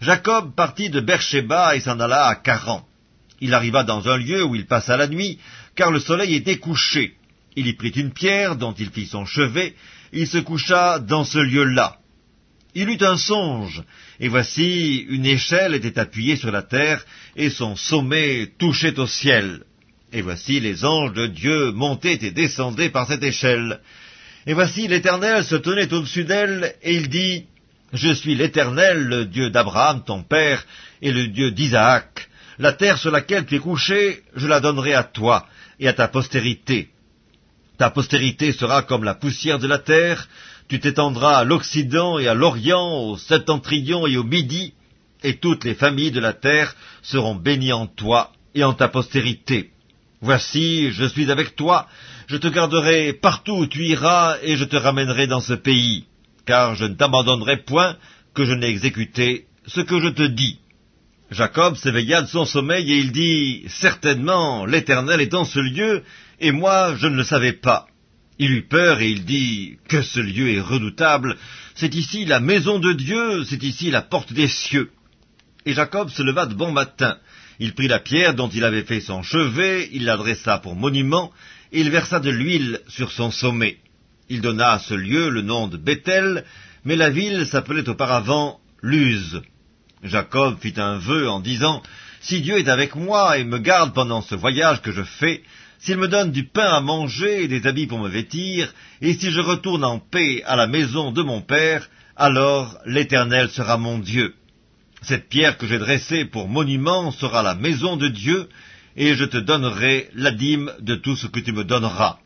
Jacob partit de Beersheba et s'en alla à Charan. Il arriva dans un lieu où il passa la nuit, car le soleil était couché. Il y prit une pierre dont il fit son chevet, il se coucha dans ce lieu-là. Il eut un songe, et voici, une échelle était appuyée sur la terre, et son sommet touchait au ciel. Et voici, les anges de Dieu montaient et descendaient par cette échelle. Et voici, l'Éternel se tenait au-dessus d'elle, et il dit, « Je suis l'Éternel, le Dieu d'Abraham, ton père, et le Dieu d'Isaac. La terre sur laquelle tu es couché, je la donnerai à toi et à ta postérité. Ta postérité sera comme la poussière de la terre, tu t'étendras à l'Occident et à l'Orient, au Septentrion et au Midi, et toutes les familles de la terre seront bénies en toi et en ta postérité. Voici, je suis avec toi, je te garderai partout où tu iras, et je te ramènerai dans ce pays, car je ne t'abandonnerai point que je n'ai exécuté ce que je te dis. » Jacob s'éveilla de son sommeil, et il dit, « Certainement, l'Éternel est en ce lieu, et moi je ne le savais pas. » Il eut peur, et il dit, « Que ce lieu est redoutable! C'est ici la maison de Dieu, c'est ici la porte des cieux. » Et Jacob se leva de bon matin. Il prit la pierre dont il avait fait son chevet, il l'adressa pour monument, et il versa de l'huile sur son sommet. Il donna à ce lieu le nom de Béthel, mais la ville s'appelait auparavant Luz. Jacob fit un vœu en disant, « Si Dieu est avec moi et me garde pendant ce voyage que je fais, s'il me donne du pain à manger et des habits pour me vêtir, et si je retourne en paix à la maison de mon père, alors l'Éternel sera mon Dieu. Cette pierre que j'ai dressée pour monument sera la maison de Dieu, et je te donnerai la dîme de tout ce que tu me donneras. »